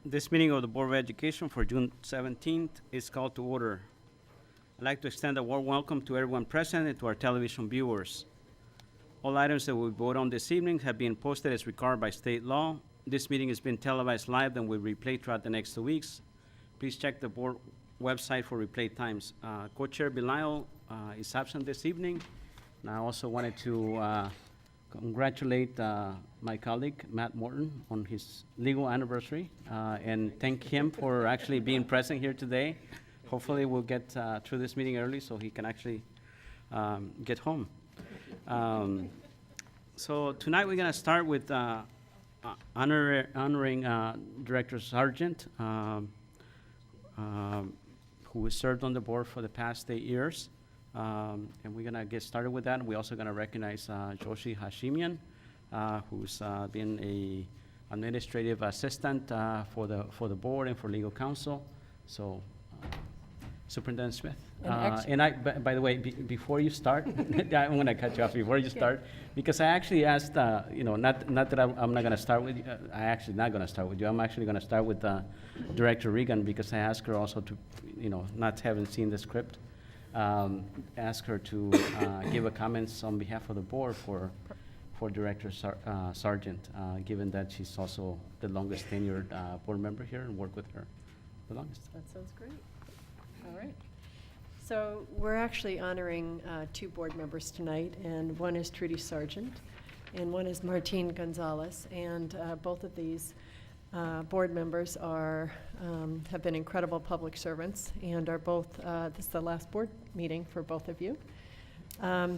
This meeting of the Board of Education for June 17th is called to order. I'd like to extend a warm welcome to everyone present and to our television viewers. All items that we vote on this evening have been posted as required by state law. This meeting has been televised live and will replay throughout the next 2 weeks. Please check the board website for replay times. Co-Chair Belial is absent this evening. And I also wanted to congratulate my colleague, Matt Morton, on his legal anniversary, and thank him for actually being present here today. Hopefully we'll get through this meeting early so he can actually get home. So tonight we're going to start with honoring Director Sargent, who has served on the board for the past 8 years. And we're going to get started with that. We're also going to recognize Joshi Hashimian, who's been a administrative assistant for the board and for legal counsel. So, Superintendent Smith. And by the way, before you start, I'm going to cut you off before you start, because I actually asked, not that I'm not going to start with you. I actually not going to start with you. I'm actually going to start with Director Regan, because I asked her also to, not having seen the script, ask her to give a comments on behalf of the board for Director Sargent, given that she's also the longest tenured board member here and worked with her the longest. That sounds great. All right. So we're actually honoring 2 board members tonight, and one is Trudy Sargent, and one is Martine Gonzalez, and both of these board members have been incredible public servants and are both, this is the last board meeting for both of you.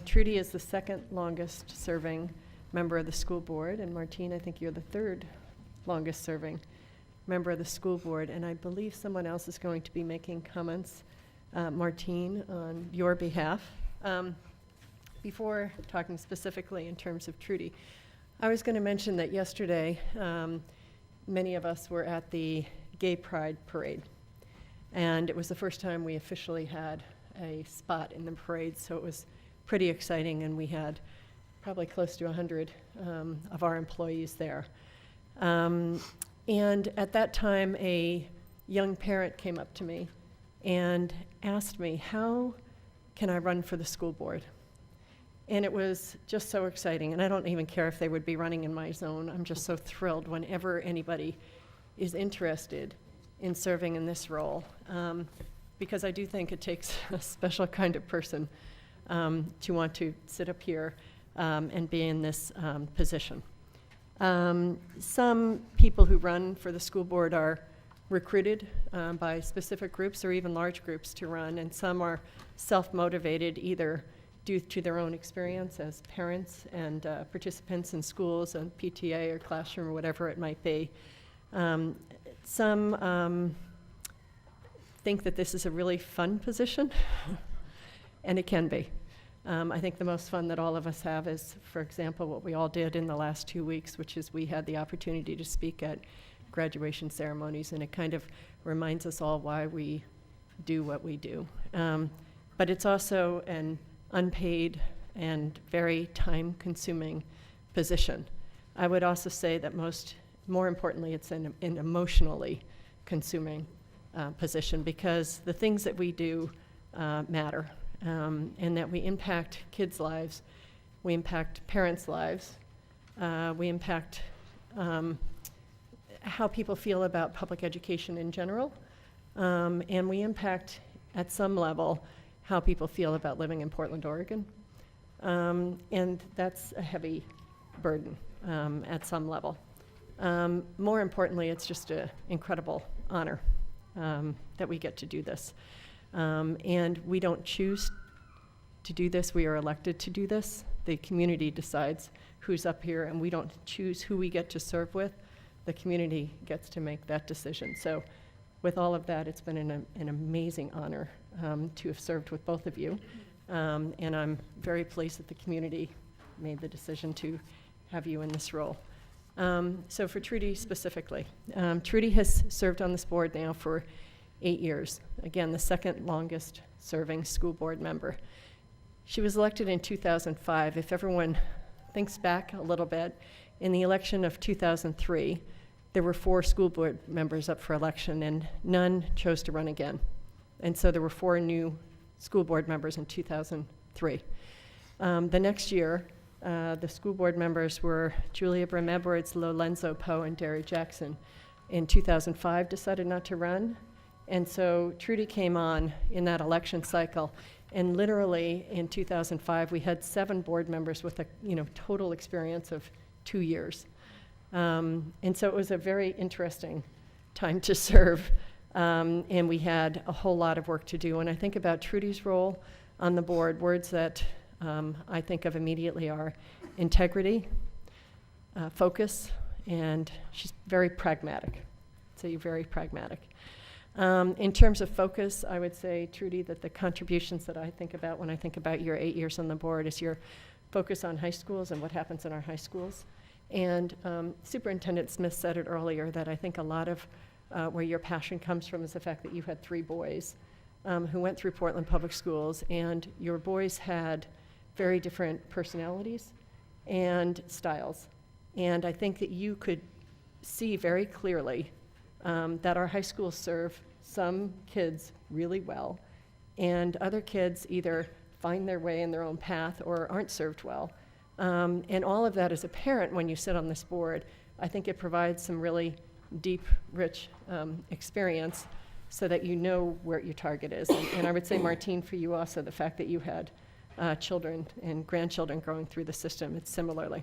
Trudy is the second longest serving member of the school board, and Martine, I think you're the third longest serving member of the school board, and I believe someone else is going to be making comments, Martine, on your behalf. Before talking specifically in terms of Trudy, I was going to mention that yesterday, many of us were at the Gay Pride Parade, and it was the first time we officially had a spot in the parade, so it was pretty exciting, and we had probably close to 100 of our employees there. And at that time, a young parent came up to me and asked me, how can I run for the school board? And it was just so exciting, and I don't even care if they would be running in my zone. I'm just so thrilled whenever anybody is interested in serving in this role, because I do think it takes a special kind of person to want to sit up here and be in this position. Some people who run for the school board are recruited by specific groups or even large groups to run, and some are self-motivated either due to their own experience as parents and participants in schools and PTA or classroom or whatever it might be. Some think that this is a really fun position, and it can be. I think the most fun that all of us have is, for example, what we all did in the last 2 weeks, which is we had the opportunity to speak at graduation ceremonies, and it kind of reminds us all why we do what we do. But it's also an unpaid and very time-consuming position. I would also say that more importantly, it's an emotionally consuming position, because the things that we do matter, and that we impact kids' lives, we impact parents' lives, we impact how people feel about public education in general, and we impact, at some level, how people feel about living in Portland, Oregon. And that's a heavy burden at some level. More importantly, it's just an incredible honor that we get to do this. And we don't choose to do this, we are elected to do this. The community decides who's up here, and we don't choose who we get to serve with. The community gets to make that decision. So with all of that, it's been an amazing honor to have served with both of you. And I'm very pleased that the community made the decision to have you in this role. So for Trudy specifically, Trudy has served on this board now for 8 years. Again, the second longest serving school board member. She was elected in 2005. If everyone thinks back a little bit, in the election of 2003, there were 4 school board members up for election, and none chose to run again. And so there were 4 new school board members in 2003. The next year, the school board members were Julia Brim Edwards, Lorenzo Poe, and Derry Jackson. In 2005, decided not to run. And so Trudy came on in that election cycle. And literally in 2005, we had 7 board members with a total experience of 2 years. And so it was a very interesting time to serve. And we had a whole lot of work to do. When I think about Trudy's role on the board, words that I think of immediately are integrity, focus, and she's very pragmatic. So you're very pragmatic. In terms of focus, I would say, Trudy, that the contributions that I think about when I think about your 8 years on the board is your focus on high schools and what happens in our high schools. And Superintendent Smith said it earlier, that I think a lot of where your passion comes from is the fact that you had 3 boys who went through Portland Public Schools, and your boys had very different personalities and styles. And I think that you could see very clearly that our high schools serve some kids really well, and other kids either find their way in their own path or aren't served well. And all of that as a parent, when you sit on this board, I think it provides some really deep, rich experience so that you know where your target is. And I would say, Martine, for you also, the fact that you had children and grandchildren growing through the system, it's similarly.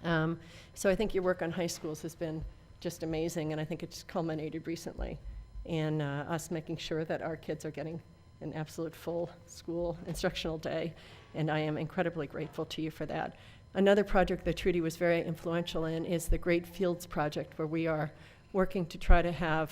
So I think your work on high schools has been just amazing, and I think it's culminated recently in us making sure that our kids are getting an absolute full school instructional day, and I am incredibly grateful to you for that. Another project that Trudy was very influential in is the Great Fields Project, where we are working to try to have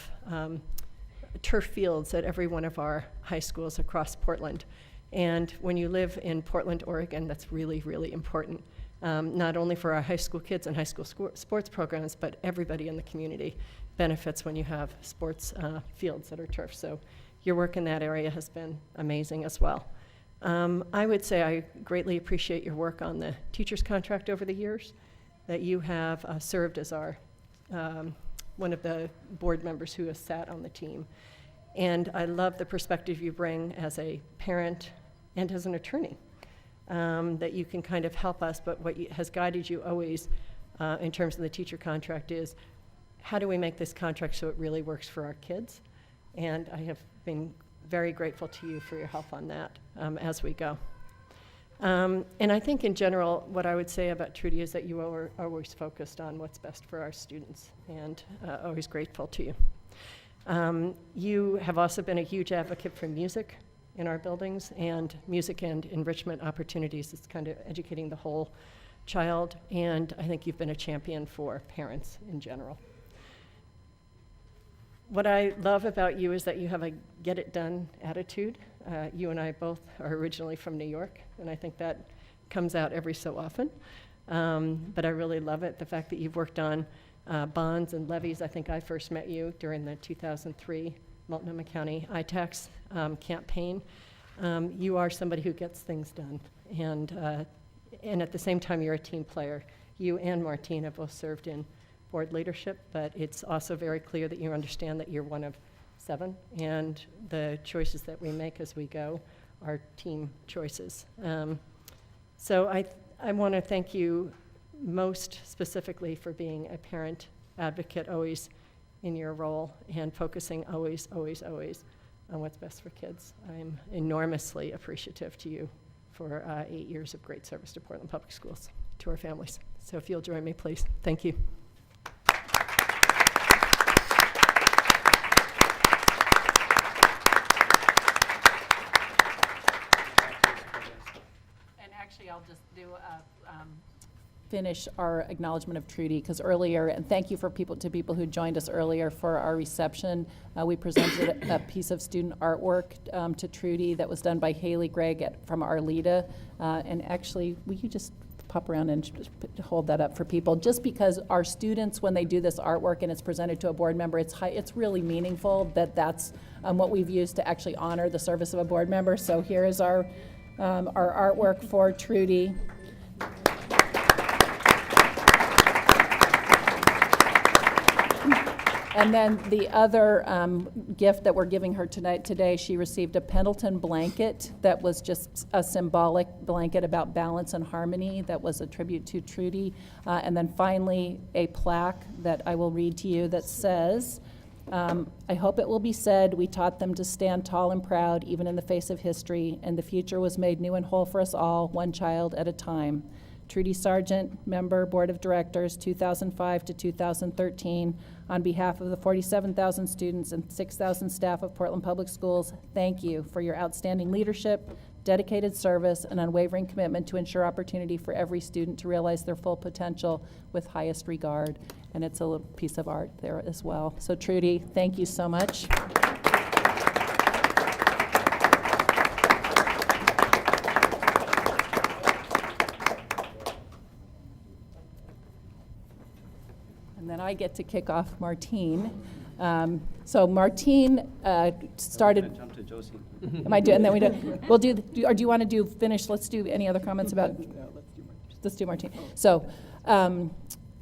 turf fields at every one of our high schools across Portland. And when you live in Portland, Oregon, that's really, really important, not only for our high school kids and high school sports programs, but everybody in the community benefits when you have sports fields that are turf. So your work in that area has been amazing as well. I would say I greatly appreciate your work on the teacher's contract over the years, that you have served as our one of the board members who has sat on the team. And I love the perspective you bring as a parent and as an attorney, that you can kind of help us, but what has guided you always in terms of the teacher contract is, how do we make this contract so it really works for our kids? And I have been very grateful to you for your help on that as we go. And I think in general, what I would say about Trudy is that you are always focused on what's best for our students, and always grateful to you. You have also been a huge advocate for music in our buildings, and music and enrichment opportunities. It's kind of educating the whole child, and I think you've been a champion for parents in general. What I love about you is that you have a get-it-done attitude. You and I both are originally from New York, and I think that comes out every so often. But I really love it, the fact that you've worked on bonds and levies. I think I first met you during the 2003 Multnomah County ITAX campaign. You are somebody who gets things done, and at the same time, you're a team player. You and Martine have both served in board leadership, but it's also very clear that you understand that you're one of 7, and the choices that we make as we go are team choices. So I want to thank you most specifically for being a parent advocate always in your role, and focusing always, always, always on what's best for kids. I'm enormously appreciative to you for 8 years of great service to Portland Public Schools, to our families. So if you'll join me, please. Thank you. I'll just do finish our acknowledgement of Trudy, because earlier, and thank you to people who joined us earlier for our reception. We presented a piece of student artwork to Trudy that was done by Haley Gregg from Arleta. And actually, will you just pop around and hold that up for people? Just because our students, when they do this artwork and it's presented to a board member, it's really meaningful that's what we've used to actually honor the service of a board member. So here is our artwork for Trudy. And then the other gift that we're giving her today, she received a Pendleton blanket that was just a symbolic blanket about balance and harmony that was a tribute to Trudy. And then finally, a plaque that I will read to you that says, I hope it will be said, we taught them to stand tall and proud, even in the face of history, and the future was made new and whole for us all, one child at a time. Trudy Sargent, member, Board of Directors, 2005 to 2013. On behalf of the 47,000 students and 6,000 staff of Portland Public Schools, thank you for your outstanding leadership, dedicated service, and unwavering commitment to ensure opportunity for every student to realize their full potential with highest regard. And it's a little piece of art there as well. So Trudy, thank you so much. And then I get to kick off Martine. So Martine started. Jump to Josie. Am I doing? And then we do. We'll do. Or do you want to do finish? Let's do any other comments about. Let's do Martine. So.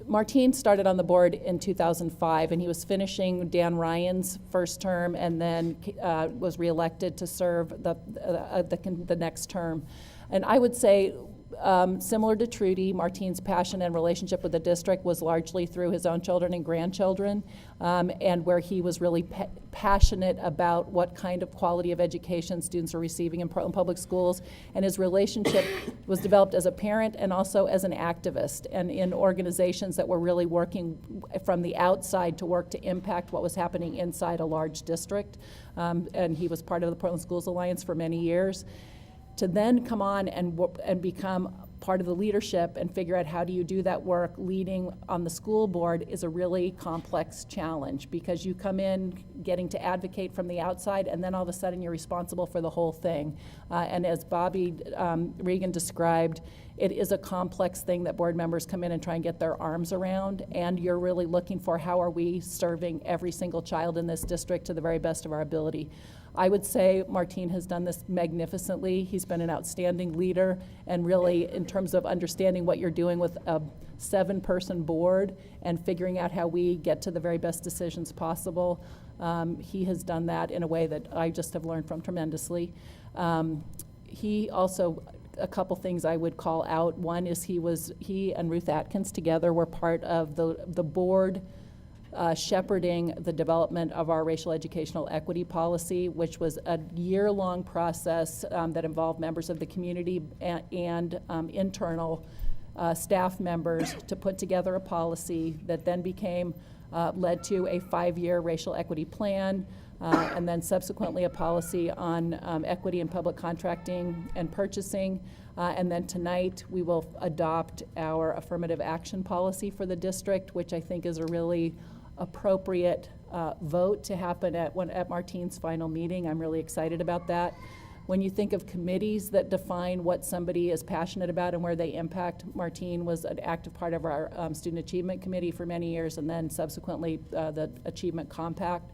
Martine started on the board in 2005, and he was finishing Dan Ryan's first term, and then was reelected to serve the next term. And I would say, similar to Trudy, Martine's passion and relationship with the district was largely through his own children and grandchildren, and where he was really passionate about what kind of quality of education students are receiving in Portland Public Schools. And his relationship was developed as a parent and also as an activist, and in organizations that were really working from the outside to work to impact what was happening inside a large district. And he was part of the Portland Schools Alliance for many years. To then come on and become part of the leadership and figure out how do you do that work leading on the school board is a really complex challenge, because you come in getting to advocate from the outside, and then all of a sudden you're responsible for the whole thing. And as Bobby Regan described, it is a complex thing that board members come in and try and get their arms around, and you're really looking for how are we serving every single child in this district to the very best of our ability. I would say Martine has done this magnificently. He's been an outstanding leader, and really in terms of understanding what you're doing with a 7-person board and figuring out how we get to the very best decisions possible, he has done that in a way that I just have learned from tremendously. He also, a couple things I would call out. One is he and Ruth Atkins together were part of the board shepherding the development of our racial educational equity policy, which was a year-long process that involved members of the community and internal staff members to put together a policy that then led to a 5-year racial equity plan, and then subsequently a policy on equity in public contracting and purchasing. And then tonight we will adopt our affirmative action policy for the district, which I think is a really appropriate vote to happen at Martine's final meeting. I'm really excited about that. When you think of committees that define what somebody is passionate about and where they impact, Martine was an active part of our Student Achievement Committee for many years, and then subsequently the Achievement Compact.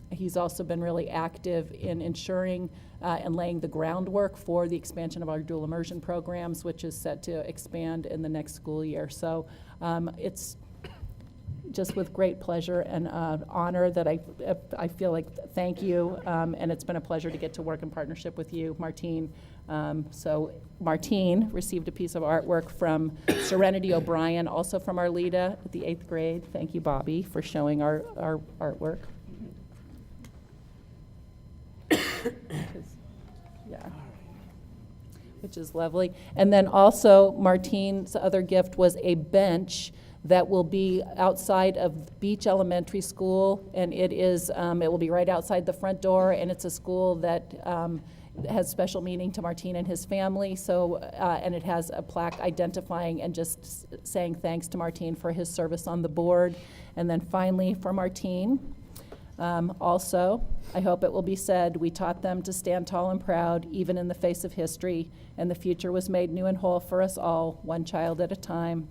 He's also been really active in ensuring and laying the groundwork for the expansion of our dual immersion programs, which is set to expand in the next school year. So it's just with great pleasure and honor that I feel like thank you, and it's been a pleasure to get to work in partnership with you, Martine. So Martine received a piece of artwork from Serenity O'Brien, also from Arleta at the 8th grade. Thank you, Bobby, for showing our artwork. Yeah, which is lovely. And then also Martine's other gift was a bench that will be outside of Beach Elementary School, and it will be right outside the front door, and it's a school that has special meaning to Martine and his family. So, and it has a plaque identifying and just saying thanks to Martine for his service on the board. And then finally, for Martine, also, I hope it will be said, we taught them to stand tall and proud, even in the face of history, and the future was made new and whole for us all, one child at a time.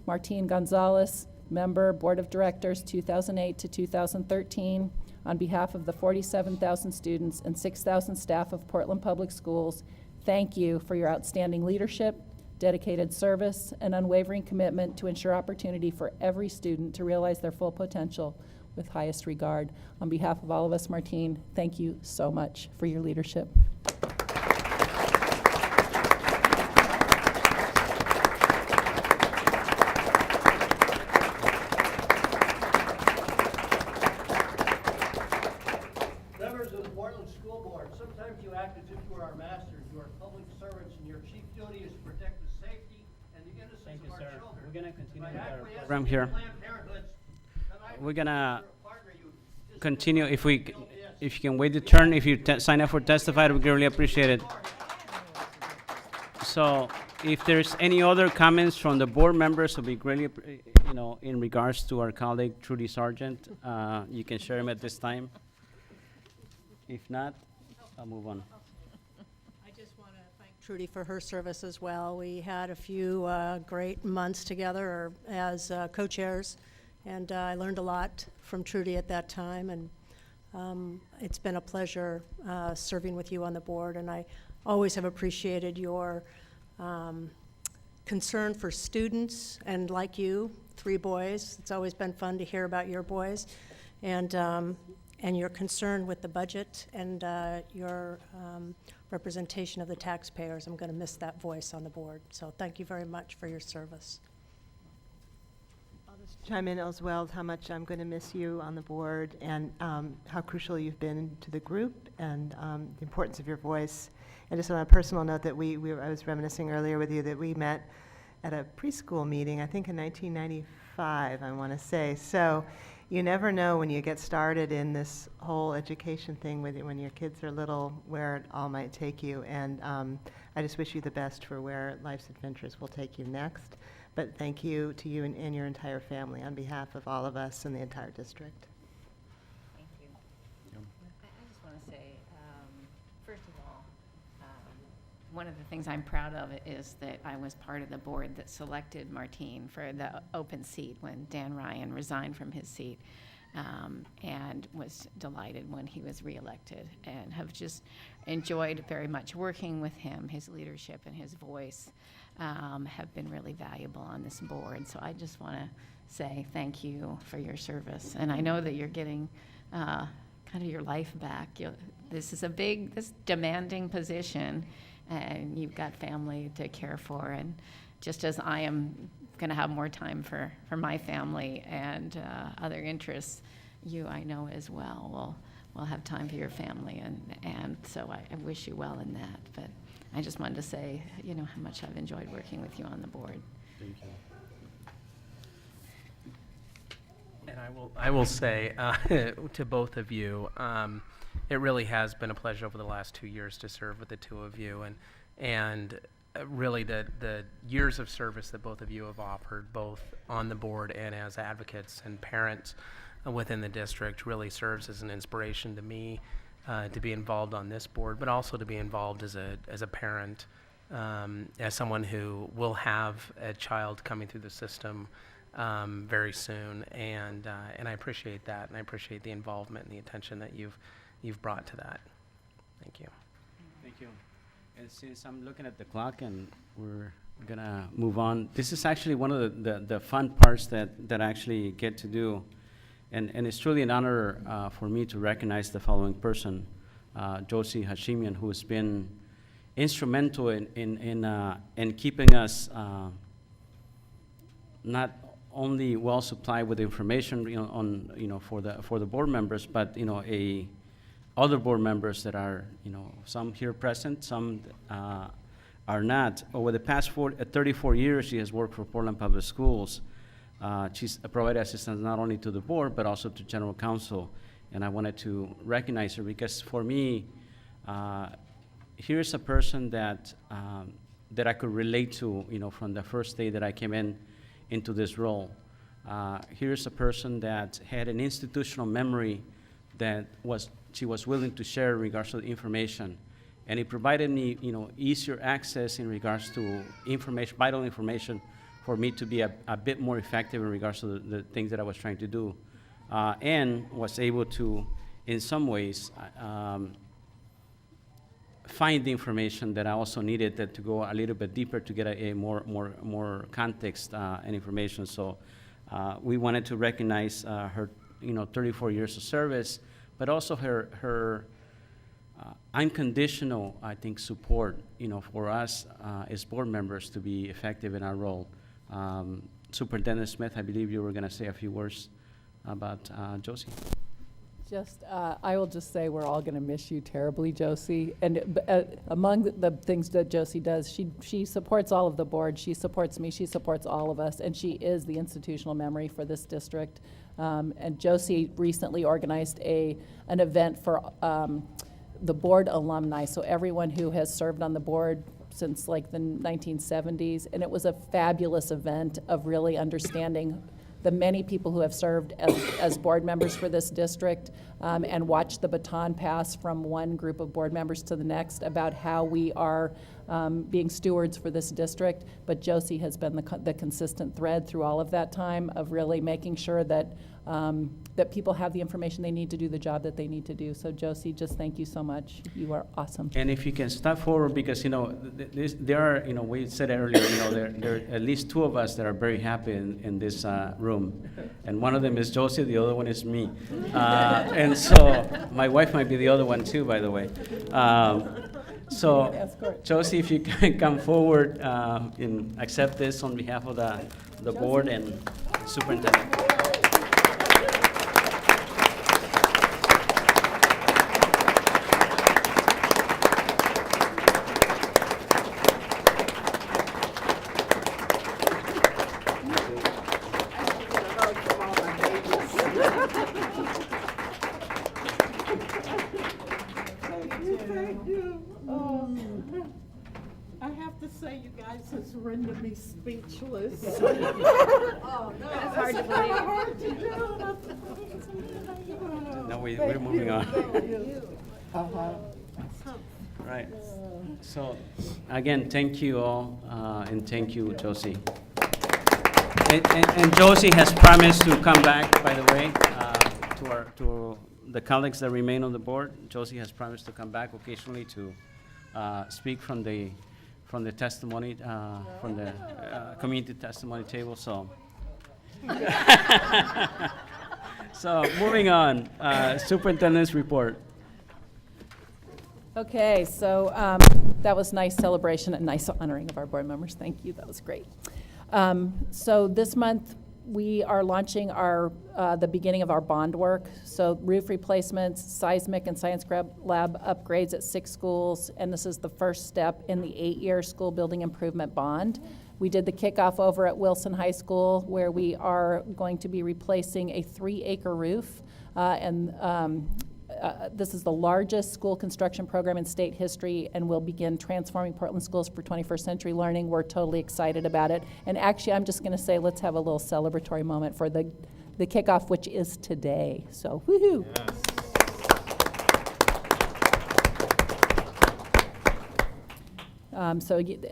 Martine Gonzalez, member, Board of Directors, 2008 to 2013. On behalf of the 47,000 students and 6,000 staff of Portland Public Schools, thank you for your outstanding leadership, dedicated service, and unwavering commitment to ensure opportunity for every student to realize their full potential with highest regard. On behalf of all of us, Martine, thank you so much for your leadership. Members of the Portland School Board, sometimes you act as if you are our masters. You are public servants, and your chief duty is to protect the safety and the innocence of our children. We're gonna continue By with our acquiescing program in here. Planned Parenthood's tonight, We're gonna your partner, you continue. If you can wait the turn, if you sign up for testified, we really appreciate it. So if there's any other comments from the board members, it'll be greatly, in regards to our colleague Trudy Sargent, you can share them at this time. If not, I'll move on. I just want to thank Trudy for her service as well. We had a few great months together as co-chairs, and I learned a lot from Trudy at that time, and it's been a pleasure serving with you on the board, and I always have appreciated your concern for students, and like you, 3 boys. It's always been fun to hear about your boys, and your concern with the budget and your representation of the taxpayers. I'm going to miss that voice on the board. So thank you very much for your service. I'll just chime in as well, how much I'm going to miss you on the board and how crucial you've been to the group and the importance of your voice. And just on a personal note that I was reminiscing earlier with you that we met at a preschool meeting, I think in 1995, I want to say. So you never know when you get started in this whole education thing when your kids are little, where it all might take you. And I just wish you the best for where life's adventures will take you next. But thank you to you and your entire family on behalf of all of us and the entire district. Thank you. I just want to say, first of all, one of the things I'm proud of is that I was part of the board that selected Martine for the open seat when Dan Ryan resigned from his seat, and was delighted when he was reelected, and have just enjoyed very much working with him. His leadership and his voice have been really valuable on this board. So I just want to say thank you for your service. And I know that you're getting kind of your life back. This is this demanding position, and you've got family to care for. And just as I am going to have more time for my family and other interests, you, I know as well, will have time for your family. And so I wish you well in that. But I just wanted to say, how much I've enjoyed working with you on the board. Thank you. And I will say to both of you, it really has been a pleasure over the last 2 years to serve with the two of you, and really the years of service that both of you have offered, both on the board and as advocates and parents within the district, really serves as an inspiration to me to be involved on this board, but also to be involved as a parent, as someone who will have a child coming through the system very soon, and I appreciate that, and I appreciate the involvement and the attention that you've brought to that. Thank you. Thank you. And since I'm looking at the clock and we're gonna move on, this is actually one of the fun parts that I actually get to do. And it's truly an honor for me to recognize the following person, Josie Hashimian, who has been instrumental in keeping us not only well supplied with information, for the board members, but other board members that are, some here present, some are not. Over the past 34 years, she has worked for Portland Public Schools. She's provided assistance not only to the board, but also to General Counsel. And I wanted to recognize her because for me, here's a person that I could relate to, from the first day that I came into this role. Here's a person that had an institutional memory that she was willing to share in regards to the information. And it provided me, easier access in regards to information, vital information, for me to be a bit more effective in regards to the things that I was trying to do. And was able to, in some ways, find the information that I also needed to go a little bit deeper to get a more context and information. So we wanted to recognize her, 34 years of service, but also her unconditional, I think, support, for us as board members to be effective in our role. Superintendent Smith, I believe you were going to say a few words about Josie. I will just say we're all going to miss you terribly, Josie. And among the things that Josie does, she supports all of the board. She supports me. She supports all of us. And she is the institutional memory for this district. And Josie recently organized an event for the board alumni, so everyone who has served on the board since like the 1970s. And it was a fabulous event of really understanding the many people who have served as board members for this district, and watched the baton pass from one group of board members to the next about how we are being stewards for this district. But Josie has been the consistent thread through all of that time of really making sure that that people have the information they need to do the job that they need to do. So Josie, just thank you so much. You are awesome. And if you can step forward, because, there are, we said earlier, there are at least two of us that are very happy in this room. And one of them is Josie, the other one is me. And so my wife might be the other one too, by the way. So Josie, if you can come forward and accept this on behalf of the board and superintendent. I have to say, you guys has rendered me speechless. That's hard to believe. Hard to do. No, we're moving on. Uh-huh. Right. So, again, thank you all, and thank you, Josie. And Josie has promised to come back, by the way, to the colleagues that remain on the board. Josie has promised to come back occasionally to speak from the testimony, from the community testimony table. So, so moving on, superintendent's report. Okay, so that was nice celebration and nice honoring of our board members. Thank you, that was great. So this month, we are launching the beginning of our bond work. So roof replacements, seismic and science lab upgrades at 6 schools, and this is the first step in the 8-year school building improvement bond. We did the kickoff over at Wilson High School, where we are going to be replacing a 3-acre roof, this is the largest school construction program in state history and will begin transforming Portland schools for 21st century learning. We're totally excited about it. And actually, I'm just going to say, let's have a little celebratory moment for the kickoff, which is today. So, woohoo!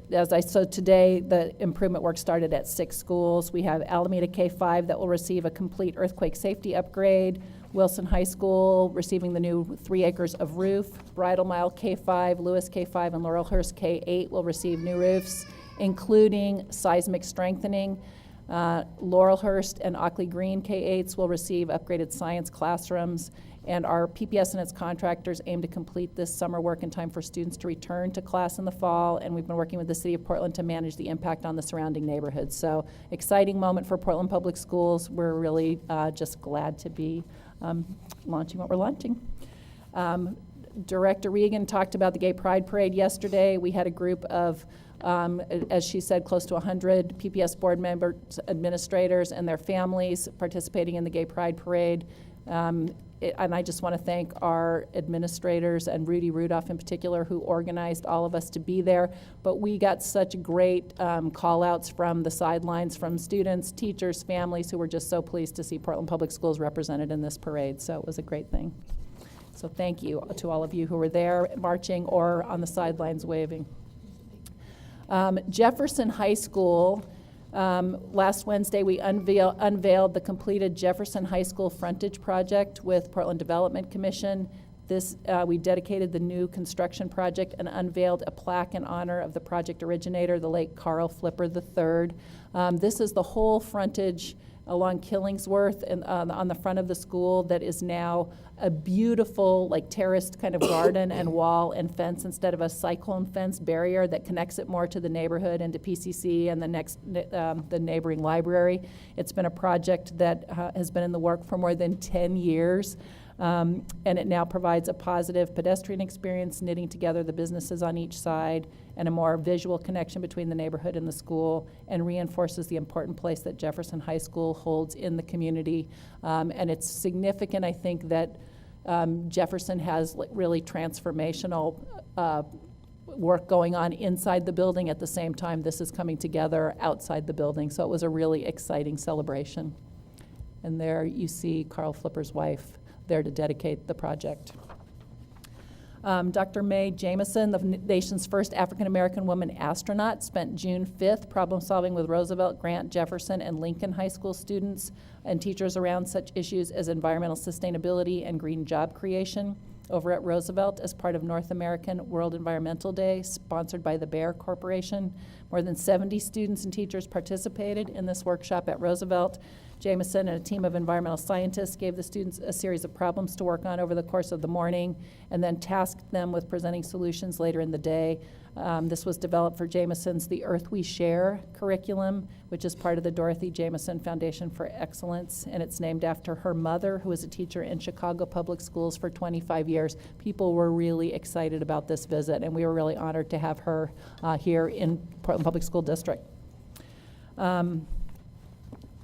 Yes. So today, the improvement work started at 6 schools. We have Alameda K-5 that will receive a complete earthquake safety upgrade. Wilson High School receiving the new 3 acres of roof. Bridal Mile K-5, Lewis K-5, and Laurelhurst K-8 will receive new roofs, including seismic strengthening. Laurelhurst and Ockley Green K-8s will receive upgraded science classrooms. And our PPS and its contractors aim to complete this summer work in time for students to return to class in the fall. And we've been working with the City of Portland to manage the impact on the surrounding neighborhoods. So exciting moment for Portland Public Schools. We're really just glad to be launching what we're launching. Director Regan talked about the Gay Pride Parade yesterday. We had a group of, as she said, close to 100 PPS board members, administrators, and their families participating in the Gay Pride Parade. And I just want to thank our administrators and Rudy Rudolph in particular, who organized all of us to be there. But we got such great call-outs from the sidelines from students, teachers, families who were just so pleased to see Portland Public Schools represented in this parade. So it was a great thing. So thank you to all of you who were there marching or on the sidelines waving. Jefferson High School. Last Wednesday, we unveiled the completed Jefferson High School frontage project with Portland Development Commission. We dedicated the new construction project and unveiled a plaque in honor of the project originator, the late Carl Flipper III. This is the whole frontage along Killingsworth and on the front of the school that is now a beautiful, like, terraced kind of garden and wall and fence instead of a cyclone fence barrier that connects it more to the neighborhood and to PCC and the neighboring library. It's been a project that has been in the work for more than 10 years. And it now provides a positive pedestrian experience, knitting together the businesses on each side, and a more visual connection between the neighborhood and the school, and reinforces the important place that Jefferson High School holds in the community. And it's significant, I think, that Jefferson has really transformational work going on inside the building. At the same time, this is coming together outside the building. So it was a really exciting celebration. And there you see Carl Flipper's wife there to dedicate the project. Dr. Mae Jemison, the nation's first African-American woman astronaut, spent June 5th problem-solving with Roosevelt, Grant, Jefferson, and Lincoln High School students and teachers around such issues as environmental sustainability and green job creation over at Roosevelt as part of North American World Environmental Day, sponsored by the Bayer Corporation. More than 70 students and teachers participated in this workshop at Roosevelt. Jameson and a team of environmental scientists gave the students a series of problems to work on over the course of the morning and then tasked them with presenting solutions later in the day. This was developed for Jameson's The Earth We Share curriculum, which is part of the Dorothy Jameson Foundation for Excellence, and it's named after her mother, who was a teacher in Chicago Public Schools for 25 years. People were really excited about this visit, and we were really honored to have her here in Portland Public School District.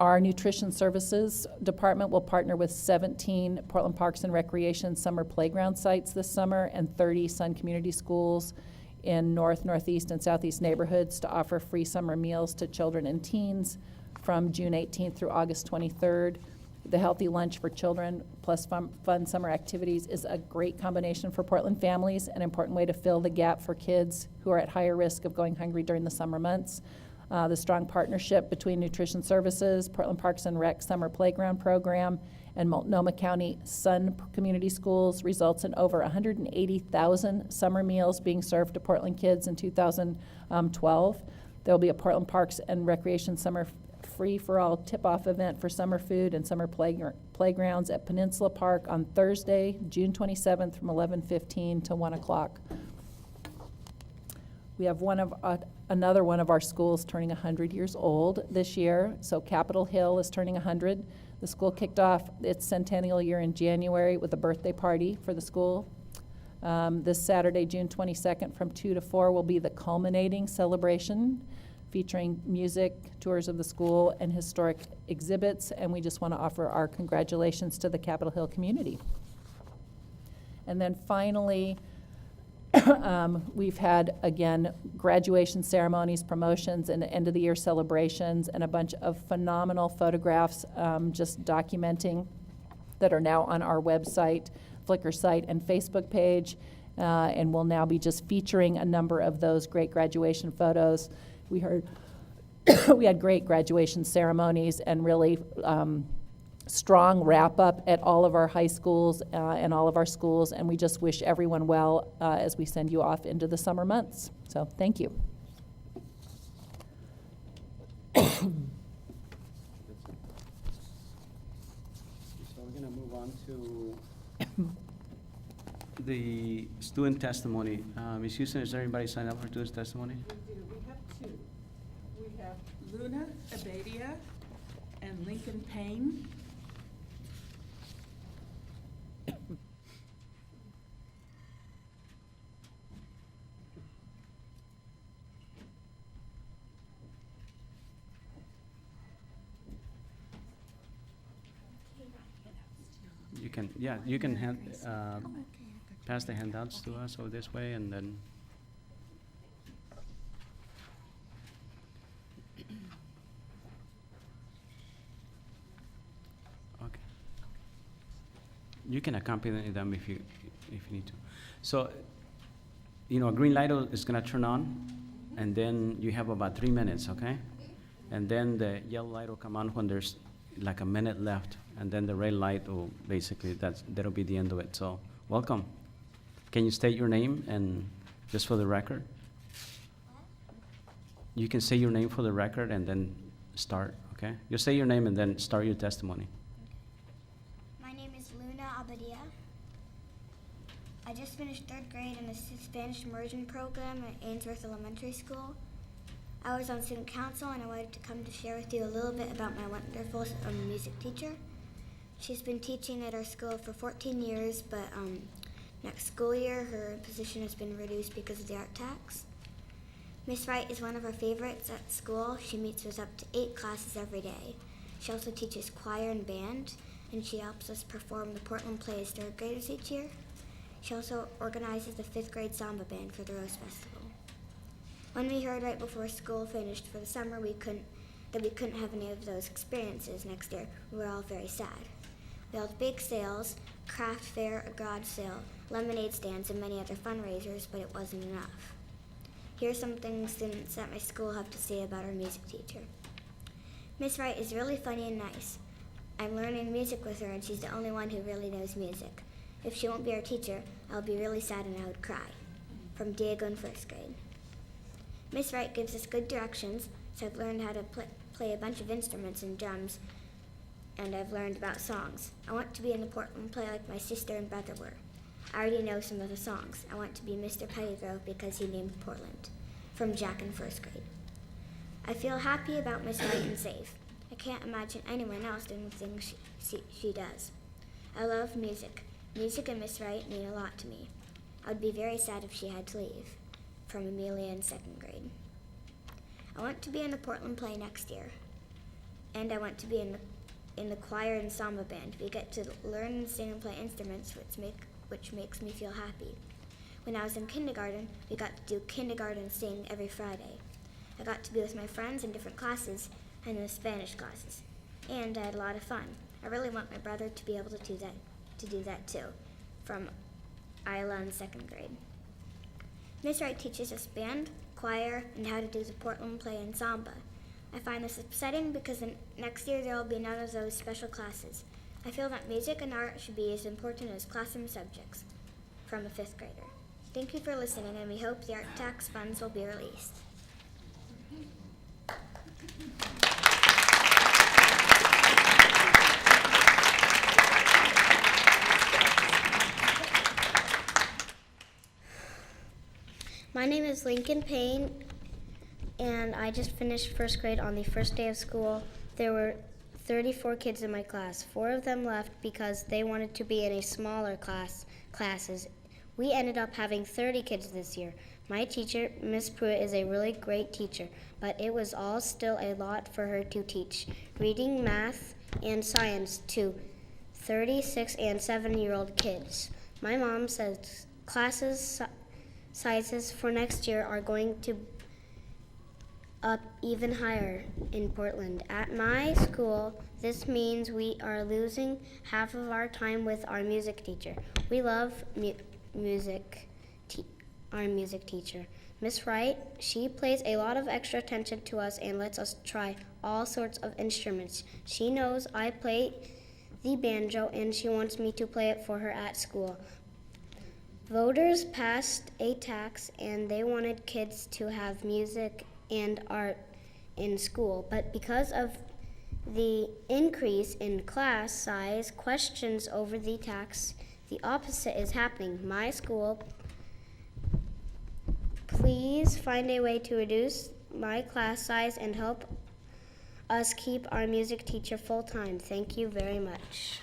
Our Nutrition Services Department will partner with 17 Portland Parks and Recreation summer playground sites this summer and 30 Sun Community Schools in North, Northeast, and Southeast neighborhoods to offer free summer meals to children and teens from June 18th through August 23rd. The Healthy Lunch for Children plus fun summer activities is a great combination for Portland families, an important way to fill the gap for kids who are at higher risk of going hungry during the summer months. The strong partnership between Nutrition Services, Portland Parks and Rec Summer Playground Program, and Multnomah County Sun Community Schools results in over 180,000 summer meals being served to Portland kids in 2012. There will be a Portland Parks and Recreation Summer Free-for-All tip-off event for summer food and summer playgrounds at Peninsula Park on Thursday, June 27th from 11:15 to 1 o'clock. We have another one of our schools turning 100 years old this year. So Capitol Hill is turning 100. The school kicked off its centennial year in January with a birthday party for the school. This Saturday, June 22nd from 2 to 4 will be the culminating celebration featuring music, tours of the school, and historic exhibits. And we just want to offer our congratulations to the Capitol Hill community. And then finally, we've had, again, graduation ceremonies, promotions, and end-of-the-year celebrations, and a bunch of phenomenal photographs just documenting that are now on our website, Flickr site, and Facebook page, and we'll now be just featuring a number of those great graduation photos. We had great graduation ceremonies and really strong wrap-up at all of our high schools and all of our schools, and we just wish everyone well as we send you off into the summer months. So thank you. So we're gonna move on to the student testimony. Ms. Houston, is there anybody signed up for student testimony? We do. We have two. We have Luna Abadia and Lincoln Payne. You can pass the handouts to us over this way, and then. Okay. You can accompany them if you need to. So, a green light is gonna turn on, and then you have about 3 minutes, okay? And then the yellow light will come on when there's like a minute left, and then the red light will basically, that'll be the end of it. So, welcome. Can you state your name and just for the record? You can say your name for the record and then start, okay? You say your name and then start your testimony. My name is Luna Abadia. I just finished 3rd grade in the Spanish immersion program at Ainsworth Elementary School. I was on student council and I wanted to come to share with you a little bit about my wonderful music teacher. She's been teaching at our school for 14 years, but next school year her position has been reduced because of the art tax. Miss Wright is one of our favorites at school. She meets with up to 8 classes every day. She also teaches choir and band, and she helps us perform the Portland Play as 3rd graders each year. She also organizes the 5th grade samba band for the Rose Festival. When we heard right before school finished for the summer that we couldn't have any of those experiences next year, we were all very sad. We held big sales, craft fair, a garage sale, lemonade stands, and many other fundraisers, but it wasn't enough. Here are some things students at my school have to say about our music teacher. Miss Wright is really funny and nice. I'm learning music with her, and she's the only one who really knows music. If she won't be our teacher, I'll be really sad and I would cry. From Diego in 1st grade. Miss Wright gives us good directions, so I've learned how to play a bunch of instruments and drums, and I've learned about songs. I want to be in the Portland Play like my sister and brother were. I already know some of the songs. I want to be Mr. Pettigrew because he named Portland. From Jack in 1st grade. I feel happy about Miss Wright and safe. I can't imagine anyone else doing the things she does. I love music. Music and Miss Wright mean a lot to me. I would be very sad if she had to leave. From Amelia in 2nd grade. I want to be in the Portland Play next year. And I want to be in the choir and samba band. We get to learn and sing and play instruments, which makes me feel happy. When I was in kindergarten, we got to do kindergarten sing every Friday. I got to be with my friends in different classes and in the Spanish classes. And I had a lot of fun. I really want my brother to be able to do that too. From Isla in 2nd grade. Miss Wright teaches us band, choir, and how to do the Portland Play and samba. I find this upsetting because next year there will be none of those special classes. I feel that music and art should be as important as classroom subjects. From a 5th grader. Thank you for listening, and we hope the art tax funds will be released. My name is Lincoln Payne, and I just finished 1st grade on the first day of school. There were 34 kids in my class. 4 of them left because they wanted to be in a smaller classes. We ended up having 30 kids this year. My teacher, Miss Pruitt, is a really great teacher, but it was all still a lot for her to teach. Reading, math, and science to 36 and 7-year-old kids. My mom says classes sizes for next year are going to up even higher in Portland. At my school, this means we are losing half of our time with our music teacher. We love our music teacher. Miss Wright, she pays a lot of extra attention to us and lets us try all sorts of instruments. She knows I play the banjo and she wants me to play it for her at school. Voters passed a tax and they wanted kids to have music and art in school, but because of the increase in class size, questions over the tax, the opposite is happening. My school, please find a way to reduce my class size and help us keep our music teacher full-time. Thank you very much.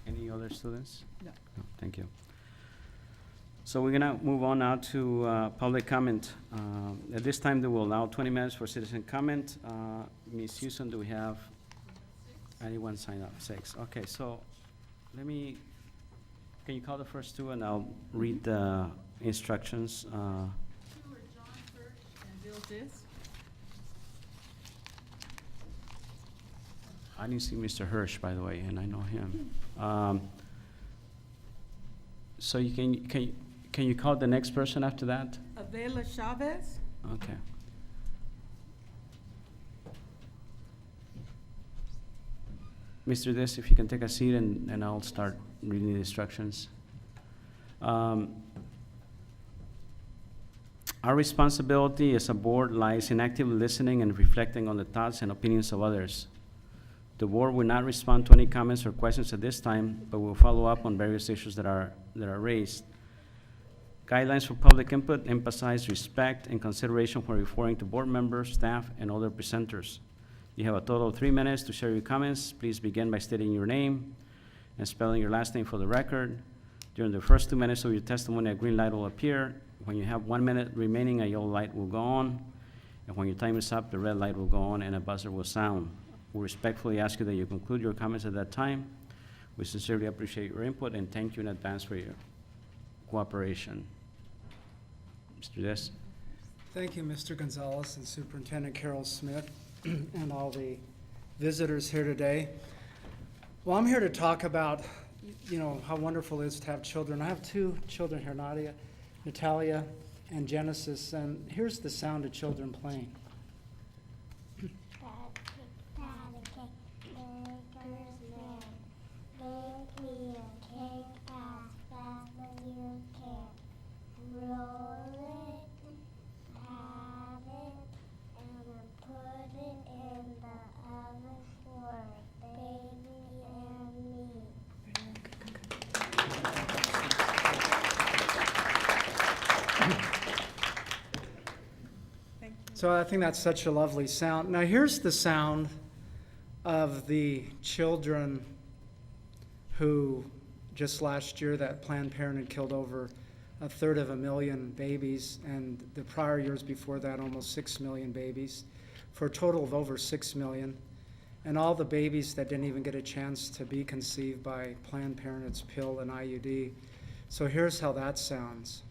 Any other students? No. No, thank you. So we're gonna move on now to public comment. At this time, there will allow 20 minutes for citizen comment. Ms. Houston, do we have anyone sign up? 6. Okay, so can you call the first 2 and I'll read the instructions. 2 are John Hirsch and Bill Disk. I didn't see Mr. Hirsch, by the way, and I know him. So can you call the next person after that? Avela Chavez. Okay. Mr. Des, if you can take a seat and I'll start reading the instructions. Our responsibility as a board lies in actively listening and reflecting on the thoughts and opinions of others. The board will not respond to any comments or questions at this time, but will follow up on various issues that are raised. Guidelines for public input emphasize respect and consideration when referring to board members, staff, and other presenters. You have a total of 3 minutes to share your comments. Please begin by stating your name and spelling your last name for the record. During the first 2 minutes of your testimony, a green light will appear. When you have 1 minute remaining, a yellow light will go on. And when your time is up, the red light will go on and a buzzer will sound. We respectfully ask you that you conclude your comments at that time. We sincerely appreciate your input and thank you in advance for your cooperation. Mr. Des? Thank you, Mr. Gonzalez and Superintendent Carol Smith and all the visitors here today. Well, I'm here to talk about, how wonderful it is to have children. I have 2 children here, Natalia and Genesis, and here's the sound of children playing. So I think that's such a lovely sound. Now here's the sound of the children who just last year that Planned Parenthood killed over 1/3 babies, and the prior years before that almost 6 million babies, for a total of over 6 million. And all the babies that didn't even get a chance to be conceived by Planned Parenthood's pill and IUD. So here's how that sounds.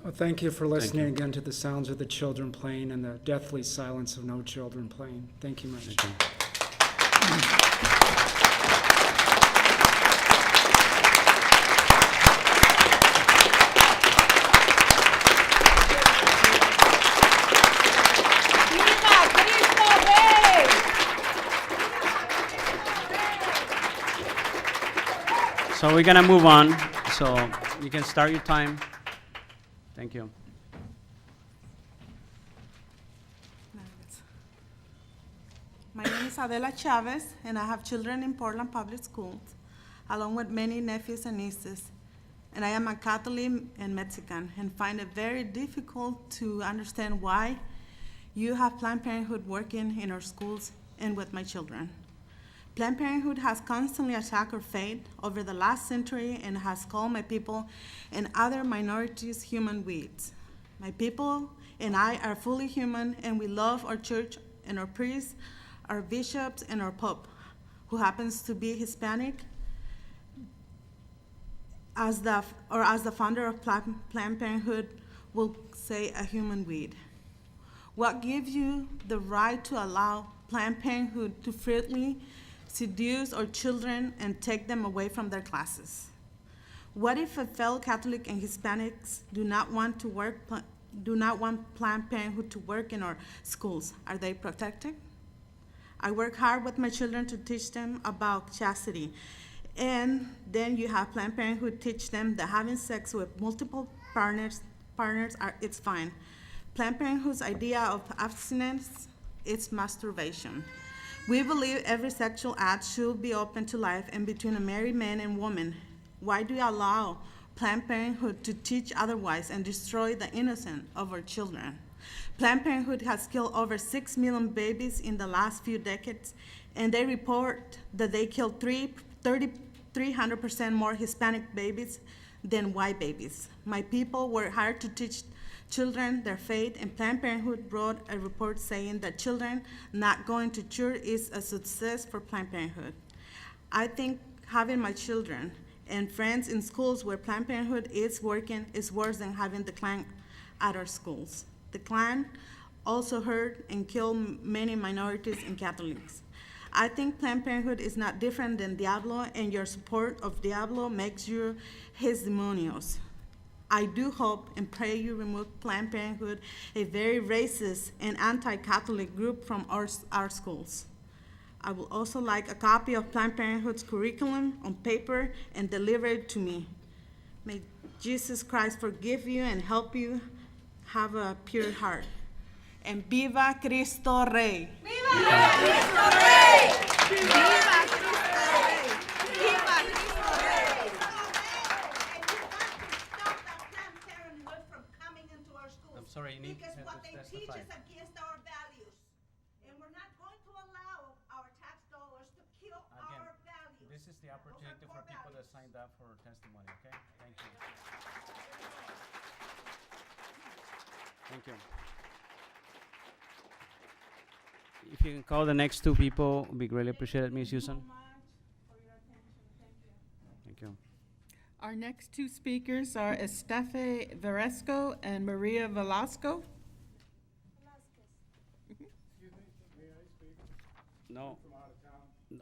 Well, thank you for listening again to the sounds of the children playing and the deathly silence of no children playing. Thank you much. So we're gonna move on, so you can start your time. Thank you. My name is Adela Chavez, and I have children in Portland Public Schools, along with many nephews and nieces. And I am a Catholic and Mexican, and find it very difficult to understand why you have Planned Parenthood working in our schools and with my children. Planned Parenthood has constantly attacked our faith over the last century and has called my people and other minorities human weeds. My people and I are fully human, and we love our church and our priests, our bishops, and our pope, who happens to be Hispanic, as the founder of Planned Parenthood will say, a human weed. What gives you the right to allow Planned Parenthood to freely seduce our children and take them away from their classes? What if a fellow Catholic and Hispanics do not want Planned Parenthood to work in our schools? Are they protected? I work hard with my children to teach them about chastity. And then you have Planned Parenthood teach them that having sex with multiple partners it's fine. Planned Parenthood's idea of abstinence is masturbation. We believe every sexual act should be open to life and between a married man and woman. Why do you allow Planned Parenthood to teach otherwise and destroy the innocence of our children? Planned Parenthood has killed over 6 million babies in the last few decades, and they report that they killed 300% more Hispanic babies than white babies. My people were hired to teach children their faith, and Planned Parenthood wrote a report saying that children not going to church is a success for Planned Parenthood. I think having my children and friends in schools where Planned Parenthood is working is worse than having the Klan at our schools. The Klan also hurt and killed many minorities and Catholics. I think Planned Parenthood is not different than Diablo, and your support of Diablo makes you his demonios. I do hope and pray you remove Planned Parenthood, a very racist and anti-Catholic group, from our schools. I would also like a copy of Planned Parenthood's curriculum on paper and deliver it to me. May Jesus Christ forgive you and help you have a pure heart. And viva Cristo Rey! Viva Cristo Rey! Viva Cristo Rey! Viva Cristo Rey! I'm sorry, you need Because to what they teach testify. is against our values. And we're not going to allow our tax dollars to kill Again, our values. This is the opportunity for core people that values. signed up for testimony, okay? Thank you. Thank you. If you can call the next two people, would be greatly appreciated, Ms. Houston. Thank you. Our next two speakers are Estefe Veresco and Maria Velasco. No,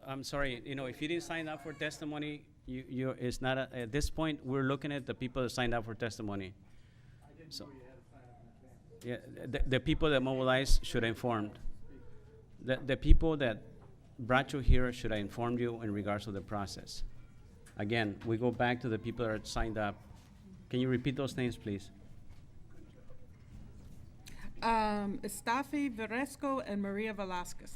I'm sorry, if you didn't sign up for testimony, it's not, at this point, we're looking at the people that signed up for testimony. So, yeah, the people that mobilized should have informed. The people that brought you here should have informed you in regards to the process. Again, we go back to the people that are signed up. Can you repeat those names, please? Estefe Veresco and Maria Velasquez.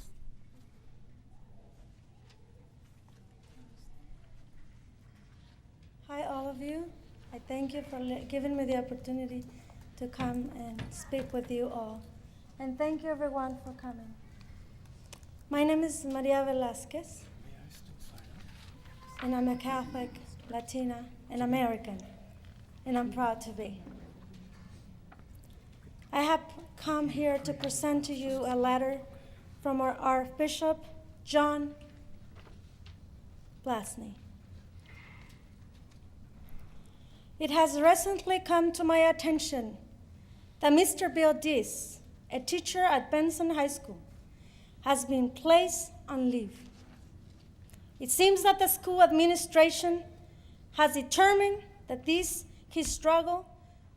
Hi, all of you. I thank you for giving me the opportunity to come and speak with you all. And thank you, everyone, for coming. My name is Maria Velasquez, and I'm a Catholic, Latina, and American, and I'm proud to be. I have come here to present to you a letter from our Archbishop, John Blasney. It has recently come to my attention that Mr. Bill Deese, a teacher at Benson High School, has been placed on leave. It seems that the school administration has determined that his struggle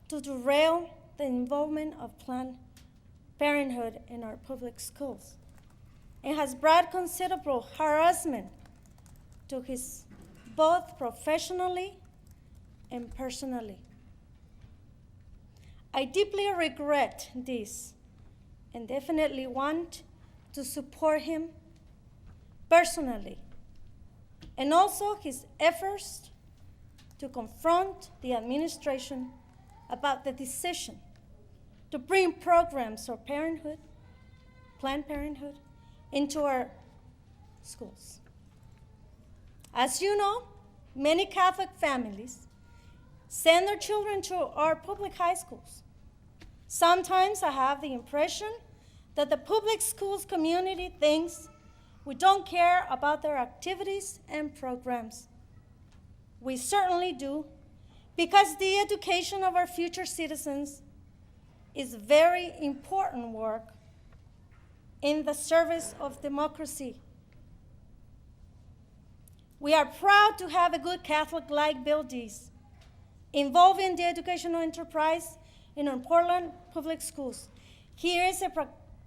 to derail the involvement of Planned Parenthood in our public schools and has brought considerable harassment to his both professionally and personally. I deeply regret this and definitely want to support him personally, and also his efforts to confront the administration about the decision to bring programs of parenthood, Planned Parenthood, into our schools. As you know, many Catholic families send their children to our public high schools. Sometimes I have the impression that the public schools community thinks we don't care about their activities and programs. We certainly do, because the education of our future citizens is very important work in the service of democracy. We are proud to have a good Catholic like Bill Dees involving the educational enterprise in our Portland public schools. He is a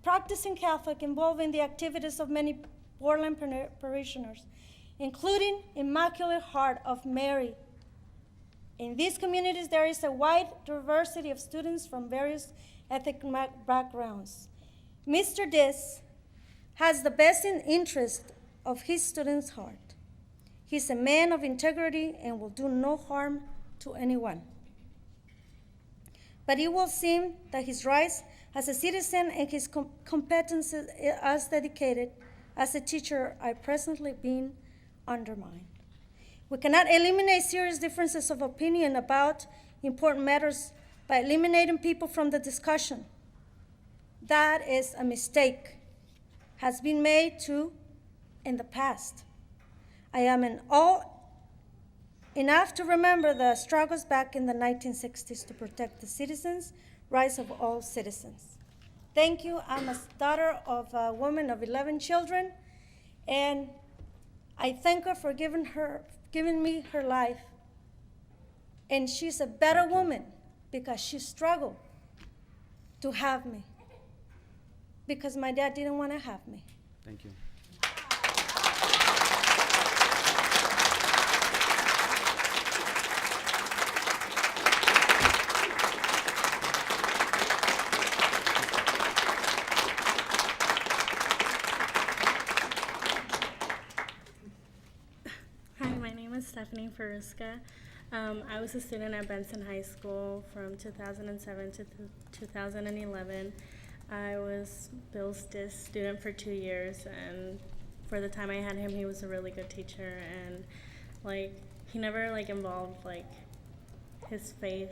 practicing Catholic involved in the activities of many Portland parishioners, including Immaculate Heart of Mary. In these communities, there is a wide diversity of students from various ethnic backgrounds. Mr. Dees has the best interest of his students' heart. He's a man of integrity and will do no harm to anyone. But it will seem that his rights as a citizen and his competences as dedicated as a teacher are presently being undermined. We cannot eliminate serious differences of opinion about important matters by eliminating people from the discussion. That is a mistake, has been made too in the past. I am in awe enough to remember the struggles back in the 1960s to protect the citizens' rights of all citizens. Thank you. I'm a daughter of a woman of 11 children, and I thank her for giving me her life. And she's a better woman because she struggled to have me, because my dad didn't want to have me. Thank you. Hi, my name is Stephanie Faruska. I was a student at Benson High School from 2007 to 2011. I was Bill's Dees student for 2 years, and for the time I had him, he was a really good teacher, and he never involved his faith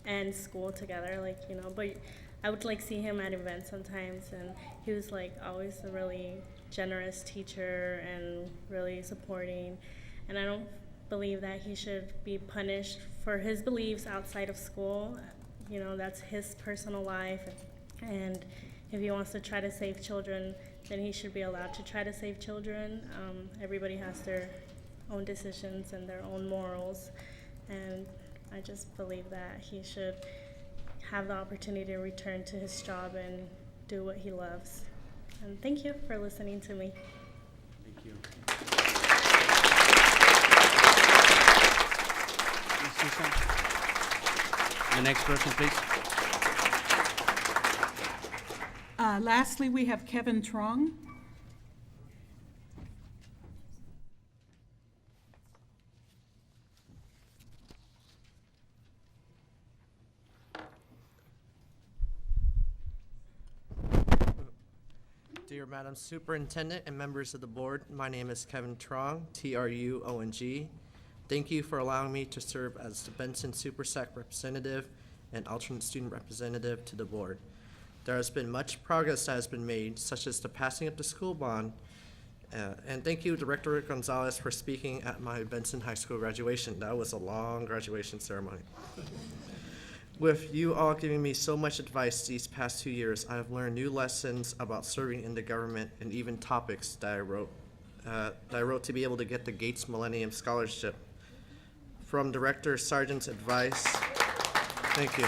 and school together, but I would see him at events sometimes, and he was always a really generous teacher and really supporting, and I don't believe that he should be punished for his beliefs outside of school. That's his personal life. And if he wants to try to save children, then he should be allowed to try to save children. Everybody has their own decisions and their own morals. And I just believe that he should have the opportunity to return to his job and do what he loves. And thank you for listening to me. Thank you. The next person, please. Lastly, we have Kevin Trong. Dear Madam Superintendent and members of the board, my name is Kevin Trong, Truong. Thank you for allowing me to serve as the Benson SuperSAC representative and alternate student representative to the board. There has been much progress that has been made, such as the passing of the school bond, and thank you, Director Gonzalez, for speaking at my Benson High School graduation. That was a long graduation ceremony. With you all giving me so much advice these past 2 years, I have learned new lessons about serving in the government and even topics that I wrote to be able to get the Gates Millennium Scholarship. From Director Sargent's advice, thank you.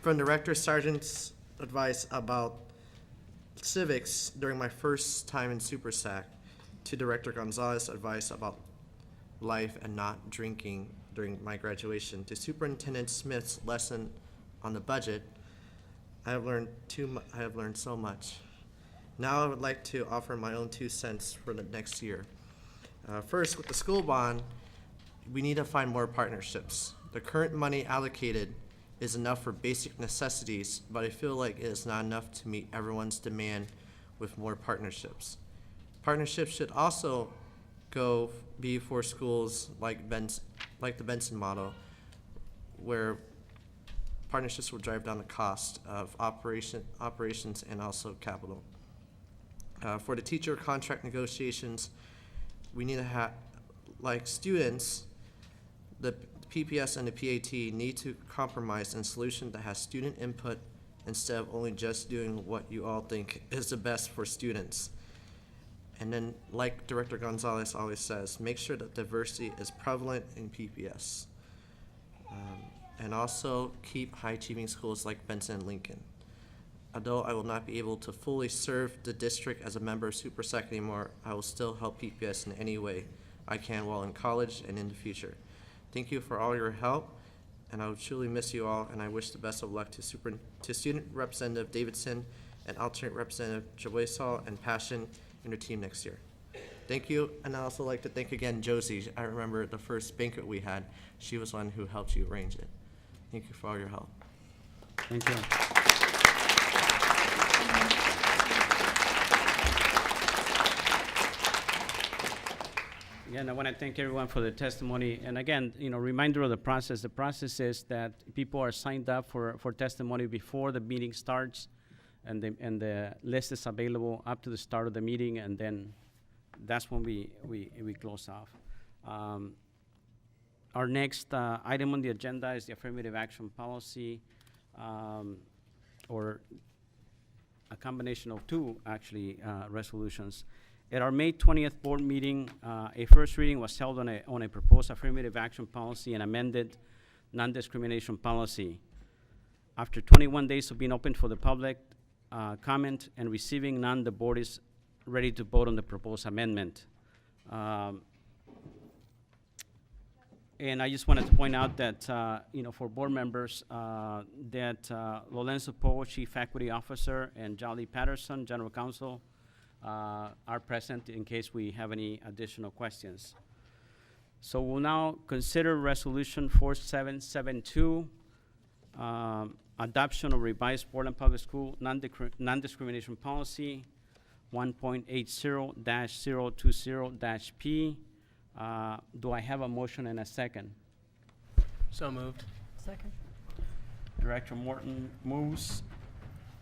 From Director Sargent's advice about civics during my first time in SuperSAC to Director Gonzalez's advice about life and not drinking during my graduation to Superintendent Smith's lesson on the budget, I have learned so much. Now I would like to offer my own 2 cents for the next year. First, with the school bond, we need to find more partnerships. The current money allocated is enough for basic necessities, but I feel like it is not enough to meet everyone's demand with more partnerships. Partnerships should also be for schools like the Benson model, where partnerships will drive down the cost of operations and also capital. For the teacher contract negotiations, we need to have, like students, the PPS and the PAT need to compromise in a solution that has student input instead of only just doing what you all think is the best for students. And then, like Director Gonzalez always says, make sure that diversity is prevalent in PPS. And also keep high-achieving schools like Benson and Lincoln. Although I will not be able to fully serve the district as a member of SuperSec anymore, I will still help PPS in any way I can while in college and in the future. Thank you for all your help, and I will truly miss you all, and I wish the best of luck to Student Representative Davidson and Alternate Representative Joyceall and Passion and your team next year. Thank you, and I'd also like to thank again Josie. I remember the first banquet we had. She was one who helped you arrange it. Thank you for all your help. Thank you. Again, I want to thank everyone for the testimony. And again, reminder of the process. The process is that people are signed up for testimony before the meeting starts, and the list is available up to the start of the meeting, and then that's when we close off. Our next item on the agenda is the affirmative action policy, or a combination of two, actually, resolutions. At our May 20th board meeting, a first reading was held on a proposed affirmative action policy and amended non-discrimination policy. After 21 days of being open for the public comment and receiving none, the board is ready to vote on the proposed amendment. And I just wanted to point out that, for board members, that Lorenzo Poe, Chief Faculty Officer, and Jolly Patterson, General Counsel, are present in case we have any additional questions. So we'll now consider Resolution 4772, adoption of revised Portland Public School non-discrimination policy 1.80-020-P. Do I have a motion and a second? So moved. Second. Director Morton moves,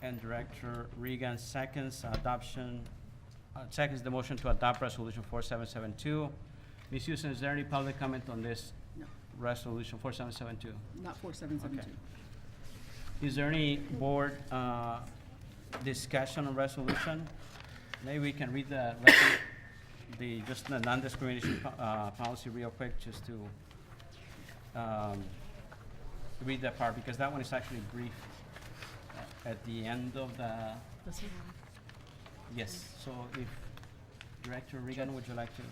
and Director Regan seconds the motion to adopt Resolution 4772. Ms. Houston, is there any public comment on this Resolution 4772? Not 4772. Okay. Is there any board discussion on resolution? Maybe we can read the non-discrimination policy real quick, just to read that part, because that one is actually brief at the end of the. Yes. So if Director Regan, would you like to?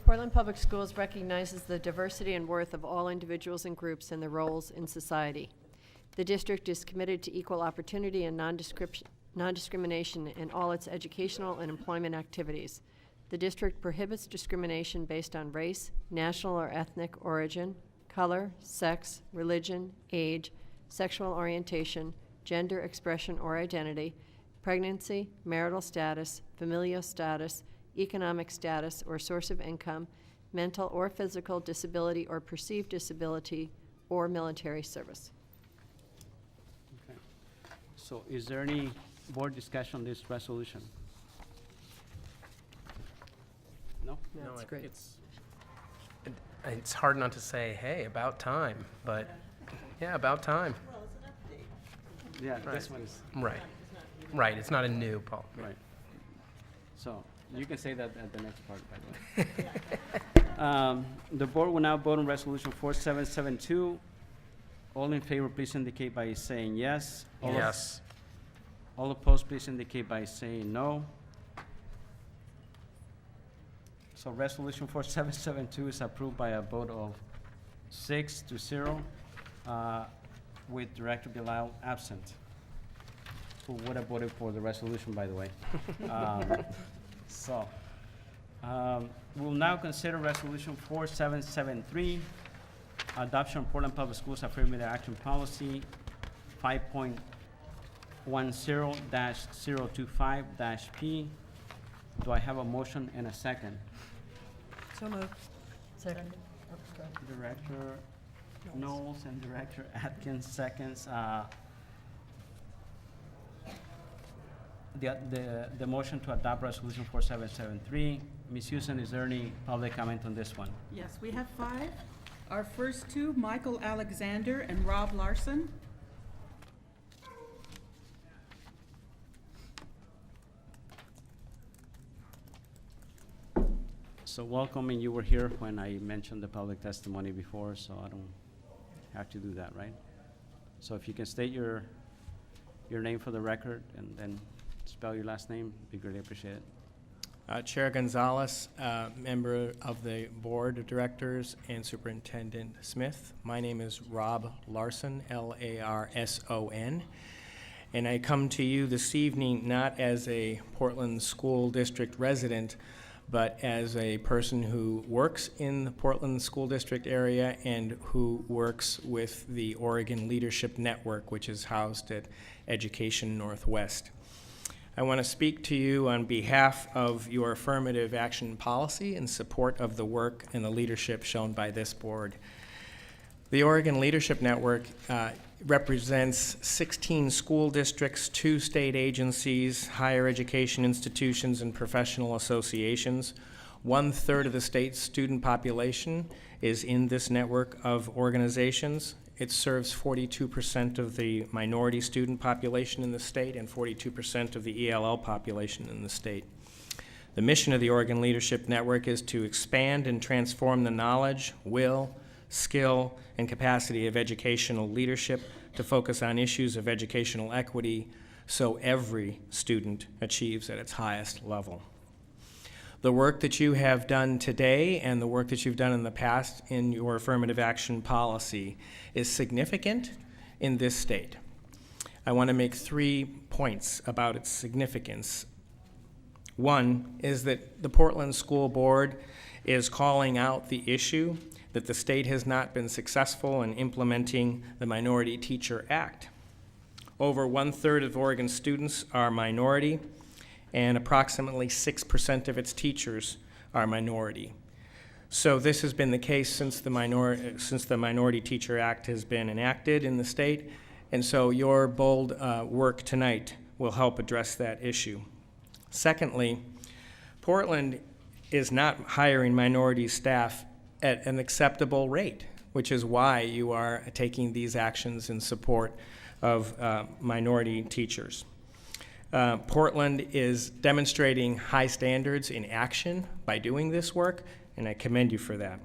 Portland Public Schools recognizes the diversity and worth of all individuals and groups and their roles in society. The district is committed to equal opportunity and non-discrimination in all its educational and employment activities. The district prohibits discrimination based on race, national or ethnic origin, color, sex, religion, age, sexual orientation, gender expression or identity, pregnancy, marital status, familial status, economic status or source of income, mental or physical disability or perceived disability, or military service. Okay. So is there any board discussion on this resolution? No? No, that's great. It's hard not to say, hey, about time, but yeah, about time. Yeah, Right. this one is. Right. Right, it's not a new policy. Right. So you can say that at the next part, by the way. The board will now vote on Resolution 4772. All in favor, please indicate by saying yes. Yes. All opposed, please indicate by saying no. So Resolution 4772 is approved by a vote of 6-0, with Director Bilal absent, who would have voted for the resolution, by the way. We'll now consider Resolution 4773, adoption of Portland Public Schools Affirmative Action Policy 5.10-025-P. Do I have a motion and a second? So moved. Second. Director Knowles and Director Atkins seconds. The motion to adopt resolution 4773. Ms. Houston, is there any public comment on this one? Yes, we have 5. Our first 2, Michael Alexander and Rob Larson. So welcome, and you were here when I mentioned the public testimony before, so I don't have to do that, right? So if you can state your name for the record and then spell your last name, be greatly appreciated. Chair Gonzalez, member of the Board of Directors, and Superintendent Smith. My name is Rob Larson, Larson, and I come to you this evening not as a Portland School District resident, but as a person who works in the Portland School District area and who works with the Oregon Leadership Network, which is housed at Education Northwest. I want to speak to you on behalf of your affirmative action policy in support of the work and the leadership shown by this board. The Oregon Leadership Network represents 16 school districts, 2 state agencies, higher education institutions, and professional associations. 1/3 of the state's student population is in this network of organizations. It serves 42% of the minority student population in the state and 42% of the ELL population in the state. The mission of the Oregon Leadership Network is to expand and transform the knowledge, will, skill, and capacity of educational leadership to focus on issues of educational equity so every student achieves at its highest level. The work that you have done today and the work that you've done in the past in your affirmative action policy is significant in this state. I want to make 3 points about its significance. One is that the Portland School Board is calling out the issue that the state has not been successful in implementing the Minority Teacher Act. Over 1/3 of Oregon students are minority, and approximately 6% of its teachers are minority. So this has been the case since the Minority Teacher Act has been enacted in the state, and so your bold work tonight will help address that issue. Secondly, Portland is not hiring minority staff at an acceptable rate, which is why you are taking these actions in support of minority teachers. Portland is demonstrating high standards in action by doing this work, and I commend you for that.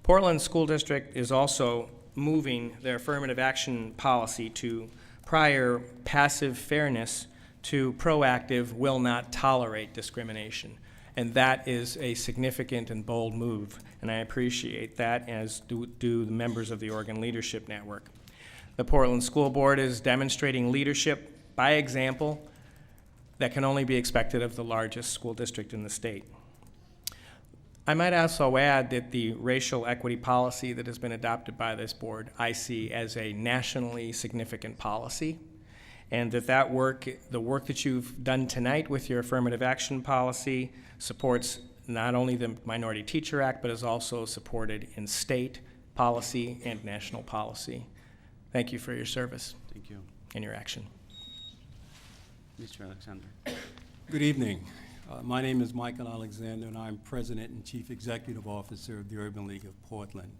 Portland School District is also moving their affirmative action policy to prior passive fairness to proactive will not tolerate discrimination. And that is a significant and bold move, and I appreciate that, as do the members of the Oregon Leadership Network. The Portland School Board is demonstrating leadership by example that can only be expected of the largest school district in the state. I might also add that the racial equity policy that has been adopted by this board I see as a nationally significant policy, and that work, the work that you've done tonight with your affirmative action policy supports not only the Minority Teacher Act, but is also supported in state policy and national policy. Thank you for your service. Thank you. And your action. Mr. Alexander. Good evening. My name is Michael Alexander, and I'm President and Chief Executive Officer of the Urban League of Portland.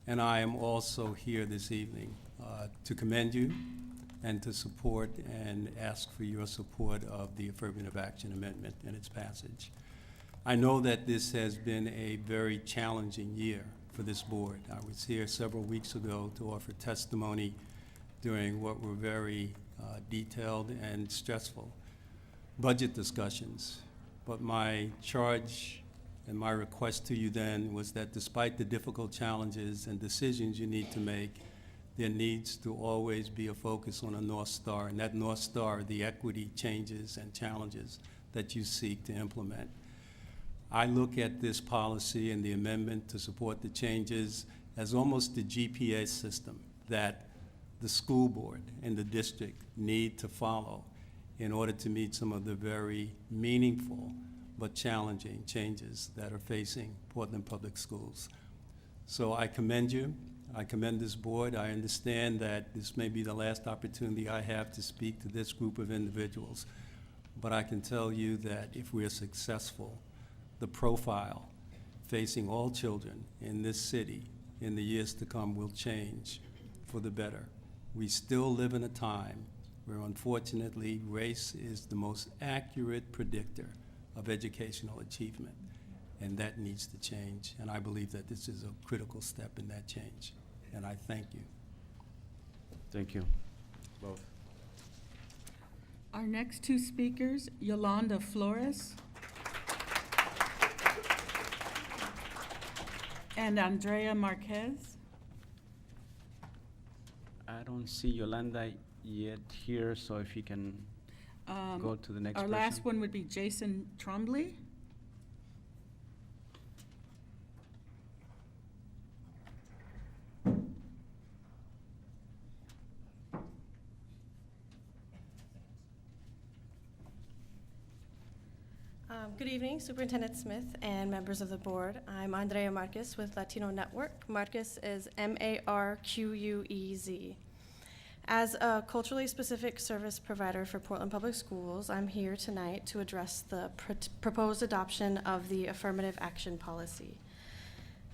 And I am also here this evening to commend you and to support and ask for your support of the Affirmative Action Amendment and its passage. I know that this has been a very challenging year for this board. I was here several weeks ago to offer testimony during what were very detailed and stressful budget discussions. But my charge and my request to you then was that despite the difficult challenges and decisions you need to make, there needs to always be a focus on a North Star, and that North Star, the equity changes and challenges that you seek to implement. I look at this policy and the amendment to support the changes as almost the GPS system that the school board and the district need to follow in order to meet some of the very meaningful but challenging changes that are facing Portland Public Schools. So I commend you. I commend this board. I understand that this may be the last opportunity I have to speak to this group of individuals. But I can tell you that if we are successful, the profile facing all children in this city in the years to come will change for the better. We still live in a time where, unfortunately, race is the most accurate predictor of educational achievement, and that needs to change. And I believe that this is a critical step in that change, and I thank you. Thank you, both. Our next two speakers, Yolanda Flores and Andrea Marquez. I don't see Yolanda yet here, so if you can go to the next Our person. last one would be Jason Trombley. Good evening, Superintendent Smith and members of the board. I'm Andrea Marquez with Latino Network. Marquez is M-A-R-Q-U-E-Z. As a culturally specific service provider for Portland Public Schools, I'm here tonight to address the proposed adoption of the affirmative action policy.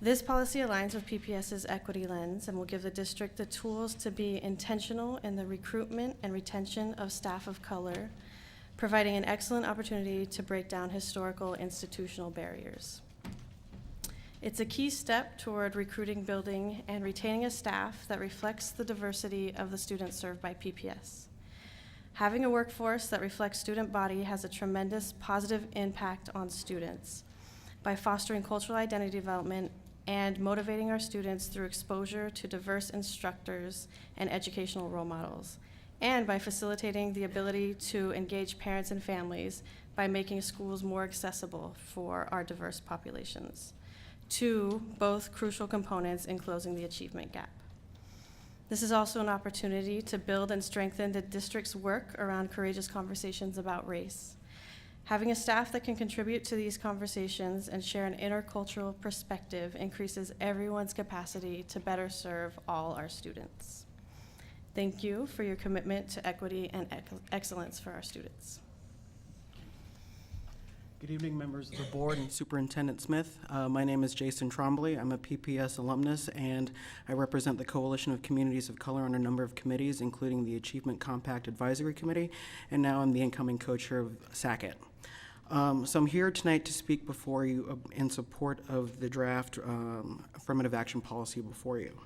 This policy aligns with PPS's equity lens and will give the district the tools to be intentional in the recruitment and retention of staff of color, providing an excellent opportunity to break down historical institutional barriers. It's a key step toward recruiting, building, and retaining a staff that reflects the diversity of the students served by PPS. Having a workforce that reflects student body has a tremendous positive impact on students by fostering cultural identity development and motivating our students through exposure to diverse instructors and educational role models, and by facilitating the ability to engage parents and families by making schools more accessible for our diverse populations. Two, both crucial components in closing the achievement gap. This is also an opportunity to build and strengthen the district's work around courageous conversations about race. Having a staff that can contribute to these conversations and share an intercultural perspective increases everyone's capacity to better serve all our students. Thank you for your commitment to equity and excellence for our students. Good evening, members of the board and Superintendent Smith. My name is Jason Trombley. I'm a PPS alumnus, and I represent the Coalition of Communities of Color on a number of committees, including the Achievement Compact Advisory Committee, and now I'm the incoming co-chair of SACIT. So I'm here tonight to speak before you in support of the draft affirmative action policy before you.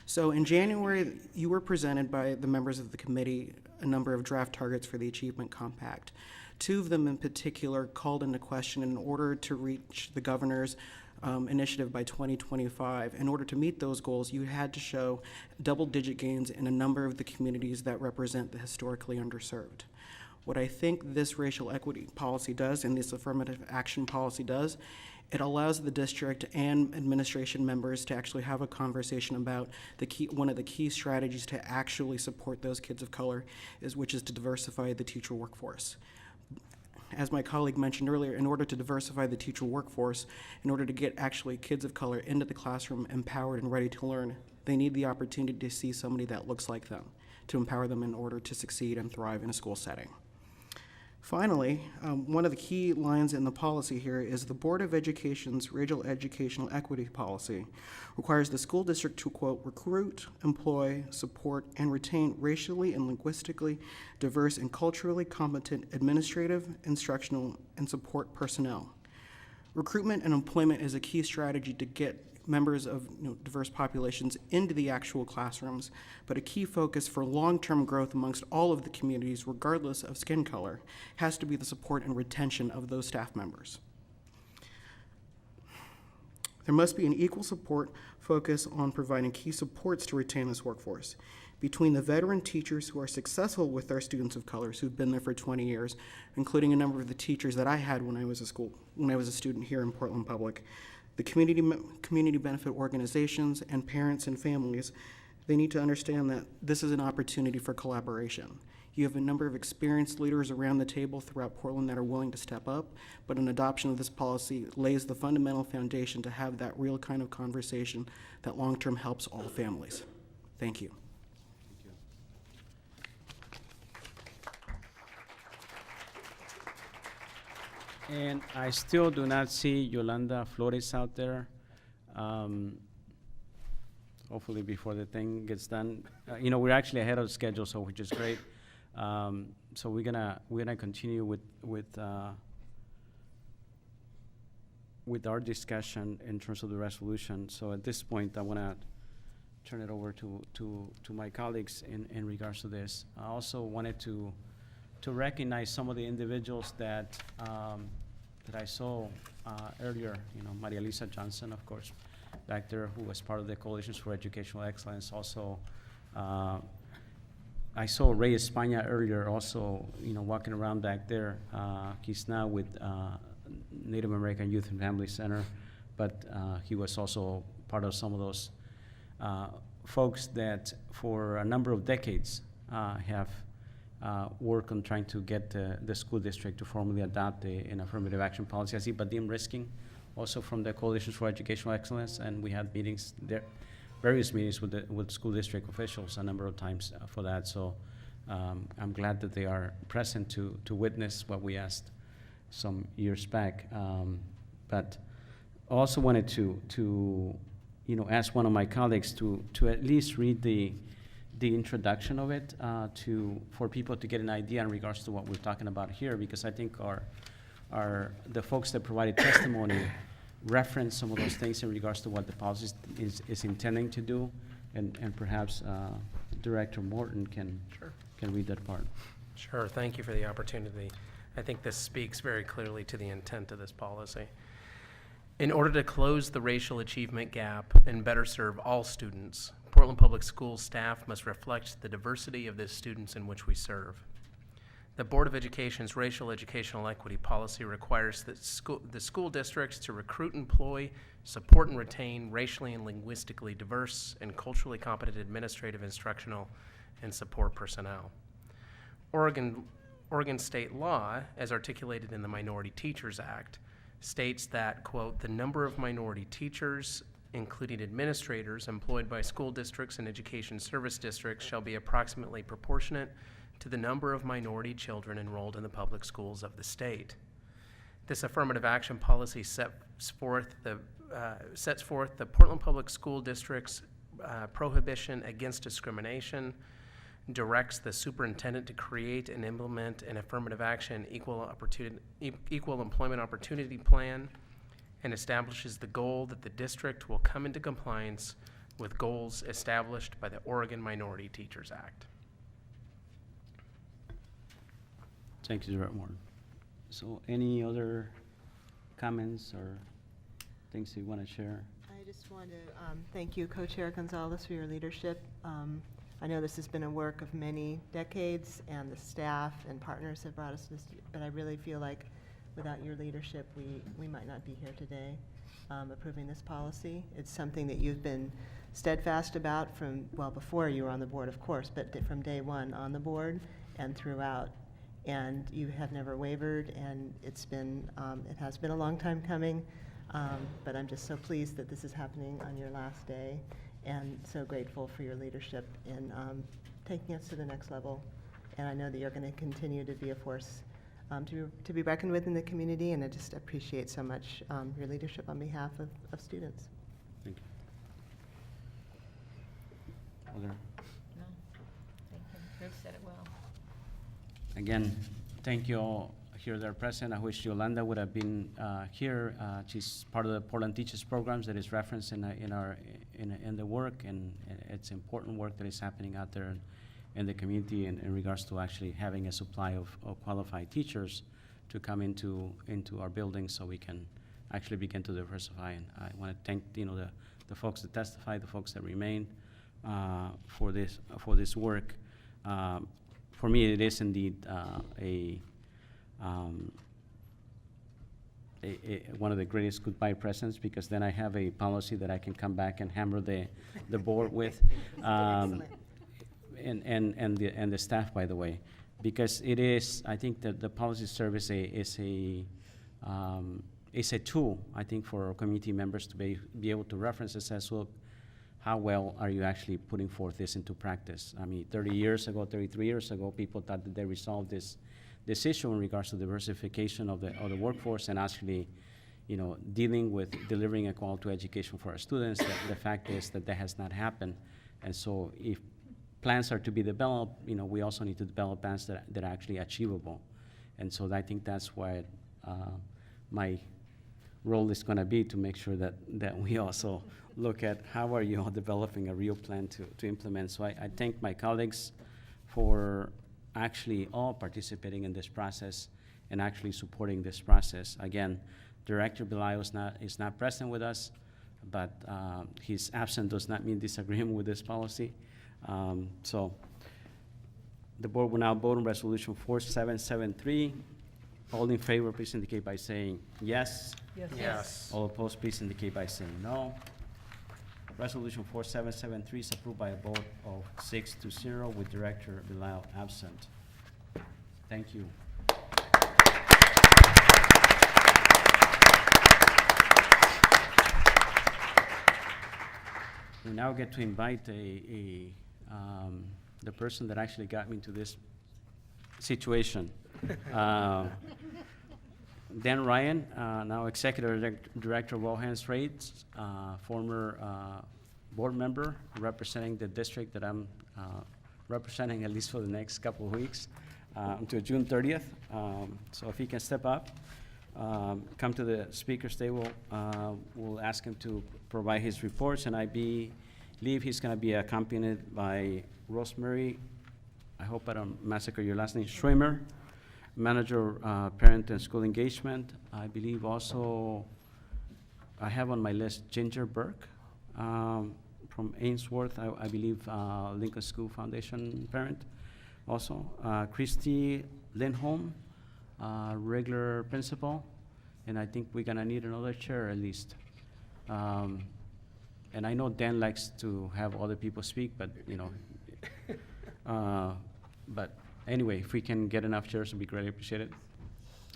So in January, you were presented by the members of the committee a number of draft targets for the Achievement Compact. Two of them in particular called into question in order to reach the governor's initiative by 2025. In order to meet those goals, you had to show double-digit gains in a number of the communities that represent the historically underserved. What I think this racial equity policy does, and this affirmative action policy does, it allows the district and administration members to actually have a conversation about one of the key strategies to actually support those kids of color, which is to diversify the teacher workforce. As my colleague mentioned earlier, in order to diversify the teacher workforce, in order to get actually kids of color into the classroom empowered and ready to learn, they need the opportunity to see somebody that looks like them, to empower them in order to succeed and thrive in a school setting. Finally, one of the key lines in the policy here is the Board of Education's Racial Educational Equity Policy requires the school district to, quote, recruit, employ, support, and retain racially and linguistically diverse and culturally competent administrative, instructional, and support personnel. Recruitment and employment is a key strategy to get members of diverse populations into the actual classrooms, but a key focus for long-term growth amongst all of the communities, regardless of skin color, has to be the support and retention of those staff members. There must be an equal support focus on providing key supports to retain this workforce. Between the veteran teachers who are successful with their students of color who've been there for 20 years, including a number of the teachers that I had when I was a student here in Portland Public, the community benefit organizations and parents and families, they need to understand that this is an opportunity for collaboration. You have a number of experienced leaders around the table throughout Portland that are willing to step up, but an adoption of this policy lays the fundamental foundation to have that real kind of conversation that long-term helps all families. Thank you. And I still do not see Yolanda Flores out there. Hopefully before the thing gets done. You know, we're actually ahead of schedule, so which is great. So we're gonna continue with our discussion in terms of the resolution. So at this point, I wanna turn it over to my colleagues in regards to this. I also wanted to recognize some of the individuals that I saw earlier. You know, Maria Lisa Johnson, of course, back there, who was part of the Coalitions for Educational Excellence. Also, I saw Ray España earlier, also, you know, walking around back there. He's now with Native American Youth and Family Center, but he was also part of some of those folks that for a number of decades have worked on trying to get the school district to formally adopt an affirmative action policy. I see Badim Risking, also from the Coalitions for Educational Excellence, and we had meetings there, various meetings with school district officials a number of times for that. So I'm glad that they are present to witness what we asked some years back. But also wanted to you know, ask one of my colleagues to at least read the introduction of it for people to get an idea in regards to what we're talking about here, because I think the folks that provided testimony reference some of those things in regards to what the policy is intending to do, and perhaps Director Morton can read that part. Sure, thank you for the opportunity. I think this speaks very clearly to the intent of this policy. In order to close the racial achievement gap and better serve all students, Portland Public Schools staff must reflect the diversity of the students in which we serve. The Board of Education's Racial Educational Equity Policy requires that the school districts to recruit, employ, support, and retain racially and linguistically diverse and culturally competent administrative, instructional, and support personnel. Oregon state law, as articulated in the Minority Teachers Act, states that, quote, the number of minority teachers, including administrators, employed by school districts and education service districts shall be approximately proportionate to the number of minority children enrolled in the public schools of the state. This affirmative action policy sets forth the Portland Public School District's prohibition against discrimination, directs the superintendent to create and implement an affirmative action equal employment opportunity plan, and establishes the goal that the district will come into compliance with goals established by the Oregon Minority Teachers Act. Thank you, Director Morton. So any other comments or things you want to share? I just want to thank you, Co-Chair Gonzalez, for your leadership. I know this has been a work of many decades, and the staff and partners have brought us this, but I really feel like without your leadership, we might not be here today approving this policy. It's something that you've been steadfast about from, well, before you were on the board, of course, but from day one on the board and throughout. And you have never wavered, and it's been, it has been a long time coming, but I'm just so pleased that this is happening on your last day, and so grateful for your leadership in taking us to the next level. And I know that you're going to continue to be a force to be reckoned with in the community, and I just appreciate so much your leadership on behalf of students. Thank you. Other? No, thank you. Bruce said it well. Again, thank you all here that are present. I wish Yolanda would have been here. She's part of the Portland Teachers Programs that is referenced in the work, and it's important work that is happening out there in the community in regards to actually having a supply of qualified teachers to come into our buildings so we can actually begin to diversify. And I want to thank the folks that testified, the folks that remain for this work. For me, it is indeed one of the greatest goodbye presents, because then I have a policy that I can come back and hammer the board with, and the staff, by the way. because it is, I think that the policy service is a tool, I think, for our community members to be able to reference and assess, look, how well are you actually putting forth this into practice? I mean, 33 years ago, people thought that they resolved this issue in regards to diversification of the workforce and actually, you know, dealing with delivering a quality education for our students. The fact is that has not happened. And so if plans are to be developed, you know, we also need to develop plans that are actually achievable. And so I think that's what my role is going to be, to make sure that we also look at how are you all developing a real plan to implement. So I thank my colleagues for actually all participating in this process and actually supporting this process. Again, Director Belayo is not present with us, but his absence does not mean disagreement with this policy. So the board will now vote on resolution 4773. All in favor, please indicate by saying yes. Yes. Yes. All opposed, please indicate by saying no. Resolution 4773 is approved by a vote of 6-0 with Director Belayo absent. Thank you. We now get to invite the person that actually got me into this situation. Dan Ryan, now Executive Director of All Hands Raised, former board member representing the district that I'm representing, at least for the next couple of weeks, until June 30th. So if he can step up, come to the speaker's table, we'll ask him to provide his reports, and I believe he's going to be accompanied by Rosemary, I hope I don't massacre your last name, Schwimmer, Manager, Parent and School Engagement. I believe also, I have on my list Ginger Burke from Ainsworth, I believe Lincoln School Foundation parent also. Christy Lindholm, regular principal, and I think we're gonna need another chair at least. And I know Dan likes to have other people speak, but you know, but anyway, if we can get enough chairs, it'd be greatly appreciated.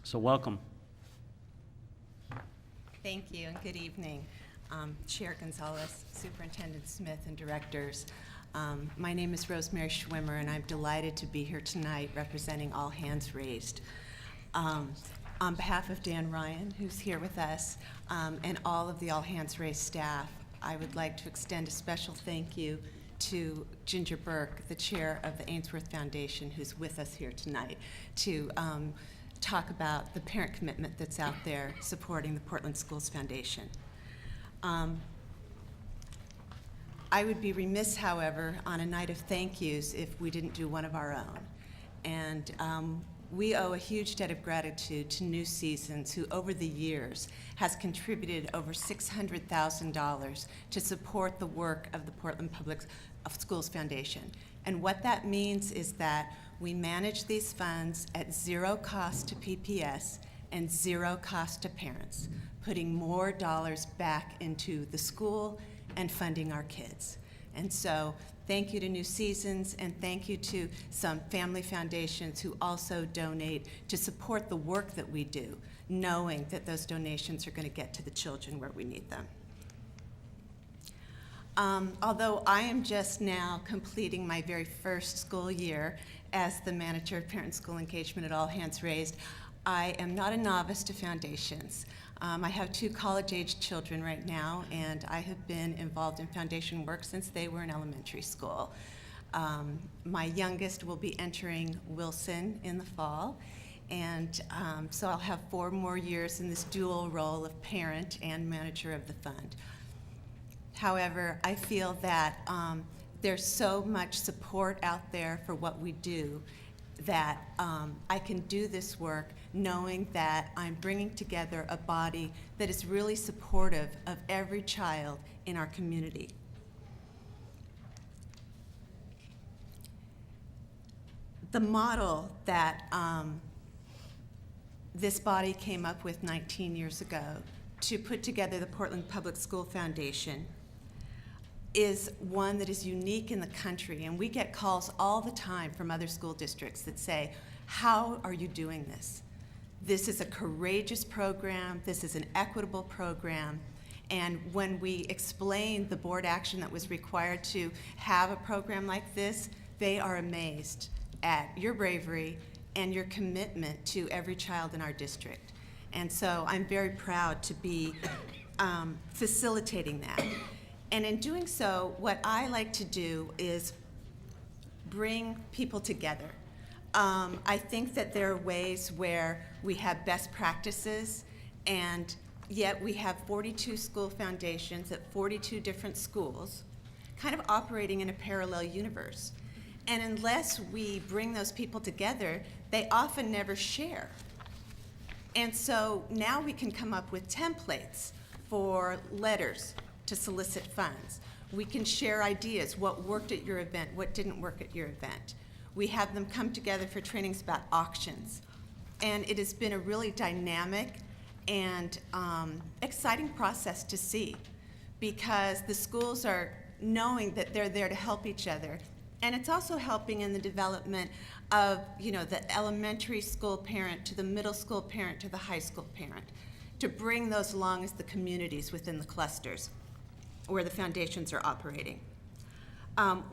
So welcome. Thank you and good evening. Chair Gonzalez, Superintendent Smith, and directors. My name is Rosemary Schwimmer, and I'm delighted to be here tonight representing All Hands Raised. On behalf of Dan Ryan, who's here with us, and all of the All Hands Raised staff, I would like to extend a special thank you to Ginger Burke, the chair of the Ainsworth Foundation, who's with us here tonight, to talk about the parent commitment that's out there supporting the Portland Schools Foundation. I would be remiss, however, on a night of thank yous if we didn't do one of our own. And we owe a huge debt of gratitude to New Seasons, who over the years has contributed over $600,000 to support the work of the Portland Public Schools Foundation. And what that means is that we manage these funds at zero cost to PPS and zero cost to parents, putting more dollars back into the school and funding our kids. And so thank you to New Seasons, and thank you to some family foundations who also donate to support the work that we do, knowing that those donations are going to get to the children where we need them. Although I am just now completing my very first school year as the manager of Parent School Engagement at All Hands Raised, I am not a novice to foundations. I have 2 college-age children right now, and I have been involved in foundation work since they were in elementary school. My youngest will be entering Wilson in the fall, and so I'll have 4 more years in this dual role of parent and manager of the fund. However, I feel that there's so much support out there for what we do that I can do this work knowing that I'm bringing together a body that is really supportive of every child in our community. The model that this body came up with 19 years ago to put together the Portland Public School Foundation is one that is unique in the country, and we get calls all the time from other school districts that say, how are you doing this? This is a courageous program, this is an equitable program, and when we explain the board action that was required to have a program like this, they are amazed at your bravery and your commitment to every child in our district. And so I'm very proud to be facilitating that. And in doing so, what I like to do is bring people together. I think that there are ways where we have best practices, and yet we have 42 school foundations at 42 different schools, kind of operating in a parallel universe. And unless we bring those people together, they often never share. And so now we can come up with templates for letters to solicit funds. We can share ideas, what worked at your event, what didn't work at your event. We have them come together for trainings about auctions. And it has been a really dynamic and exciting process to see, because the schools are knowing that they're there to help each other. And it's also helping in the development of, the elementary school parent to the middle school parent to the high school parent, to bring those along as the communities within the clusters where the foundations are operating.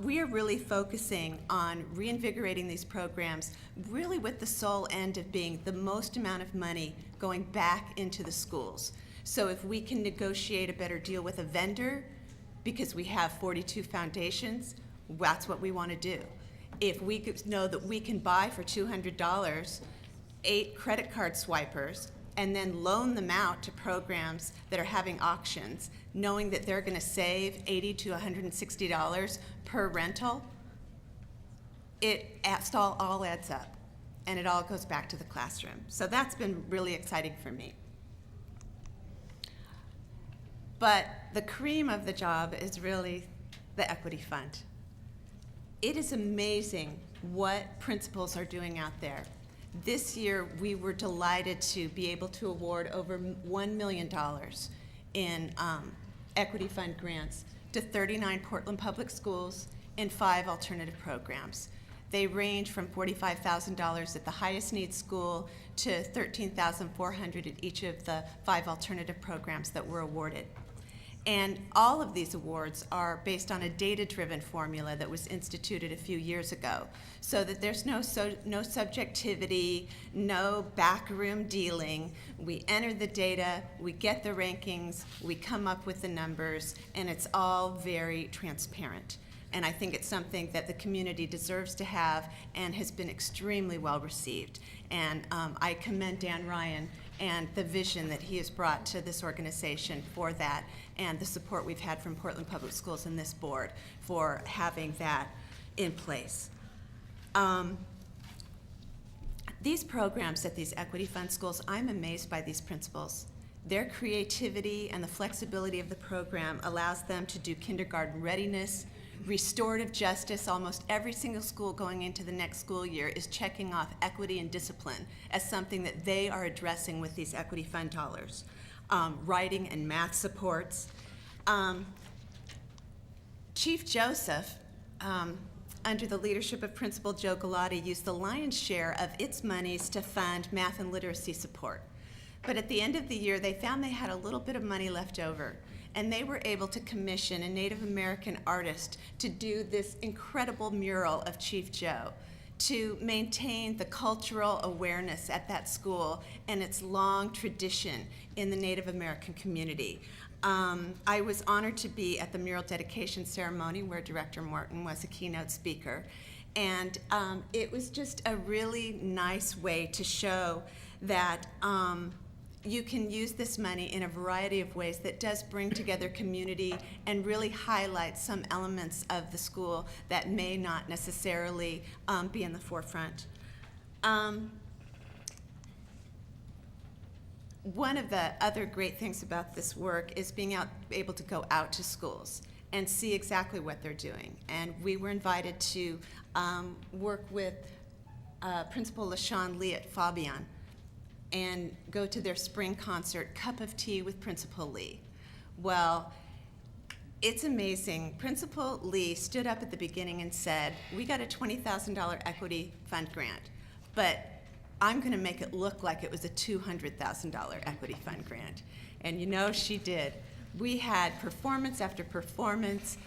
We are really focusing on reinvigorating these programs, really with the sole end of being the most amount of money going back into the schools. So if we can negotiate a better deal with a vendor, because we have 42 foundations, that's what we want to do. If we could know that we can buy for $200 8 credit card swipers and then loan them out to programs that are having auctions, knowing that they're going to save $80 to $160 per rental, it all adds up, and it all goes back to the classroom. So that's been really exciting for me. But the cream of the job is really the Equity Fund. It is amazing what principals are doing out there. This year, we were delighted to be able to award over $1 million in Equity Fund grants to 39 Portland Public Schools and 5 alternative programs. They range from $45,000 at the highest needs school to $13,400 at each of the 5 alternative programs that were awarded. And all of these awards are based on a data-driven formula that was instituted a few years ago, so that there's no subjectivity, no backroom dealing. We enter the data, we get the rankings, we come up with the numbers, and it's all very transparent. And I think it's something that the community deserves to have and has been extremely well received. And I commend Dan Ryan and the vision that he has brought to this organization for that, and the support we've had from Portland Public Schools and this board for having that in place. These programs at these Equity Fund schools, I'm amazed by these principals. Their creativity and the flexibility of the program allows them to do kindergarten readiness, restorative justice. Almost every single school going into the next school year is checking off equity and discipline as something that they are addressing with these Equity Fund dollars. Writing and math supports. Chief Joseph, under the leadership of Principal Joe Galati, used the lion's share of its monies to fund math and literacy support. But at the end of the year, they found they had a little bit of money left over, and they were able to commission a Native American artist to do this incredible mural of Chief Joe to maintain the cultural awareness at that school and its long tradition in the Native American community. I was honored to be at the mural dedication ceremony where Director Morton was a keynote speaker. And it was just a really nice way to show that you can use this money in a variety of ways that does bring together community and really highlight some elements of the school that may not necessarily be in the forefront. One of the other great things about this work is being able to go out to schools and see exactly what they're doing. And we were invited to work with Principal LaShawn Lee at Fabian and go to their spring concert, Cup of Tea with Principal Lee. Well, It's amazing. Principal Lee stood up at the beginning and said, we got a $20,000 equity fund grant, but I'm going to make it look like it was a $200,000 equity fund grant. And you know she did. We had performance after performance,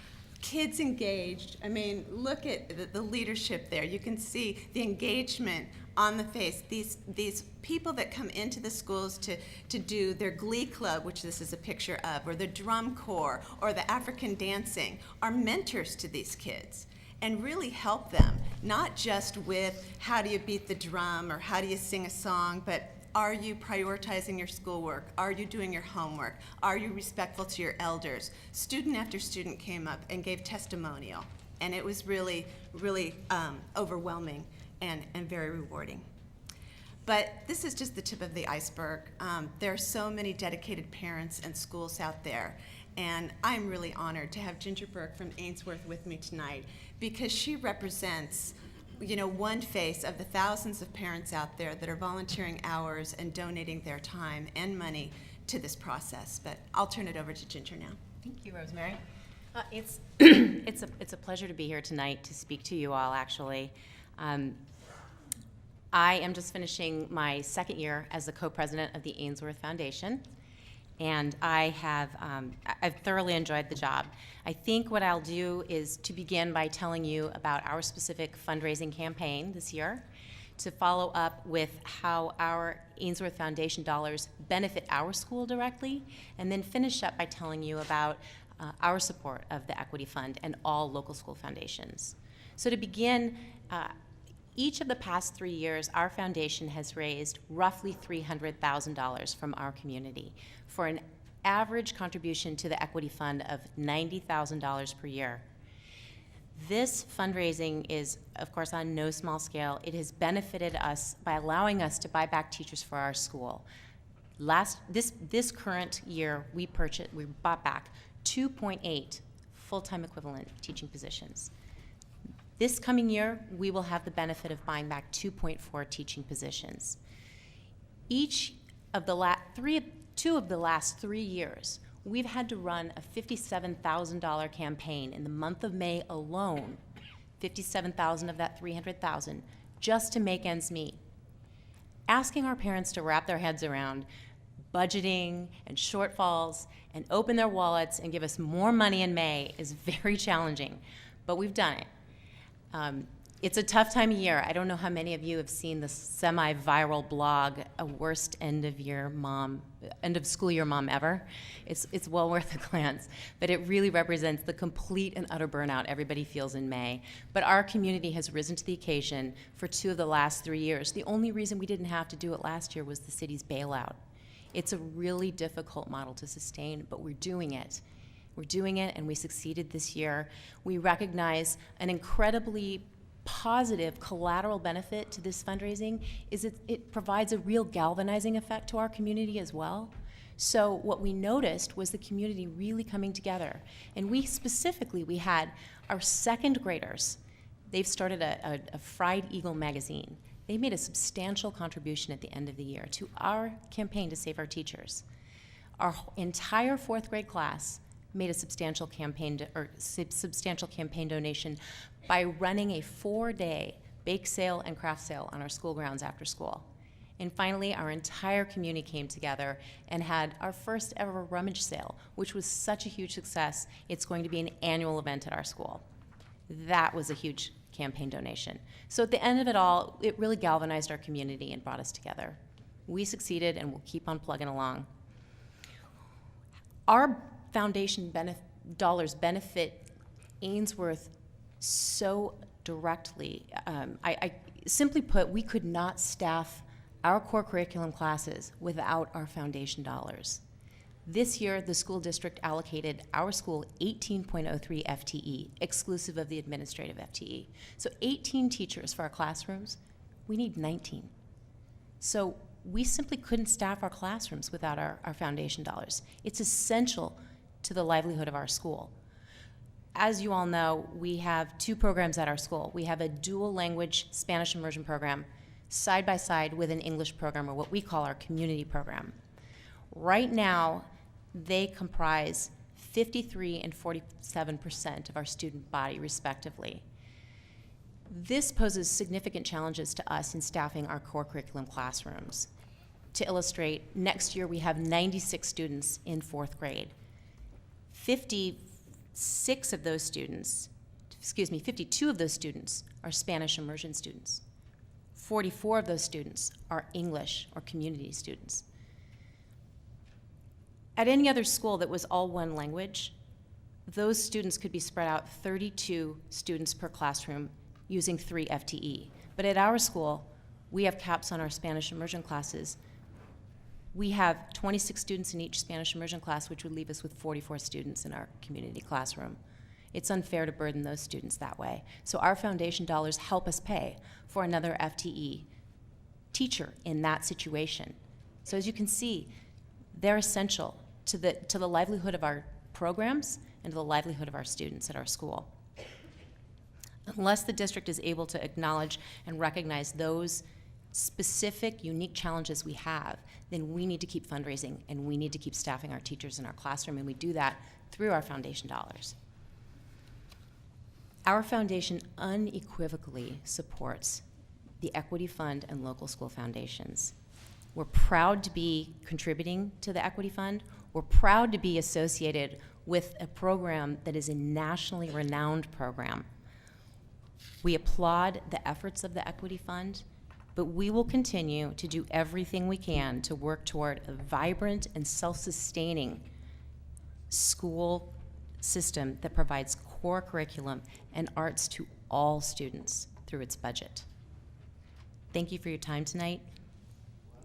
kids engaged. I mean, look at the leadership there. You can see the engagement on the face. These people that come into the schools to do their glee club, which this is a picture of, or the drum corps, or the African dancing, are mentors to these kids and really help them, not just with how do you beat the drum or how do you sing a song, but are you prioritizing your schoolwork? Are you doing your homework? Are you respectful to your elders? Student after student came up and gave testimonial, and it was really, really overwhelming and very rewarding. But this is just the tip of the iceberg. There are so many dedicated parents and schools out there, and I'm really honored to have Ginger Burke from Ainsworth with me tonight, because she represents, you know, one face of the thousands of parents out there that are volunteering hours and donating their time and money to this process. But I'll turn it over to Ginger now. Thank you, Rosemary. It's a pleasure to be here tonight to speak to you all, actually. I am just finishing my second year as the co-president of the Ainsworth Foundation, and I've thoroughly enjoyed the job. I think what I'll do is to begin by telling you about our specific fundraising campaign this year, to follow up with how our Ainsworth Foundation dollars benefit our school directly, and then finish up by telling you about our support of the Equity Fund and all local school foundations. So to begin, each of the past 3 years, our foundation has raised roughly $300,000 from our community for an average contribution to the Equity Fund of $90,000 per year. This fundraising is, of course, on no small scale. It has benefited us by allowing us to buy back teachers for our school. This current year, we bought back 2.8 full-time equivalent teaching positions. This coming year, we will have the benefit of buying back 2.4 teaching positions. Two of the last 3 years, we've had to run a $57,000 campaign in the month of May alone, $57,000 of that $300,000, just to make ends meet. Asking our parents to wrap their heads around budgeting and shortfalls and open their wallets and give us more money in May is very challenging, but we've done it. It's a tough time of year. I don't know how many of you have seen the semi-viral blog, "A Worst End of School Year Mom Ever." It's well worth a glance, but it really represents the complete and utter burnout everybody feels in May. But our community has risen to the occasion for 2 of the last 3 years. The only reason we didn't have to do it last year was the city's bailout. It's a really difficult model to sustain, but we're doing it. We're doing it, and we succeeded this year. We recognize an incredibly positive collateral benefit to this fundraising is it provides a real galvanizing effect to our community as well. So what we noticed was the community really coming together. And we had our second graders. They've started a Fried Eagle magazine. They made a substantial contribution at the end of the year to our campaign to save our teachers. Our entire 4th grade class made a substantial campaign donation by running a 4-day bake sale and craft sale on our school grounds after school. And finally, our entire community came together and had our first ever rummage sale, which was such a huge success. It's going to be an annual event at our school. That was a huge campaign donation. So at the end of it all, it really galvanized our community and brought us together. We succeeded, and we'll keep on plugging along. Our foundation dollars benefit Ainsworth so directly. Simply put, we could not staff our core curriculum classes without our foundation dollars. This year, the school district allocated our school 18.03 FTE, exclusive of the administrative FTE. So 18 teachers for our classrooms, we need 19. So we simply couldn't staff our classrooms without our foundation dollars. It's essential to the livelihood of our school. As you all know, we have 2 programs at our school. We have a dual language Spanish immersion program side by side with an English program, or what we call our community program. Right now, they comprise 53 and 47% of our student body, respectively. This poses significant challenges to us in staffing our core curriculum classrooms. To illustrate, next year we have 96 students in 4th grade. 52 of those students are Spanish immersion students. 44 of those students are English or community students. At any other school that was all one language, those students could be spread out 32 students per classroom using 3 FTE. But at our school, we have caps on our Spanish immersion classes. We have 26 students in each Spanish immersion class, which would leave us with 44 students in our community classroom. It's unfair to burden those students that way. So our foundation dollars help us pay for another FTE teacher in that situation. So as you can see, they're essential to the livelihood of our programs and to the livelihood of our students at our school. Unless the district is able to acknowledge and recognize those specific, unique challenges we have, then we need to keep fundraising and we need to keep staffing our teachers in our classroom, and we do that through our foundation dollars. Our foundation unequivocally supports the Equity Fund and local school foundations. We're proud to be contributing to the Equity Fund. We're proud to be associated with a program that is a nationally renowned program. We applaud the efforts of the Equity Fund, but we will continue to do everything we can to work toward a vibrant and self-sustaining school system that provides core curriculum and arts to all students through its budget. Thank you for your time tonight.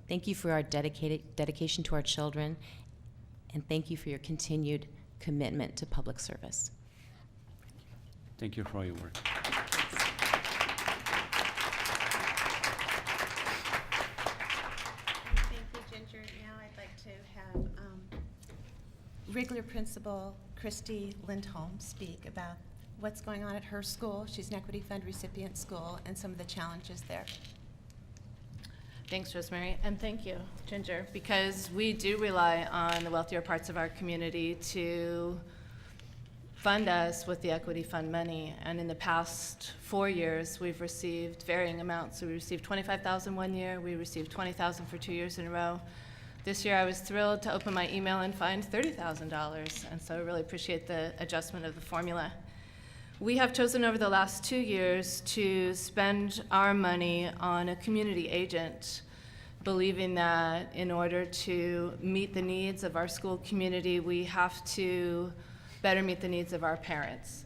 Thank you for our dedication to our children, and thank you for your continued commitment to public service. Thank you for all your work. Thank you, Ginger. Now I'd like to have regular principal Christy Lindholm speak about what's going on at her school. She's an Equity Fund recipient school and some of the challenges there. Thanks, Rosemary, and thank you, Ginger, because we do rely on the wealthier parts of our community to fund us with the Equity Fund money. And in the past 4 years, we've received varying amounts. So we received $25,000 one year, we received $20,000 for 2 years in a row. This year, I was thrilled to open my email and find $30,000, and so I really appreciate the adjustment of the formula. We have chosen over the last 2 years to spend our money on a community agent, believing that in order to meet the needs of our school community, we have to better meet the needs of our parents,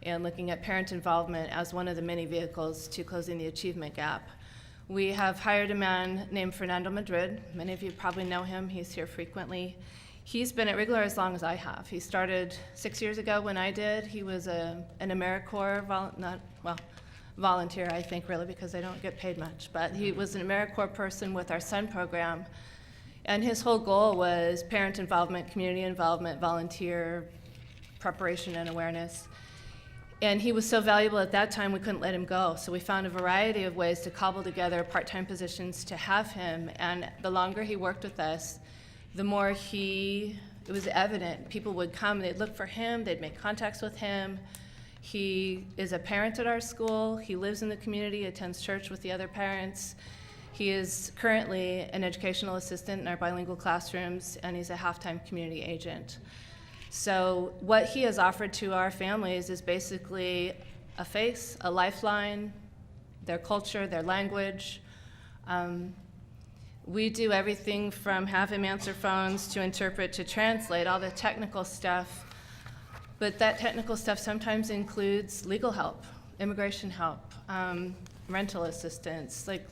and looking at parent involvement as one of the many vehicles to closing the achievement gap. We have hired a man named Fernando Madrid. Many of you probably know him. He's here frequently. He's been at Rigler as long as I have. He started 6 years ago when I did. He was an AmeriCorps, volunteer, I think, really, because I don't get paid much. But he was an AmeriCorps person with our SON program. And his whole goal was parent involvement, community involvement, volunteer preparation and awareness. And he was so valuable at that time, we couldn't let him go. So we found a variety of ways to cobble together part-time positions to have him. And the longer he worked with us, the more it was evident. People would come, they'd look for him, they'd make contacts with him. He is a parent at our school. He lives in the community, attends church with the other parents. He is currently an educational assistant in our bilingual classrooms, and he's a half-time community agent. So what he has offered to our families is basically a face, a lifeline, their culture, their language. We do everything from have him answer phones to interpret to translate, all the technical stuff. But that technical stuff sometimes includes legal help, immigration help, rental assistance, like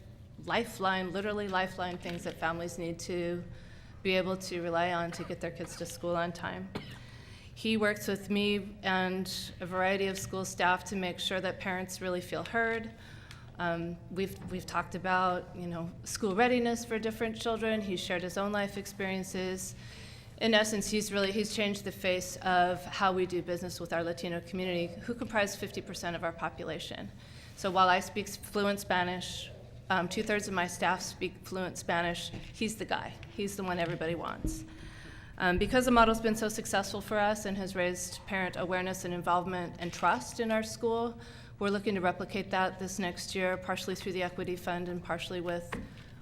lifeline, literally lifeline things that families need to be able to rely on to get their kids to school on time. He works with me and a variety of school staff to make sure that parents really feel heard. We've talked about, school readiness for different children. He's shared his own life experiences. In essence, he's changed the face of how we do business with our Latino community, who comprise 50% of our population. So while I speak fluent Spanish, 2/3 of my staff speak fluent Spanish, he's the guy. He's the one everybody wants. Because the model's been so successful for us and has raised parent awareness and involvement and trust in our school, we're looking to replicate that this next year, partially through the Equity Fund and partially with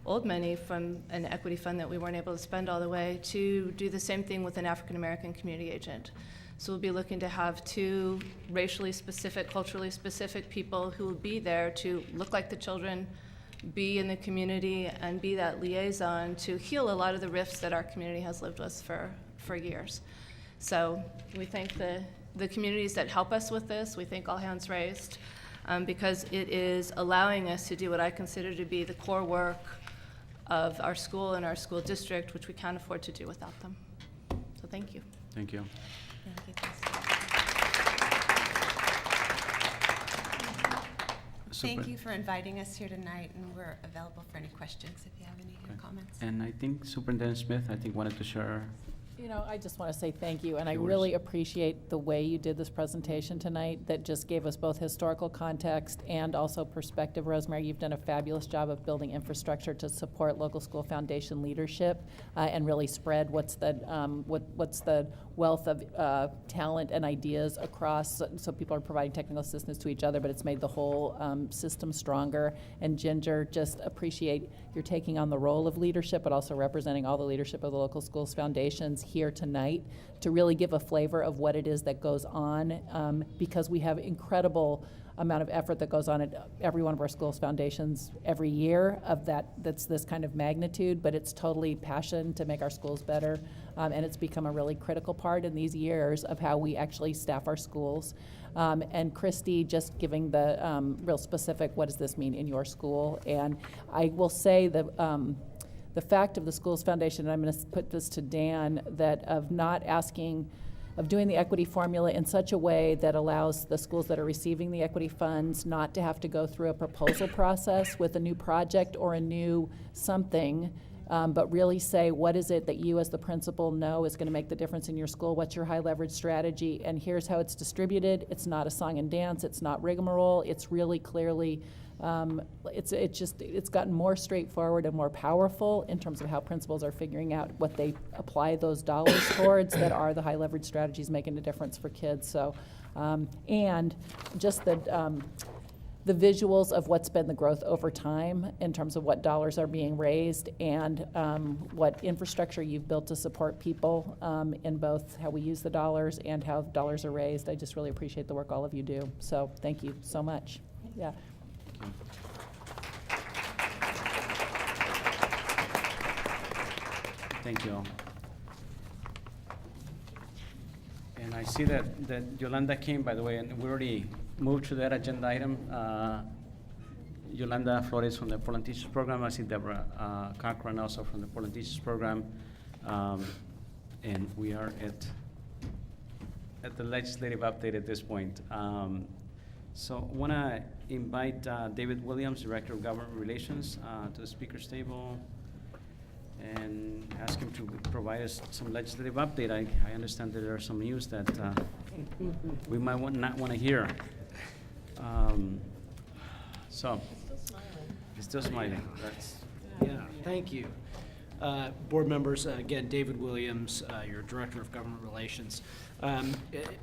old money from an equity fund that we weren't able to spend all the way, to do the same thing with an African American community agent. So we'll be looking to have 2 racially specific, culturally specific people who will be there to look like the children, be in the community, and be that liaison to heal a lot of the rifts that our community has lived with for years. So we thank the communities that help us with this. We thank All Hands Raised, because it is allowing us to do what I consider to be the core work of our school and our school district, which we can't afford to do without them. So thank you. Thank you. Thank you for inviting us here tonight, and we're available for any questions if you have any comments. And I think Superintendent Smith, wanted to share. You know, I just want to say thank you, and I Yours. really appreciate the way you did this presentation tonight that just gave us both historical context and also perspective. Rosemary, you've done a fabulous job of building infrastructure to support local school foundation leadership and really spread what's the wealth of talent and ideas across, so people are providing technical assistance to each other, but it's made the whole system stronger. And Ginger, just appreciate your taking on the role of leadership, but also representing all the leadership of the local schools foundations here tonight to really give a flavor of what it is that goes on, because we have incredible amount of effort that goes on at every one of our schools foundations every year that's this kind of magnitude, but it's totally passion to make our schools better, and it's become a really critical part in these years of how we actually staff our schools. And Christy just giving the real specific, what does this mean in your school? And I will say that the fact of the Schools Foundation, and I'm going to put this to Dan, that of doing the equity formula in such a way that allows the schools that are receiving the equity funds not to have to go through a proposal process with a new project or a new something, but really say, what is it that you as the principal know is going to make the difference in your school? What's your high leverage strategy? And here's how it's distributed. It's not a song and dance. It's not rigmarole. It's really clearly, it's gotten more straightforward and more powerful in terms of how principals are figuring out what they apply those dollars towards that are the high leverage strategies making a difference for kids. So, and just the visuals of what's been the growth over time in terms of what dollars are being raised and what infrastructure you've built to support people in both how we use the dollars and how dollars are raised. I just really appreciate the work all of you do. So thank you so much. Yeah. Thank you all. And I see that Yolanda came, by the way, and we already moved to that agenda item. Yolanda Flores from the Portland Teachers Program. I see Deborah Cochran also from the Portland Teachers Program. And we are at the legislative update at this point. So I want to invite David Williams, Director of Government Relations, to the speaker's table and ask him to provide us some legislative update. I understand that there are some news that we might not want to hear. So, he's still smiling. Yeah, thank you. Board members, again, David Williams, your Director of Government Relations. I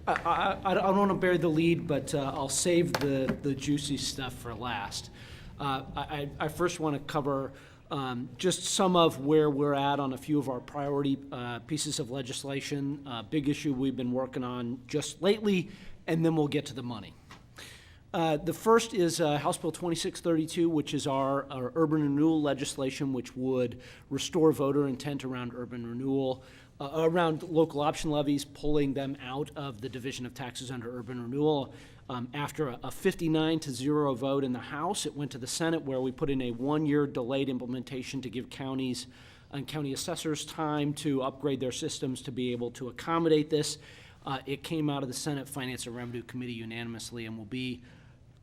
don't want to bury the lead, but I'll save the juicy stuff for last. I first want to cover just some of where we're at on a few of our priority pieces of legislation, big issue we've been working on just lately, and then we'll get to the money. The first is House Bill 2632, which is our urban renewal legislation, which would restore voter intent around urban renewal, around local option levies, pulling them out of the division of taxes under urban renewal. After a 59-0 vote in the House, it went to the Senate, where we put in a one-year delayed implementation to give counties and county assessors time to upgrade their systems to be able to accommodate this. It came out of the Senate Finance and Revenue Committee unanimously and will be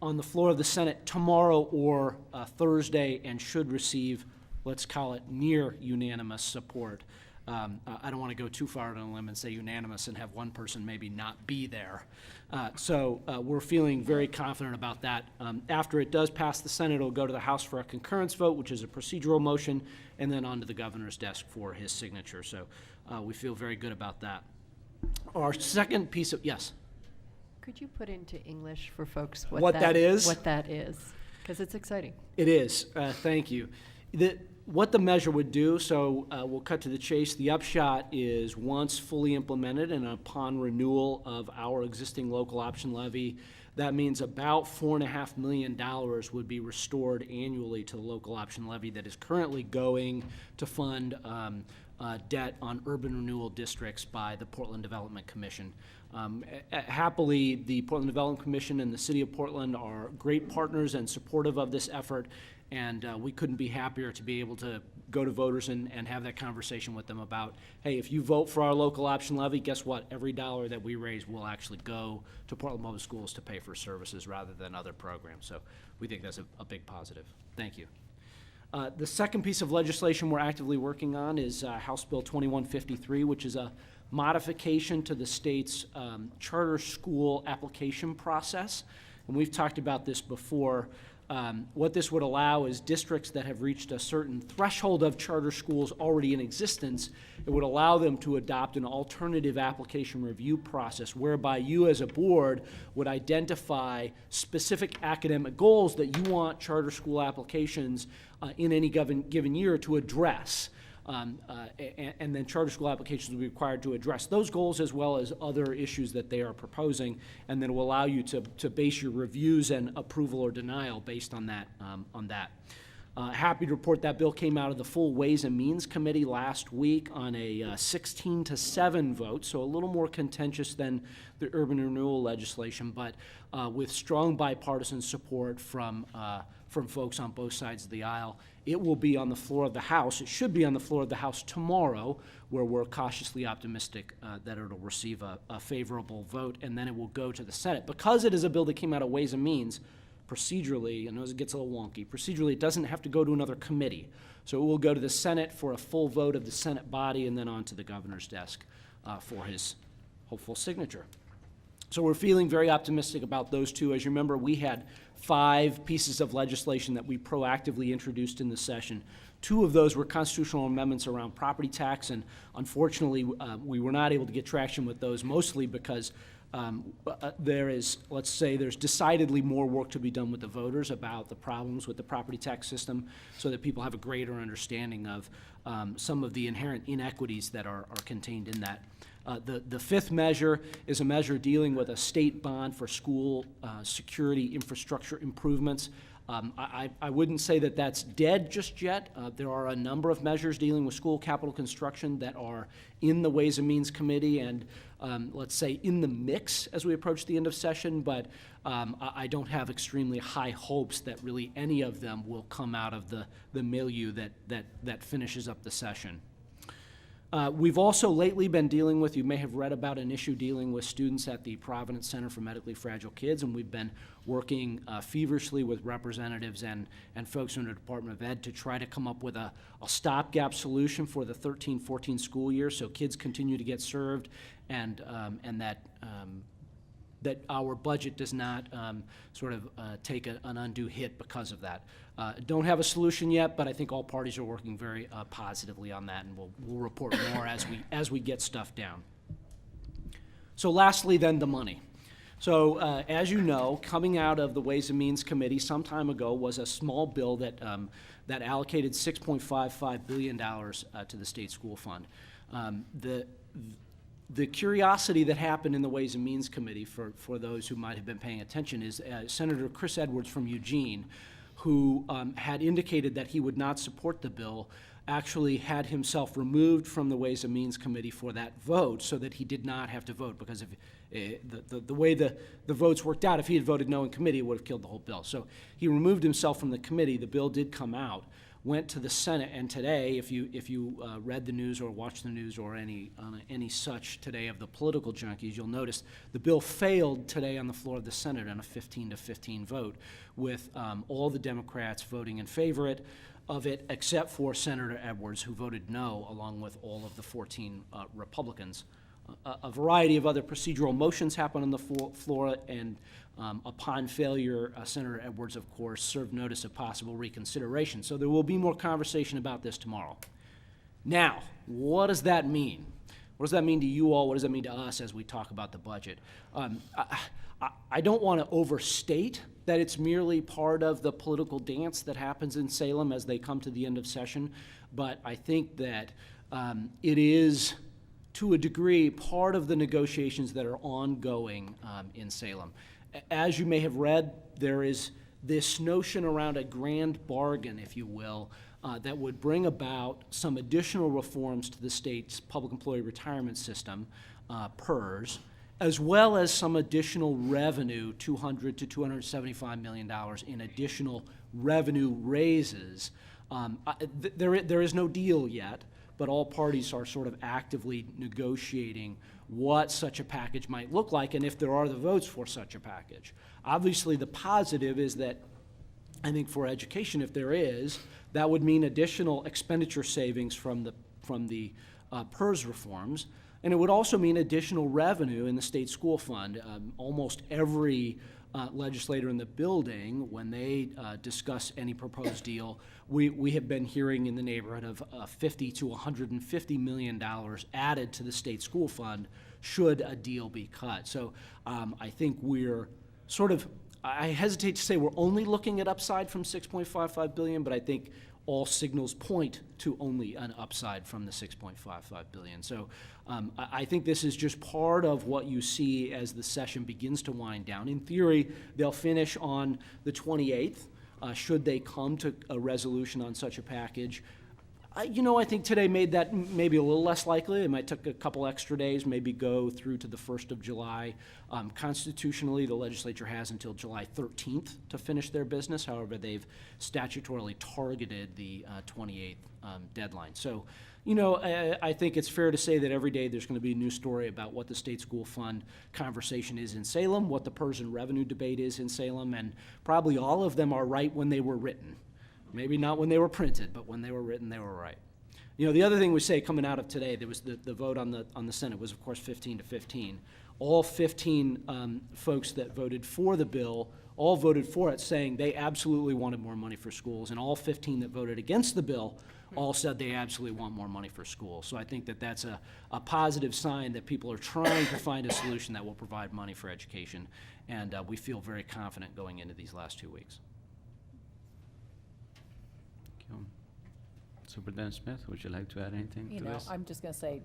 on the floor of the Senate tomorrow or Thursday, and should receive, let's call it, near unanimous support. I don't want to go too far on a limb and say unanimous and have one person maybe not be there. So we're feeling very confident about that. After it does pass the Senate, it'll go to the House for a concurrence vote, which is a procedural motion, and then on to the governor's desk for his signature. So we feel very good about that. Our second piece of, yes? Could you put into English for folks What that is? What that is, because it's exciting. It is. Thank you. What the measure would do, so we'll cut to the chase. The upshot is once fully implemented and upon renewal of our existing local option levy, that means about $4.5 million would be restored annually to the local option levy that is currently going to fund debt on urban renewal districts by the Portland Development Commission. Happily, the Portland Development Commission and the City of Portland are great partners and supportive of this effort, and we couldn't be happier to be able to go to voters and have that conversation with them about, hey, if you vote for our local option levy, guess what? Every dollar that we raise will actually go to Portland Public Schools to pay for services rather than other programs. So we think that's a big positive. Thank you. The second piece of legislation we're actively working on is House Bill 2153, which is a modification to the state's charter school application process. And we've talked about this before. What this would allow is districts that have reached a certain threshold of charter schools already in existence, it would allow them to adopt an alternative application review process whereby you as a board would identify specific academic goals that you want charter school applications in any given year to address. And then charter school applications will be required to address those goals as well as other issues that they are proposing, and then will allow you to base your reviews and approval or denial based on that. Happy to report that bill came out of the full Ways and Means Committee last week on a 16-7 vote, so a little more contentious than the urban renewal legislation, but with strong bipartisan support from folks on both sides of the aisle. It will be on the floor of the House. It should be on the floor of the House tomorrow, where we're cautiously optimistic that it'll receive a favorable vote, and then it will go to the Senate. Because it is a bill that came out of Ways and Means, procedurally, I know it gets a little wonky, procedurally it doesn't have to go to another committee. So it will go to the Senate for a full vote of the Senate body and then on to the governor's desk for his hopeful signature. So we're feeling very optimistic about those two. As you remember, we had 5 pieces of legislation that we proactively introduced in the session. 2 of those were constitutional amendments around property tax, and unfortunately, we were not able to get traction with those, mostly because there's decidedly more work to be done with the voters about the problems with the property tax system so that people have a greater understanding of some of the inherent inequities that are contained in that. The 5th measure is a measure dealing with a state bond for school security infrastructure improvements. I wouldn't say that that's dead just yet. There are a number of measures dealing with school capital construction that are in the Ways and Means Committee and let's say in the mix as we approach the end of session, but I don't have extremely high hopes that really any of them will come out of the milieu that finishes up the session. We've also lately been dealing with, you may have read about an issue dealing with students at the Providence Center for Medically Fragile Kids, and we've been working feverishly with representatives and folks from the Department of Ed to try to come up with a stopgap solution for the 13-14 school year so kids continue to get served and that our budget does not take an undue hit because of that. Don't have a solution yet, but I think all parties are working very positively on that, and we'll report more as we get stuff down. So lastly, then, the money. So as you know, coming out of the Ways and Means Committee some time ago was a small bill that allocated $6.55 billion to the state school fund. The curiosity that happened in the Ways and Means Committee, for those who might have been paying attention, is Senator Chris Edwards from Eugene, who had indicated that he would not support the bill, actually had himself removed from the Ways and Means Committee for that vote so that he did not have to vote, because if the way the votes worked out, if he had voted no in committee, it would have killed the whole bill. So he removed himself from the committee. The bill did come out, went to the Senate, and today, if you read the news or watched the news or any such today of the political junkies, you'll notice the bill failed today on the floor of the Senate on a 15-15 vote, with all the Democrats voting in favor of it. of it, except for Senator Edwards, who voted no, along with all of the 14 Republicans. A variety of other procedural motions happened on the floor, and upon failure, Senator Edwards, of course, served notice of possible reconsideration. So there will be more conversation about this tomorrow. Now, what does that mean? What does that mean to you all? What does that mean to us as we talk about the budget? I don't want to overstate that it's merely part of the political dance that happens in Salem as they come to the end of session, but I think that it is, to a degree, part of the negotiations that are ongoing in Salem. As you may have read, there is this notion around a grand bargain, if you will, that would bring about some additional reforms to the state's public employee retirement system, PERS, as well as some additional revenue, $200 to $275 million in additional revenue raises. There is no deal yet, but all parties are sort of actively negotiating what such a package might look like and if there are the votes for such a package. Obviously, the positive is that I think for education, if there is, that would mean additional expenditure savings from the PERS reforms, and it would also mean additional revenue in the state school fund. Almost every legislator in the building, when they discuss any proposed deal, we have been hearing in the neighborhood of $50 to $150 million added to the state school fund should a deal be cut. So I think we're sort of, I hesitate to say we're only looking at upside from $6.55 billion, but I think all signals point to only an upside from the $6.55 billion. So I think this is just part of what you see as the session begins to wind down. In theory, they'll finish on the 28th, should they come to a resolution on such a package. I think today made that maybe a little less likely. It might take a couple extra days, maybe go through to the 1st of July. Constitutionally, the legislature has until July 13th to finish their business. However, they've statutorily targeted the 28th deadline. So, I think it's fair to say that every day there's going to be a new story about what the state school fund conversation is in Salem, what the PERS and revenue debate is in Salem, and probably all of them are right when they were written. Maybe not when they were printed, but when they were written, they were right. The other thing we say coming out of today, there was the vote on the Senate was, of course, 15 to 15. All 15 folks that voted for the bill all voted for it, saying they absolutely wanted more money for schools, and all 15 that voted against the bill all said they absolutely want more money for schools. So I think that that's a positive sign that people are trying to find a solution that will provide money for education, and we feel very confident going into these last 2 weeks. Superintendent Smith, would you like to add anything to this? I'm just going to say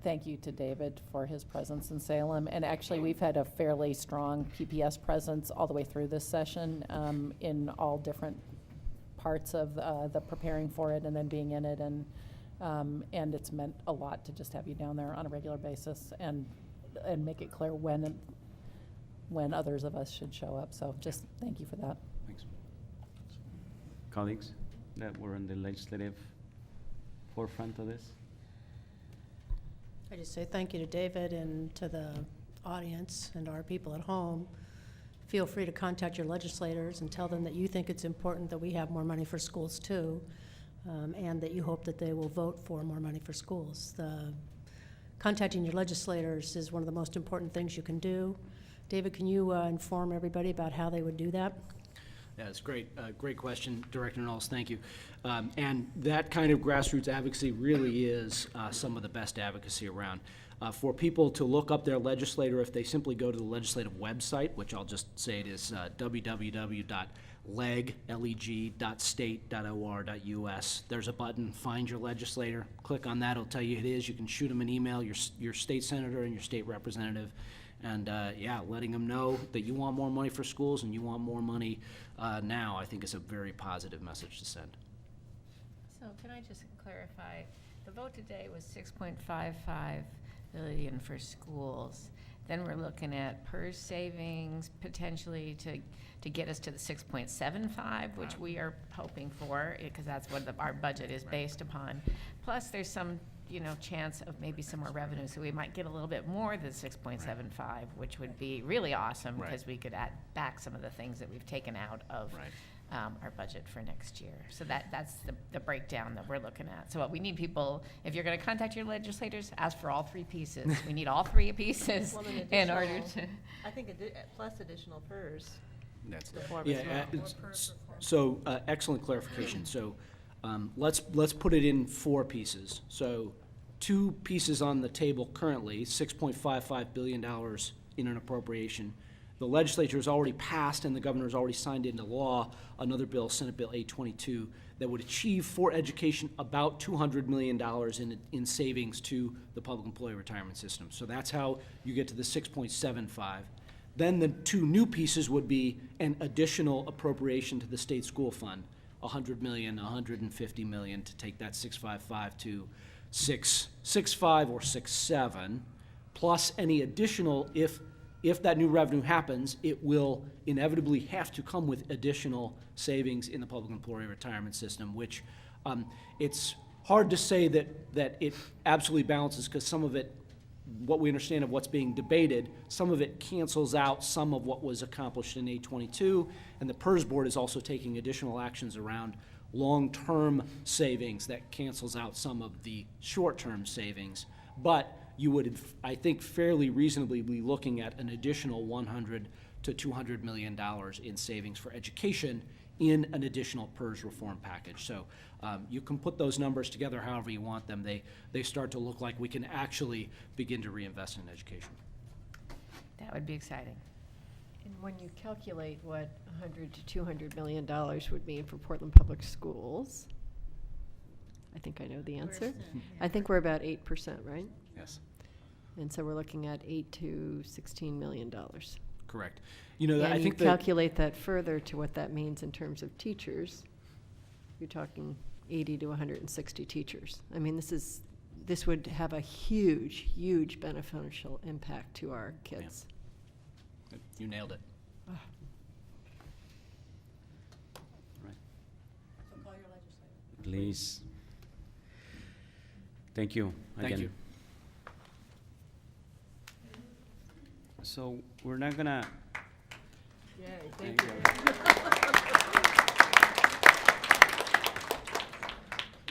thank you to David for his presence in Salem. And actually, we've had a fairly strong PPS presence all the way through this session in all different parts of the preparing for it and then being in it. And it's meant a lot to just have you down there on a regular basis and make it clear when others of us should show up. So just thank you for that. Thanks. Colleagues that were in the legislative forefront of this? I just say thank you to David and to the audience and our people at home. Feel free to contact your legislators and tell them that you think it's important that we have more money for schools too, and that you hope that they will vote for more money for schools. Contacting your legislators is one of the most important things you can do. David, can you inform everybody about how they would do that? Yeah, it's great. Great question, Director Knowles. Thank you. And that kind of grassroots advocacy really is some of the best advocacy around. For people to look up their legislator, if they simply go to the legislative website, which I'll just say it is www.leg.state.or.us. There's a button, Find Your Legislator. Click on that. It'll tell you who it is. You can shoot them an email, your state senator and your state representative. And letting them know that you want more money for schools and you want more money now, I think is a very positive message to send. So can I just clarify, the vote today was $6.55 billion for schools. Then we're looking at PERS savings potentially to get us to the 6.75, which we are hoping for, because that's what our budget is based upon. Plus there's some chance of maybe some more revenue, so we might get a little bit more than 6.75, which would be really awesome because we could add back some of the things that we've taken out of our budget for next year. So that's the breakdown that we're looking at. So what we need people, if you're going to contact your legislators, ask for all three pieces. We need all three pieces in order to. I think plus additional PERS. That's reform yeah. as well. So excellent clarification. So let's put it in four pieces. So 2 pieces on the table currently, $6.55 billion in an appropriation. The legislature has already passed and the governor has already signed into law another bill, Senate Bill 822, that would achieve for education about $200 million in savings to the public employee retirement system. So that's how you get to the 6.75. Then the 2 new pieces would be an additional appropriation to the state school fund, $100 million, $150 million to take that 6.55 to 6.65 or 6.7, plus any additional, if that new revenue happens, it will inevitably have to come with additional savings in the public employee retirement system, which it's hard to say that it absolutely balances, because some of it, what we understand of what's being debated, some of it cancels out some of what was accomplished in 822, and the PERS board is also taking additional actions around long-term savings that cancels out some of the short-term savings. But you would, I think, fairly reasonably be looking at an additional $100 to $200 million in savings for education in an additional PERS reform package. So you can put those numbers together however you want them. They start to look like we can actually begin to reinvest in education. That would be exciting. And when you calculate what $100 to $200 million would mean for Portland Public Schools, I think I know the answer. I think we're about 8%, right? Yes. And so we're looking at $8 to $16 million. Correct. You know, And I you think calculate that further to what that means in terms of teachers. You're talking 80 to 160 teachers. I mean, this would have a huge, huge beneficial impact to our kids. Yeah. You nailed it. Ah. Right. So call your legislator. Please. Thank you again. Thank you. So we're not gonna. Yay, thank you.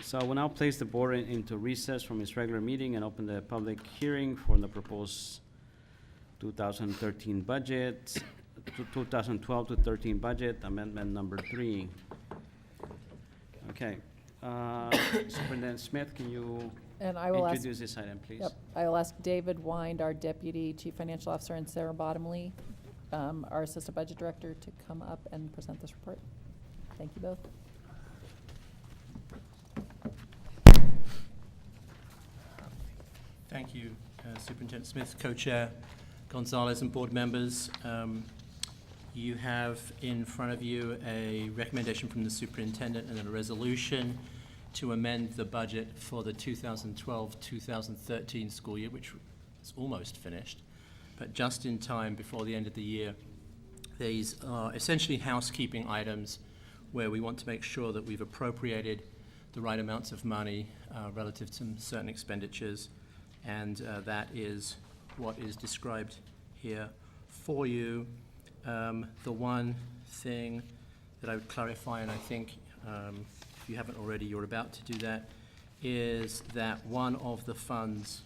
So I will now place the board into recess from its regular meeting and open the public hearing for the proposed 2013 budget, 2012 to 13 budget, amendment number 3. Okay. Superintendent Smith, can you And I will ask. introduce this item, please? Yep, I will ask David Wind, our Deputy Chief Financial Officer, and Sarah Bottomley, our Assistant Budget Director, to come up and present this report. Thank you both. Thank you, Superintendent Smith, Co-Chair Gonzalez, and board members. You have in front of you a recommendation from the superintendent and then a resolution to amend the budget for the 2012-2013 school year, which is almost finished, but just in time before the end of the year. These are essentially housekeeping items where we want to make sure that we've appropriated the right amounts of money relative to certain expenditures, and that is what is described here for you. The one thing that I would clarify, and I think if you haven't already, you're about to do that, is that one of the funds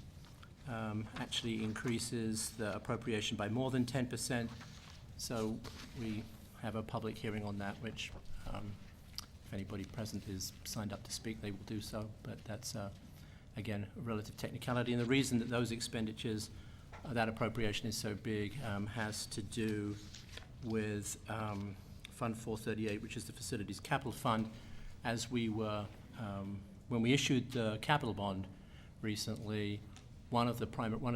actually increases the appropriation by more than 10%. So we have a public hearing on that, which if anybody present is signed up to speak, they will do so. But that's, again, a relative technicality. And the reason that those expenditures, that appropriation is so big, has to do with Fund 438, which is the Facilities Capital Fund. As we were, when we issued the capital bond recently, one of the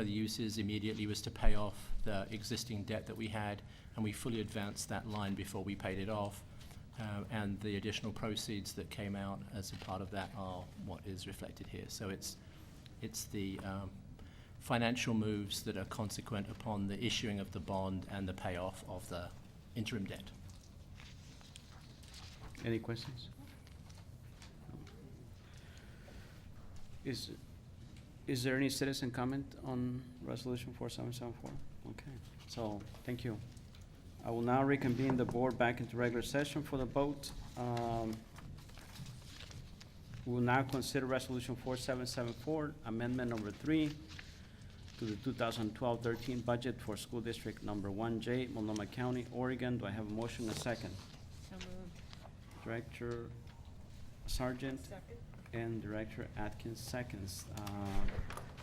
uses immediately was to pay off the existing debt that we had, and we fully advanced that line before we paid it off. And the additional proceeds that came out as a part of that are what is reflected here. So it's the financial moves that are consequent upon the issuing of the bond and the payoff of the interim debt. Any questions? Is there any citizen comment on Resolution 4774? Okay, so thank you. I will now reconvene the board back into regular session for the vote. We will now consider Resolution 4774, Amendment Number 3 to the 2012-13 budget for School District Number 1J, Multnomah County, Oregon. Do I have a motion and a second? So moved. Director Sargent and Director Atkins seconds.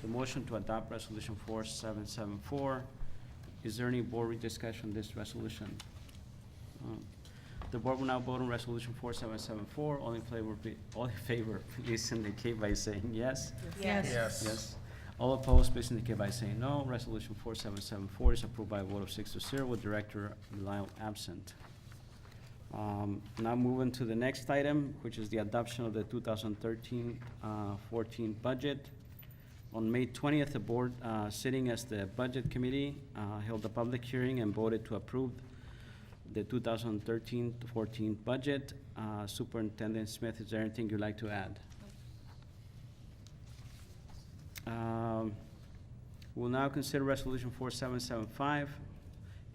The motion to adopt Resolution 4774. Is there any board discussion on this resolution? The board will now vote on Resolution 4774. All in favor, please indicate by saying yes. Yes. Yes. All opposed, please indicate by saying no. Resolution 4774 is approved by a vote of 6-0 with Director Lyle absent. Now moving to the next item, which is the adoption of the 2013-14 budget. On May 20th, the board, sitting as the Budget Committee, held a public hearing and voted to approve the 2013-14 budget. Superintendent Smith, is there anything you'd like to add? We'll now consider Resolution 4775,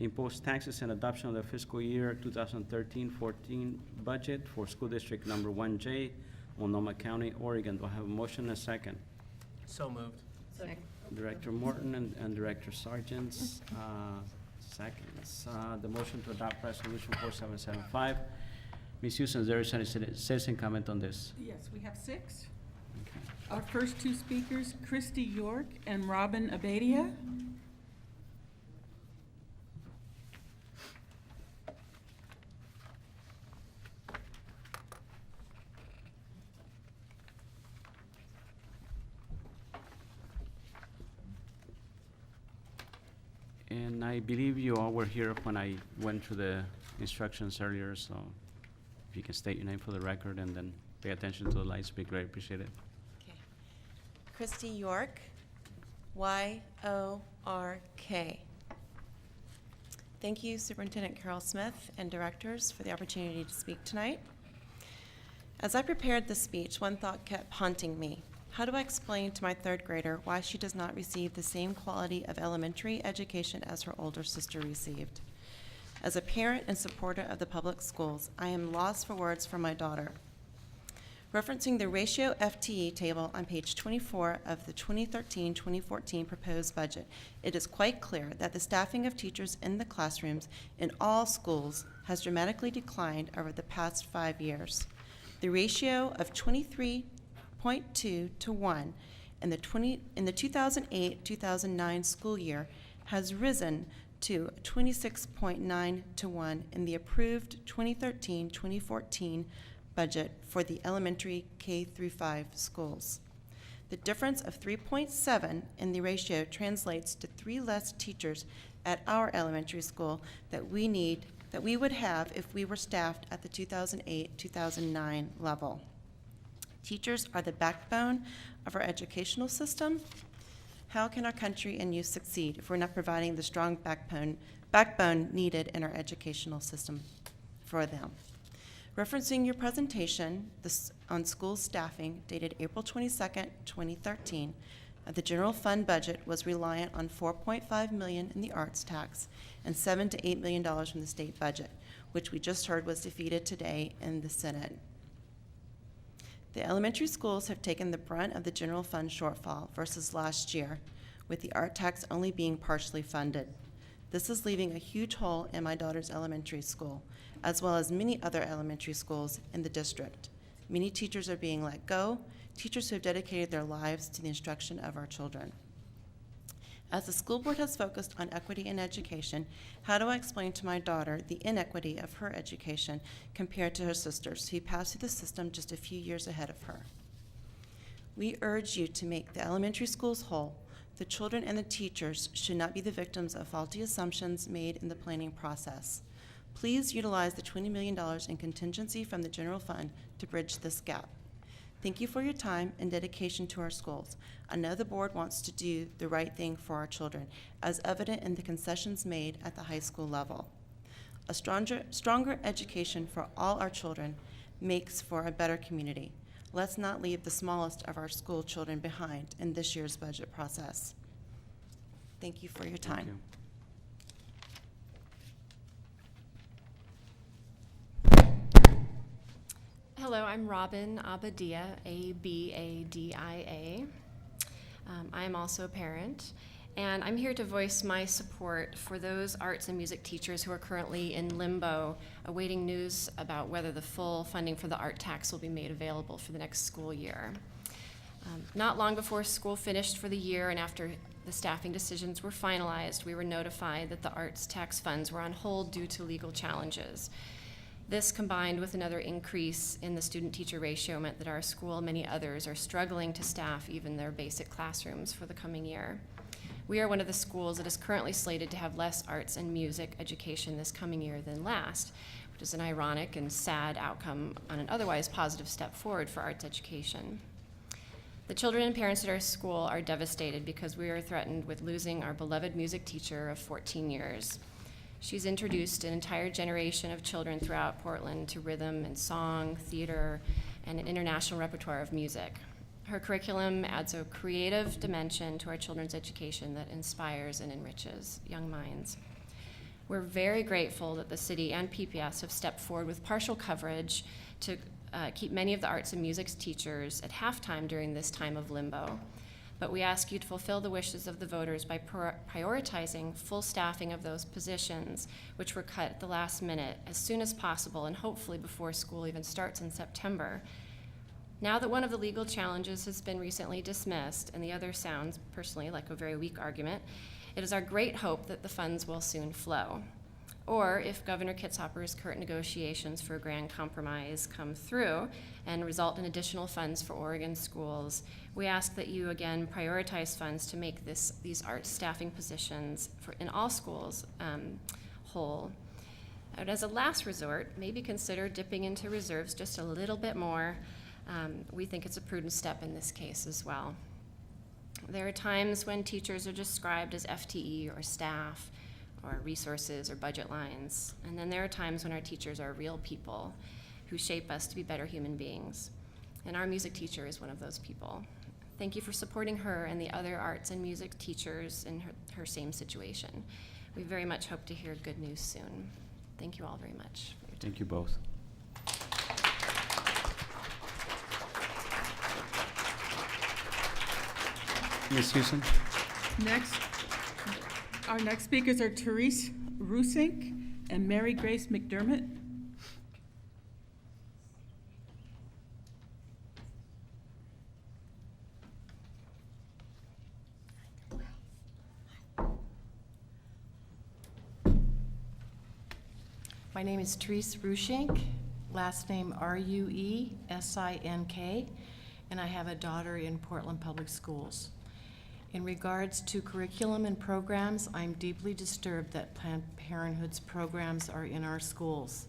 impose taxes and adoption of the fiscal year 2013-14 budget for School District Number 1J, Multnomah County, Oregon. Do I have a motion and a second? So moved. Director Morton and Director Sargent's seconds. The motion to adopt Resolution 4775. Ms. Houston, is there any citizen comment on this? Yes, we have 6. Okay. Our first 2 speakers, Christy York and Robin Abadia. And I believe you all were here when I went through the instructions earlier, so if you can state your name for the record and then pay attention to the lights, be great, appreciate it. Okay. Christy York, Y-O-R-K. Thank you, Superintendent Carol Smith and directors, for the opportunity to speak tonight. As I prepared this speech, one thought kept haunting me. How do I explain to my 3rd grader why she does not receive the same quality of elementary education as her older sister received? As a parent and supporter of the public schools, I am lost for words for my daughter. Referencing the ratio FTE table on page 24 of the 2013-2014 proposed budget, it is quite clear that the staffing of teachers in the classrooms in all schools has dramatically declined over the past 5 years. The ratio of 23.2 to 1 in the 2008-2009 school year has risen to 26.9 to 1 in the approved 2013-2014 budget for the elementary K-5 schools. The difference of 3.7 in the ratio translates to 3 less teachers at our elementary school that we would have if we were staffed at the 2008-2009 level. Teachers are the backbone of our educational system. How can our country and youth succeed if we're not providing the strong backbone needed in our educational system for them? Referencing your presentation on school staffing dated April 22nd, 2013, the general fund budget was reliant on $4.5 million in the arts tax and $7 to $8 million from the state budget, which we just heard was defeated today in the Senate. The elementary schools have taken the brunt of the general fund shortfall versus last year, with the art tax only being partially funded. This is leaving a huge hole in my daughter's elementary school, as well as many other elementary schools in the district. Many teachers are being let go, teachers who have dedicated their lives to the instruction of our children. As the school board has focused on equity in education, how do I explain to my daughter the inequity of her education compared to her sisters who passed through the system just a few years ahead of her? We urge you to make the elementary schools whole. The children and the teachers should not be the victims of faulty assumptions made in the planning process. Please utilize the $20 million in contingency from the general fund to bridge this gap. Thank you for your time and dedication to our schools. I know the board wants to do the right thing for our children, as evident in the concessions made at the high school level. A stronger education for all our children makes for a better community. Let's not leave the smallest of our school children behind in this year's budget process. Thank you for your time. Thank you. Hello, I'm Robin Abadia, A-B-A-D-I-A. I am also a parent, and I'm here to voice my support for those arts and music teachers who are currently in limbo, awaiting news about whether the full funding for the art tax will be made available for the next school year. Not long before school finished for the year and after the staffing decisions were finalized, we were notified that the arts tax funds were on hold due to legal challenges. This, combined with another increase in the student-teacher ratio, meant that our school and many others are struggling to staff even their basic classrooms for the coming year. We are one of the schools that is currently slated to have less arts and music education this coming year than last, which is an ironic and sad outcome on an otherwise positive step forward for arts education. The children and parents at our school are devastated because we are threatened with losing our beloved music teacher of 14 years. She's introduced an entire generation of children throughout Portland to rhythm and song, theater, and an international repertoire of music. Her curriculum adds a creative dimension to our children's education that inspires and enriches young minds. We're very grateful that the city and PPS have stepped forward with partial coverage to keep many of the arts and music teachers at halftime during this time of limbo. But we ask you to fulfill the wishes of the voters by prioritizing full staffing of those positions, which were cut at the last minute, as soon as possible, and hopefully before school even starts in September. Now that one of the legal challenges has been recently dismissed, and the other sounds, personally, like a very weak argument, it is our great hope that the funds will soon flow. Or if Governor Kitzhaber's current negotiations for a grand compromise come through and result in additional funds for Oregon schools, we ask that you again prioritize funds to make these art staffing positions in all schools whole. And as a last resort, maybe consider dipping into reserves just a little bit more. We think it's a prudent step in this case as well. There are times when teachers are described as FTE or staff, or resources or budget lines. And then there are times when our teachers are real people who shape us to be better human beings. And our music teacher is one of those people. Thank you for supporting her and the other arts and music teachers in her same situation. We very much hope to hear good news soon. Thank you all very much. Thank you both. Ms. Houston? Our next speakers are Therese Rusink and Mary Grace McDermott. My name is Therese Rushink, last name R-U-E-S-I-N-K, and I have a daughter in Portland Public Schools. In regards to curriculum and programs, I'm deeply disturbed that Planned Parenthood's programs are in our schools.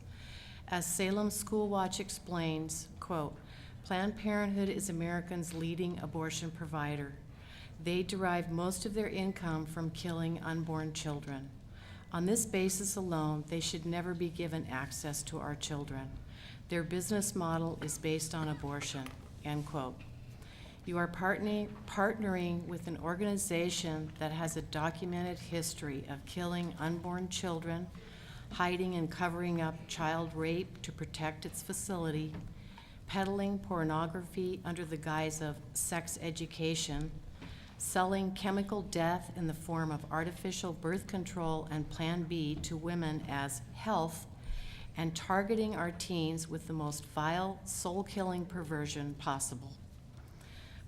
As Salem School Watch explains, quote, Planned Parenthood is America's leading abortion provider. They derive most of their income from killing unborn children. On this basis alone, they should never be given access to our children. Their business model is based on abortion, end quote. You are partnering with an organization that has a documented history of killing unborn children, hiding and covering up child rape to protect its facility, peddling pornography under the guise of sex education, selling chemical death in the form of artificial birth control and Plan B to women as health, and targeting our teens with the most vile, soul-killing perversion possible.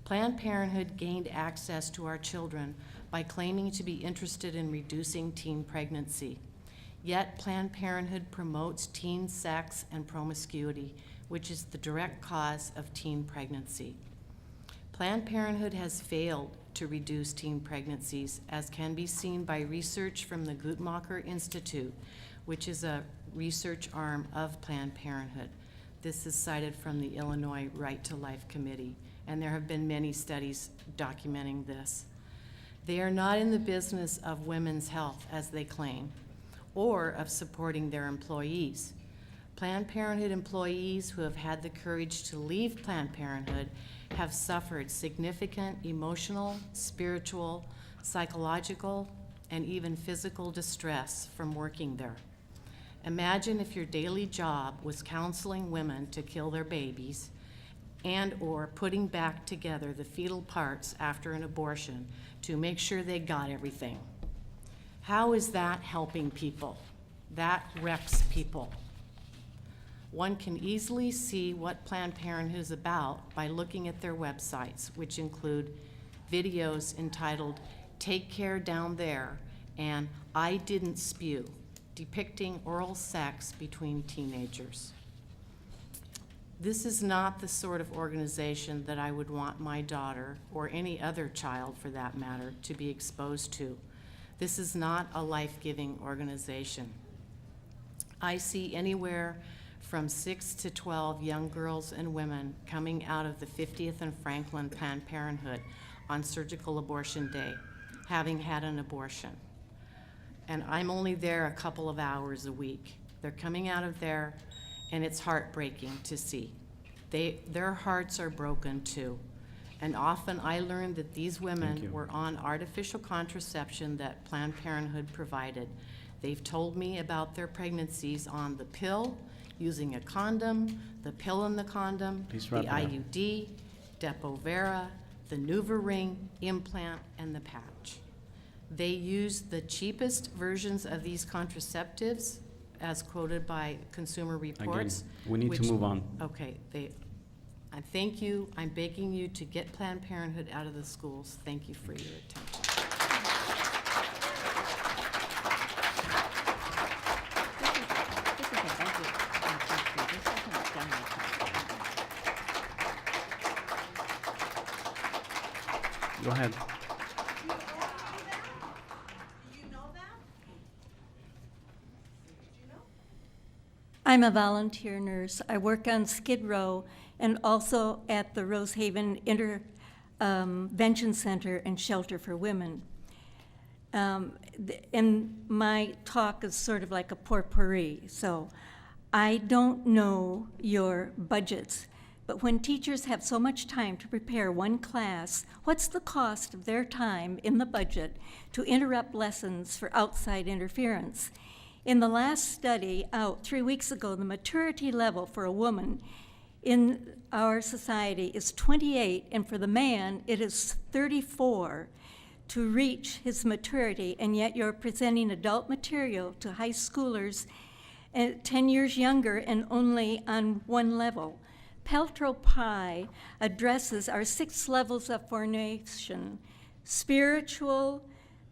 Planned Parenthood gained access to our children by claiming to be interested in reducing teen pregnancy. Yet Planned Parenthood promotes teen sex and promiscuity, which is the direct cause of teen pregnancy. Planned Parenthood has failed to reduce teen pregnancies, as can be seen by research from the Guttmacher Institute, which is a research arm of Planned Parenthood. This is cited from the Illinois Right to Life Committee, and there have been many studies documenting this. They are not in the business of women's health, as they claim, or of supporting their employees. Planned Parenthood employees who have had the courage to leave Planned Parenthood have suffered significant emotional, spiritual, psychological, and even physical distress from working there. Imagine if your daily job was counseling women to kill their babies and/or putting back together the fetal parts after an abortion to make sure they got everything. How is that helping people? That wrecks people. One can easily see what Planned Parenthood is about by looking at their websites, which include videos entitled "Take Care Down There" and "I Didn't Spew," depicting oral sex between teenagers. This is not the sort of organization that I would want my daughter, or any other child for that matter, to be exposed to. This is not a life-giving organization. I see anywhere from 6 to 12 young girls and women coming out of the 50th and Franklin Planned Parenthood on surgical abortion day, having had an abortion. And I'm only there a couple of hours a week. They're coming out of there, and it's heartbreaking to see. Their hearts are broken too. And often I learned that these women were on artificial contraception that Planned Parenthood provided. They've told me about their pregnancies on the pill, using a condom, the pill in the condom, the IUD, Depo-Vera, the NuvaRing, implant, and the patch. They use the cheapest versions of these contraceptives, as quoted by Consumer Reports. Again, we need to move on. Okay, I thank you. I'm begging you to get Planned Parenthood out of the schools. Thank you for your attention. Go ahead. I'm a volunteer nurse. I work on Skid Row and also at the Rosehaven Intervention Center and Shelter for Women. And my talk is sort of like a potpourri, so I don't know your budgets, but when teachers have so much time to prepare one class, what's the cost of their time in the budget to interrupt lessons for outside interference? In the last study out 3 weeks ago, the maturity level for a woman in our society is 28, and for the man, it is 34 to reach his maturity, and yet you're presenting adult material to high schoolers 10 years younger and only on one level. Peltro Pi addresses our 6 levels of formation: spiritual,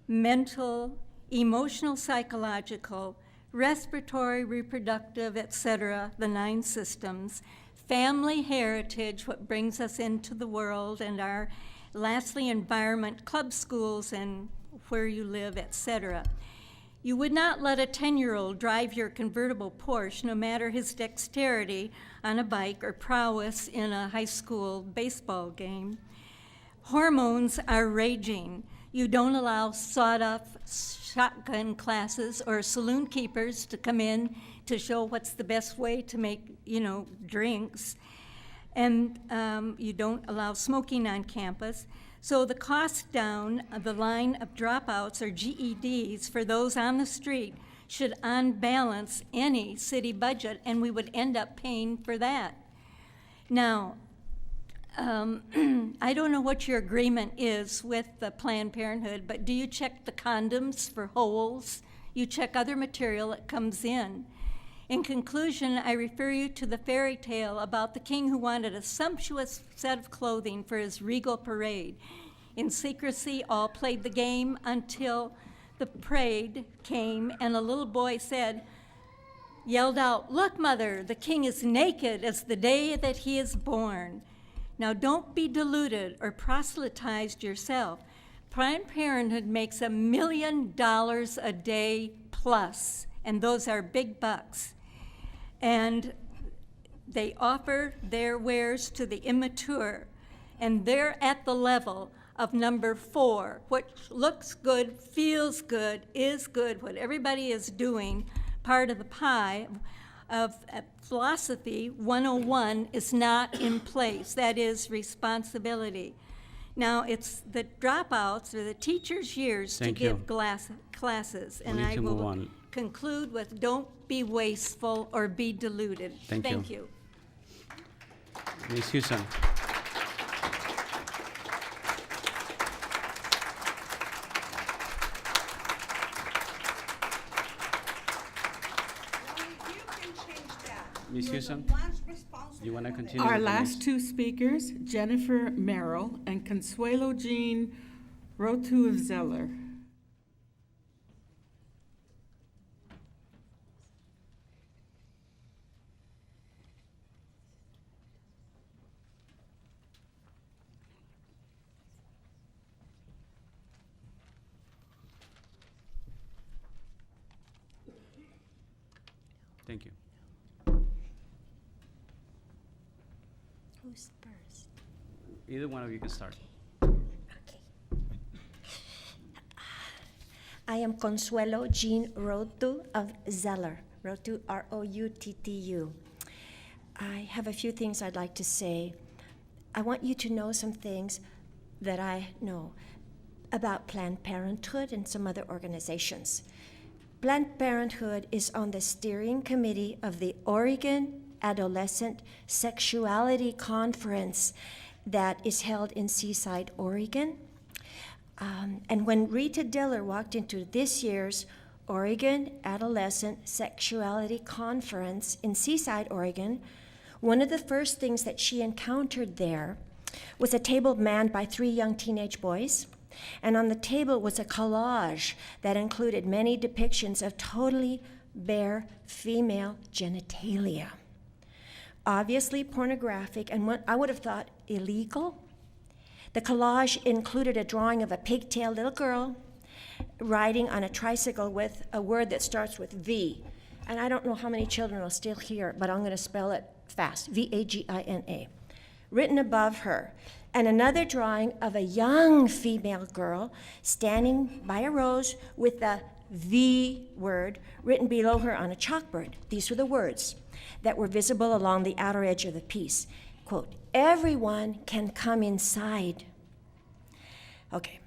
mental, emotional, psychological, respiratory, reproductive, etc., the 9 systems, family heritage, what brings us into the world, and our, lastly, environment, club schools, and where you live, etc. You would not let a 10-year-old drive your convertible Porsche, no matter his dexterity on a bike or prowess in a high school baseball game. Hormones are raging. You don't allow sawed-off shotgun classes or saloon keepers to come in to show what's the best way to make, drinks. And you don't allow smoking on campus. So the cost down the line of dropouts or GEDs for those on the street should unbalance any city budget, and we would end up paying for that. Now, I don't know what your agreement is with the Planned Parenthood, but do you check the condoms for holes? You check other material that comes in. In conclusion, I refer you to the fairy tale about the king who wanted a sumptuous set of clothing for his regal parade. In secrecy, all played the game until the parade came and a little boy yelled out, "Look, mother, the king is naked as the day that he is born." Now, don't be deluded or proselytized yourself. Planned Parenthood makes $1 million a day plus, and those are big bucks. And they offer their wares to the immature, and they're at the level of number 4, which looks good, feels good, is good, what everybody is doing, part of the pie of philosophy 101 is not in place. That is responsibility. Now, it's the dropouts or the teachers' years to Thank give you. classes. We And need I to move will on. conclude with, don't be wasteful or be deluded. Thank you. you. Ms. Houston. Ms. Houston, you want to continue? Our with the last next? two speakers, Jennifer Merrill and Consuelo Jean Rotu of Zeller. Thank you. Who's first? Either one of you can start. I am Consuelo Jean Rotu of Zeller. Rotu, R-O-U-T-T-U. I have a few things I'd like to say. I want you to know some things that I know about Planned Parenthood and some other organizations. Planned Parenthood is on the steering committee of the Oregon Adolescent Sexuality Conference that is held in Seaside, Oregon. And when Rita Diller walked into this year's Oregon Adolescent Sexuality Conference in Seaside, Oregon, one of the first things that she encountered there was a table manned by 3 young teenage boys. And on the table was a collage that included many depictions of totally bare female genitalia. Obviously pornographic, and what I would have thought illegal. The collage included a drawing of a pigtail little girl riding on a tricycle with a word that starts with V. And I don't know how many children will still hear it, but I'm going to spell it fast, V-A-G-I-N-A, written above her. And another drawing of a young female girl standing by a rose with the V word written below her on a chalkboard. These were the words that were visible along the outer edge of the piece. Quote, "Everyone can come inside." Okay,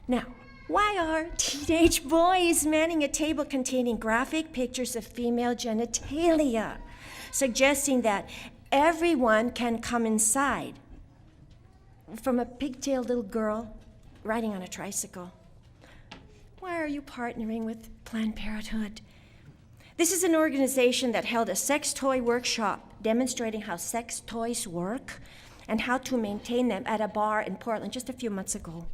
now, why are teenage boys manning a table containing graphic pictures of female genitalia, suggesting that everyone can come inside? From a pigtailed little girl riding on a tricycle. Why are you partnering with Planned Parenthood? This is an organization that held a sex toy workshop demonstrating how sex toys work and how to maintain them at a bar in Portland just a few months ago.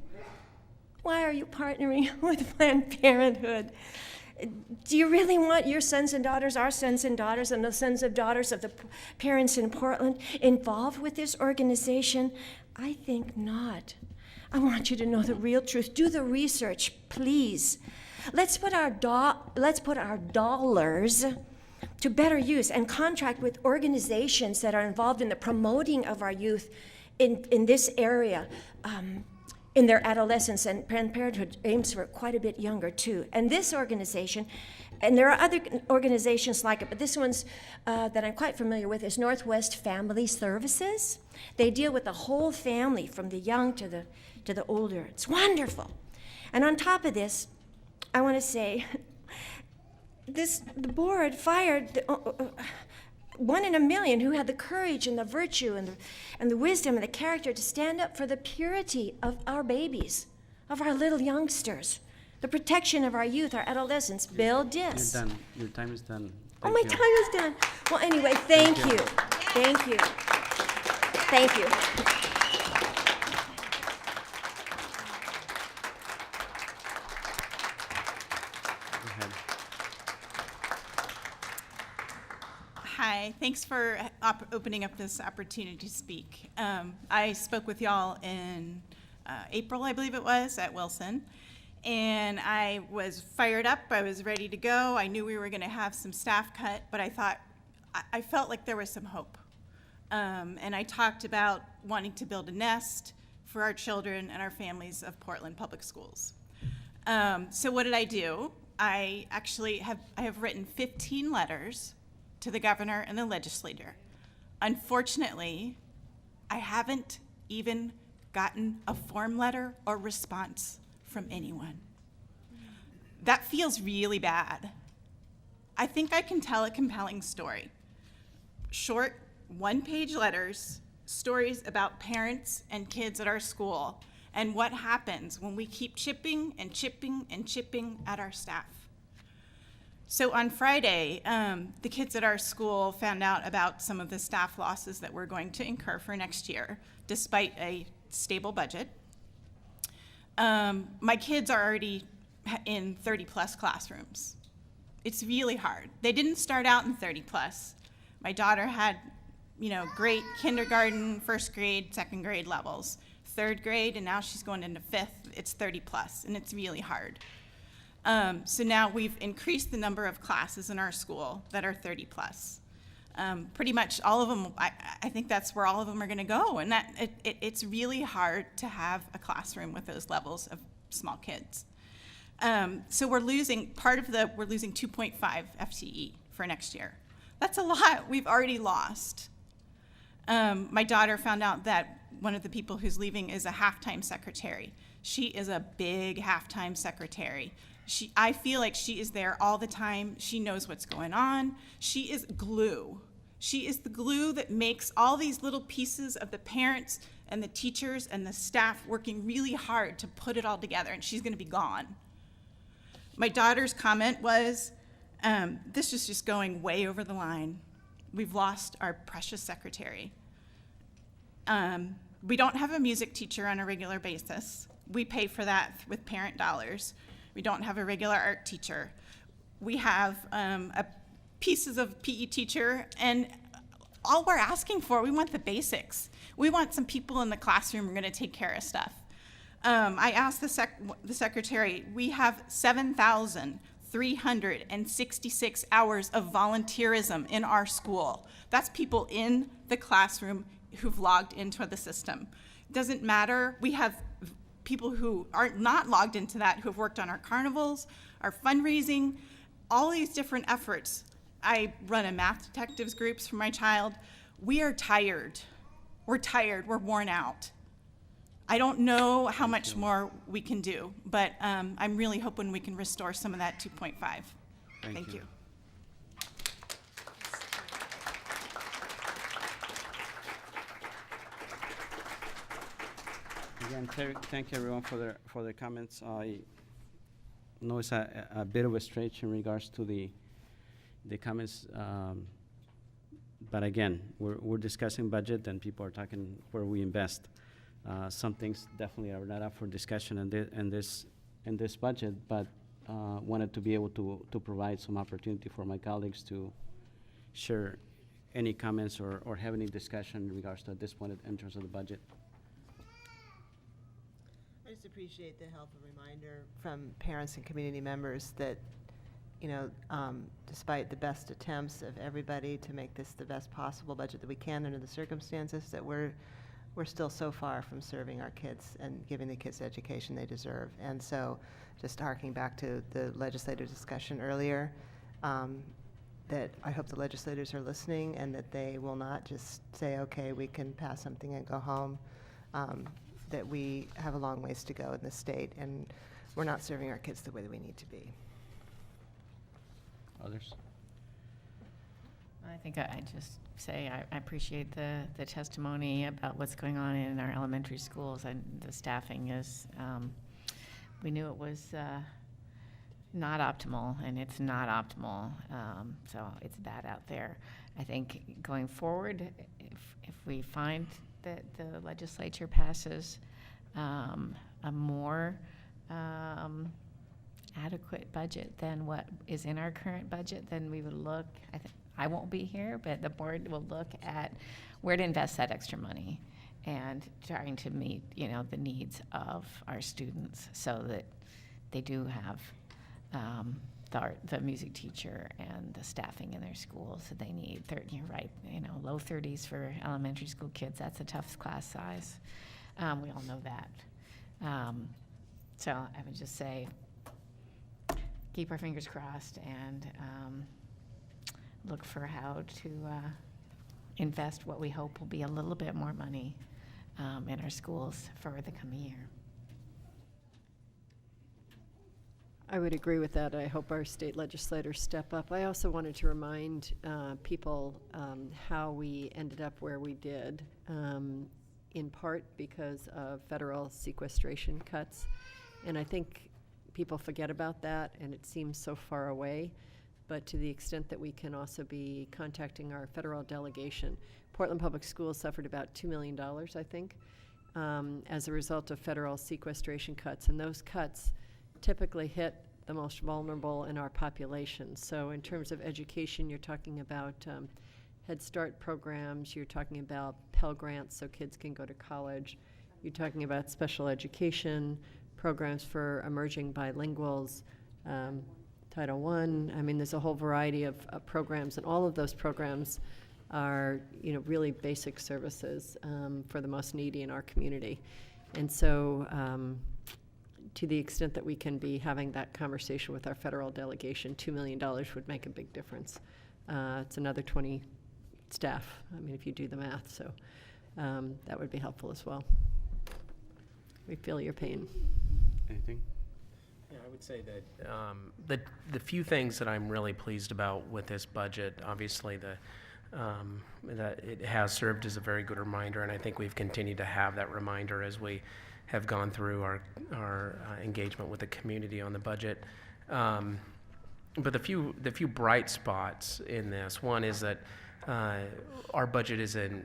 Why are you partnering with Planned Parenthood? Do you really want your sons and daughters, our sons and daughters, and the sons and daughters of the parents in Portland involved with this organization? I think not. I want you to know the real truth. Do the research, please. Let's put our dollars to better use and contract with organizations that are involved in the promoting of our youth in this area. In their adolescence, and Planned Parenthood aims for quite a bit younger too. And this organization, and there are other organizations like it, but this one's that I'm quite familiar with is Northwest Family Services. They deal with the whole family, from the young to the older. It's wonderful. And on top of this, I want to say, the board fired one in a million who had the courage and the virtue and the wisdom and the character to stand up for the purity of our babies, of our little youngsters, the protection of our youth, our adolescents. Bill Diss. You're done. Your time is done. Oh, my time is done. Well, anyway, thank you. Thank you. Thank you. Go ahead. Hi, thanks for opening up this opportunity to speak. I spoke with y'all in April, I believe it was, at Wilson, and I was fired up. I was ready to go. I knew we were going to have some staff cut, but I felt like there was some hope. And I talked about wanting to build a nest for our children and our families of Portland Public Schools. So what did I do? I have written 15 letters to the governor and the legislator. Unfortunately, I haven't even gotten a form letter or response from anyone. That feels really bad. I think I can tell a compelling story. Short, one-page letters, stories about parents and kids at our school, and what happens when we keep chipping and chipping and chipping at our staff. So on Friday, the kids at our school found out about some of the staff losses that we're going to incur for next year, despite a stable budget. My kids are already in 30-plus classrooms. It's really hard. They didn't start out in 30-plus. My daughter had, great kindergarten, first grade, second grade levels, third grade, and now she's going into fifth. It's 30-plus, and it's really hard. So now we've increased the number of classes in our school that are 30-plus. Pretty much all of them, I think that's where all of them are going to go, and it's really hard to have a classroom with those levels of small kids. So we're losing 2.5 FTE for next year. That's a lot. We've already lost. My daughter found out that one of the people who's leaving is a halftime secretary. She is a big halftime secretary. I feel like she is there all the time. She knows what's going on. She is glue. She is the glue that makes all these little pieces of the parents and the teachers and the staff working really hard to put it all together, and she's going to be gone. My daughter's comment was, this is just going way over the line. We've lost our precious secretary. We don't have a music teacher on a regular basis. We pay for that with parent dollars. We don't have a regular art teacher. We have pieces of PE teacher, and all we're asking for, we want the basics. We want some people in the classroom who are going to take care of stuff. I asked the secretary, we have 7,366 hours of volunteerism in our school. That's people in the classroom who've logged into the system. It doesn't matter. We have people who are not logged into that, who have worked on our carnivals, our fundraising, all these different efforts. I run a math detectives groups for my child. We are tired. We're tired. We're worn out. I don't know how much more we can do, but I'm really hoping we can restore some of that 2.5. Thank you. Again, thank you everyone for their comments. I know it's a bit of a stretch in regards to the comments, but again, we're discussing budget and people are talking where we invest. Some things definitely are not up for discussion in this budget, but wanted to be able to provide some opportunity for my colleagues to share any comments or have any discussion in regards to at this point in terms of the budget. I just appreciate the helpful reminder from parents and community members that, despite the best attempts of everybody to make this the best possible budget that we can under the circumstances, that we're still so far from serving our kids and giving the kids the education they deserve. And so just harking back to the legislative discussion earlier, that I hope the legislators are listening and that they will not just say, okay, we can pass something and go home, that we have a long ways to go in this state and we're not serving our kids the way that we need to be. Others? I think I just say I appreciate the testimony about what's going on in our elementary schools, and the staffing is, we knew it was not optimal, and it's not optimal, so it's bad out there. I think going forward, if we find that the legislature passes a more adequate budget than what is in our current budget, then we would look, I won't be here, but the board will look at where to invest that extra money and trying to meet, the needs of our students so that they do have the music teacher and the staffing in their schools that they need. You're right, low 30s for elementary school kids, that's a tough class size. We all know that. So I would just say, keep our fingers crossed and look for how to invest what we hope will be a little bit more money in our schools for the coming year. I would agree with that. I hope our state legislators step up. I also wanted to remind people how we ended up where we did, in part because of federal sequestration cuts. And I think people forget about that, and it seems so far away. But to the extent that we can also be contacting our federal delegation, Portland Public Schools suffered about $2 million, I think, as a result of federal sequestration cuts. And those cuts typically hit the most vulnerable in our population. So in terms of education, you're talking about Head Start programs, you're talking about Pell Grants so kids can go to college, you're talking about special education programs for emerging bilinguals, Title I. I mean, there's a whole variety of programs, and all of those programs are, really basic services for the most needy in our community. And so to the extent that we can be having that conversation with our federal delegation, $2 million would make a big difference. It's another 20 staff, I mean, if you do the math, so that would be helpful as well. We feel your pain. Anything? Yeah, I would say that the few things that I'm really pleased about with this budget, obviously that it has served as a very good reminder, and I think we've continued to have that reminder as we have gone through our engagement with the community on the budget. But the few bright spots in this, one is that our budget isn't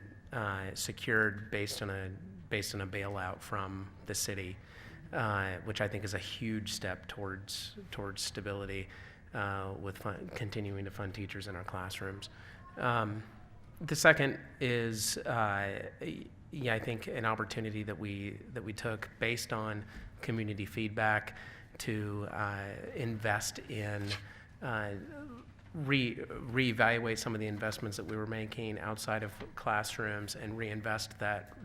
secured based on a bailout from the city, which I think is a huge step towards stability with continuing to fund teachers in our classrooms. The second is, I think an opportunity that we took based on community feedback to invest in reevaluate some of the investments that we were making outside of classrooms and reinvest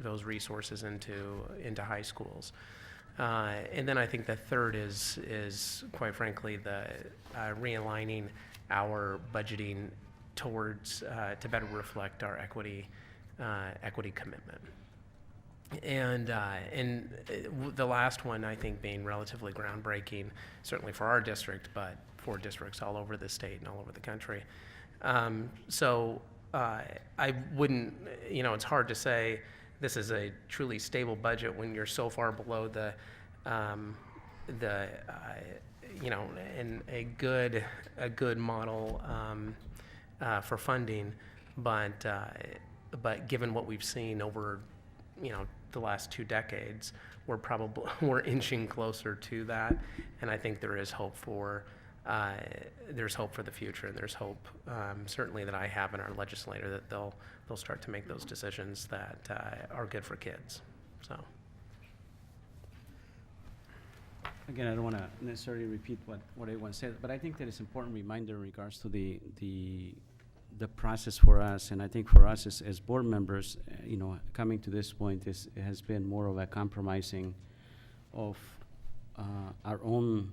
those resources into high schools. And then I think the third is quite frankly the realigning our budgeting towards to better reflect our equity commitment. And the last one, I think, being relatively groundbreaking, certainly for our district, but for districts all over the state and all over the country. So I wouldn't, it's hard to say this is a truly stable budget when you're so far below and a good model for funding, but given what we've seen over the last 2 decades, we're inching closer to that, and I think there is hope for the future, and there's hope certainly that I have in our legislator that they'll start to make those decisions that are good for kids. So again, I don't want to necessarily repeat what everyone said, but I think that it's an important reminder in regards to the process for us, and I think for us as board members, coming to this point has been more of a compromising of our own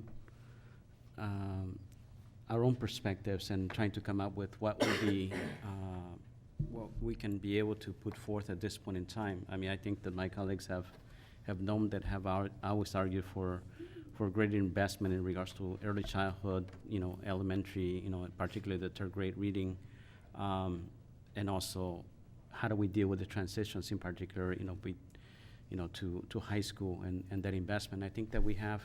perspectives and trying to come up with what would be what we can be able to put forth at this point in time. I mean, I think that my colleagues have known that have always argued for greater investment in regards to early childhood, elementary, particularly the third grade reading. And also, how do we deal with the transitions in particular, to high school and that investment? I think that we have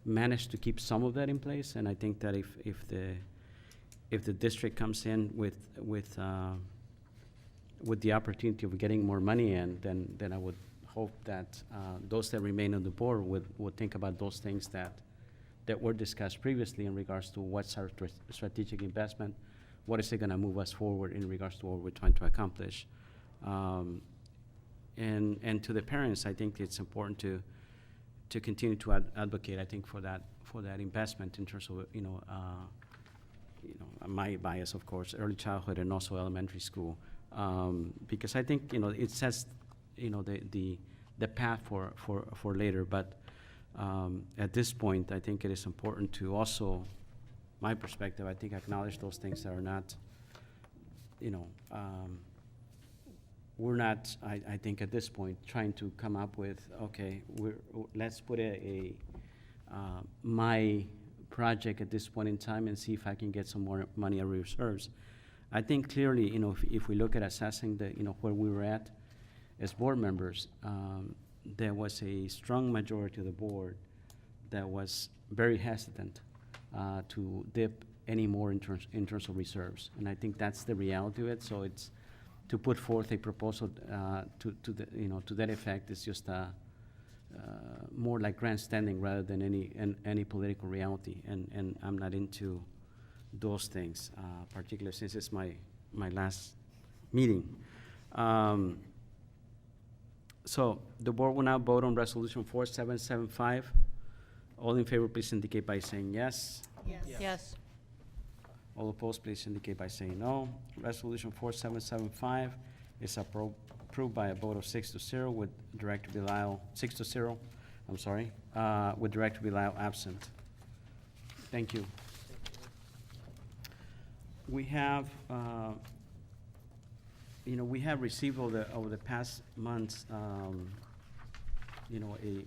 managed to keep some of that in place, and I think that if the district comes in with the opportunity of getting more money in, then I would hope that those that remain on the board would think about those things that were discussed previously in regards to what's our strategic investment. What is it going to move us forward in regards to what we're trying to accomplish? And to the parents, I think it's important to continue to advocate, I think, for that investment in terms of, my bias, of course, early childhood and also elementary school. Because I think, it sets, the path for later. But at this point, I think it is important to also, my perspective, I think, acknowledge those things that are not, we're not, I think at this point, trying to come up with, okay, let's put my project at this point in time and see if I can get some more money in reserves. I think clearly, if we look at assessing where we were at as board members, there was a strong majority of the board that was very hesitant to dip any more in terms of reserves. And I think that's the reality of it. So it's to put forth a proposal to that effect is just more like grandstanding rather than any political reality. And I'm not into those things, particularly since it's my last meeting. So the board will now vote on resolution 4775. All in favor, please indicate by saying yes. Yes. All opposed, please indicate by saying no. Resolution 4775 is approved by a vote of 6-0 with Director Belisle, 6-0, I'm sorry, with Director Belisle absent. Thank you. We have, we have received over the past months, a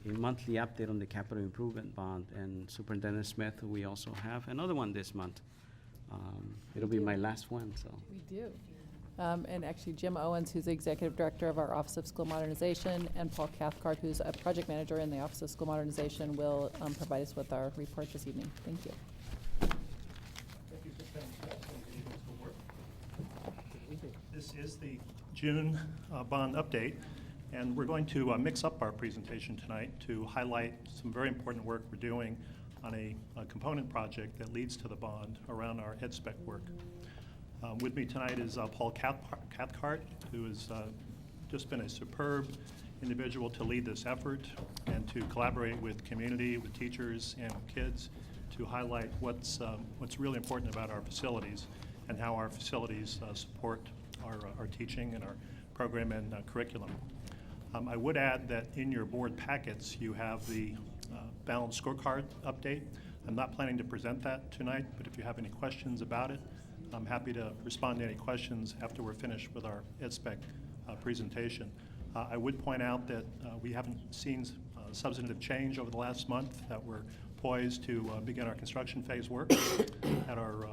monthly update on the capital improvement bond, and Superintendent Smith, we also have another one this month. It'll be my last one, so. We do. And actually, Jim Owens, who's the Executive Director of our Office of School Modernization, and Paul Cathcart, who's a Project Manager in the Office of School Modernization, will provide us with our report this evening. Thank you. This is the June bond update, and we're going to mix up our presentation tonight to highlight some very important work we're doing on a component project that leads to the bond around our EdSpec work. With me tonight is Paul Cathcart, who has just been a superb individual to lead this effort and to collaborate with community, with teachers, and with kids to highlight what's really important about our facilities and how our facilities support our teaching and our program and curriculum. I would add that in your board packets, you have the balanced scorecard update. I'm not planning to present that tonight, but if you have any questions about it, I'm happy to respond to any questions after we're finished with our EdSpec presentation. I would point out that we haven't seen substantive change over the last month, that we're poised to begin our construction phase work at our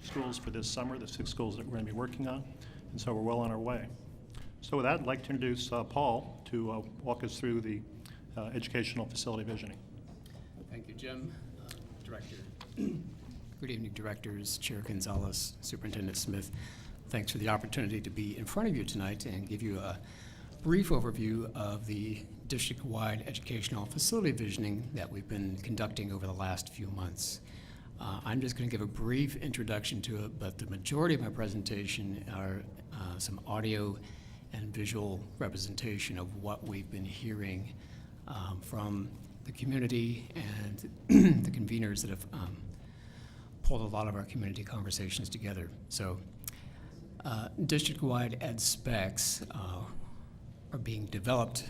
schools for this summer, the 6 schools that we're going to be working on, and so we're well on our way. So with that, I'd like to introduce Paul to walk us through the educational facility visioning. Thank you, Jim. Director. Good evening, directors, Chair Gonzalez, Superintendent Smith. Thanks for the opportunity to be in front of you tonight and give you a brief overview of the district-wide educational facility visioning that we've been conducting over the last few months. I'm just going to give a brief introduction to it, but the majority of my presentation are some audio and visual representation of what we've been hearing from the community and the conveners that have pulled a lot of our community conversations together. So district-wide ed specs are being developed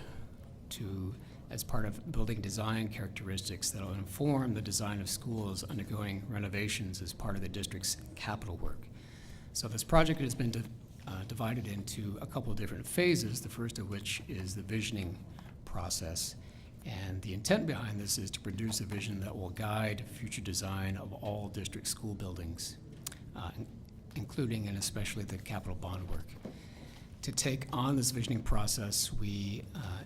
as part of building design characteristics that will inform the design of schools undergoing renovations as part of the district's capital work. So this project has been divided into a couple of different phases, the first of which is the visioning process. And the intent behind this is to produce a vision that will guide future design of all district school buildings, including and especially the capital bond work. To take on this visioning process, we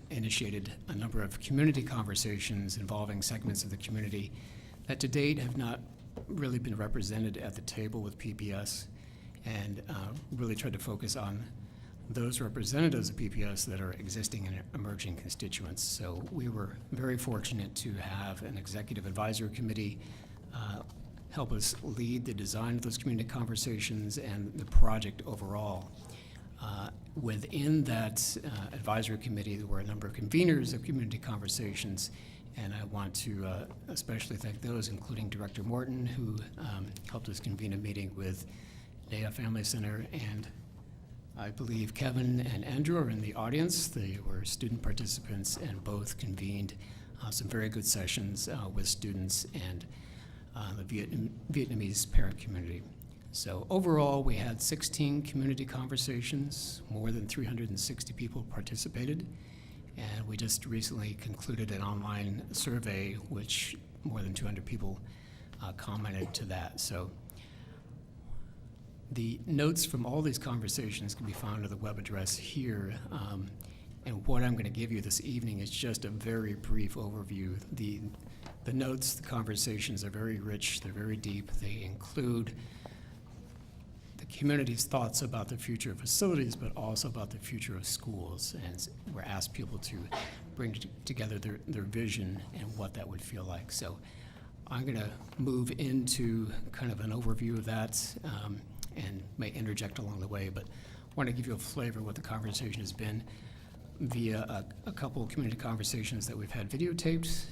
initiated a number of community conversations involving segments of the community that to date have not really been represented at the table with PPS, and really tried to focus on those representatives of PPS that are existing and emerging constituents. So we were very fortunate to have an executive advisory committee help us lead the design of those community conversations and the project overall. Within that advisory committee, there were a number of conveners of community conversations, and I want to especially thank those, including Director Morton, who helped us convene a meeting with NAIA Family Center, and I believe Kevin and Andrew are in the audience. They were student participants and both convened some very good sessions with students and the Vietnamese parent community. So overall, we had 16 community conversations, more than 360 people participated, and we just recently concluded an online survey, which more than 200 people commented to that. So the notes from all these conversations can be found at the web address here. And what I'm going to give you this evening is just a very brief overview. The notes, the conversations are very rich, they're very deep. They include the community's thoughts about the future of facilities, but also about the future of schools. And we're asked people to bring together their vision and what that would feel like. So I'm going to move into kind of an overview of that and may interject along the way, but I want to give you a flavor of what the conversation has been via a couple of community conversations that we've had videotaped,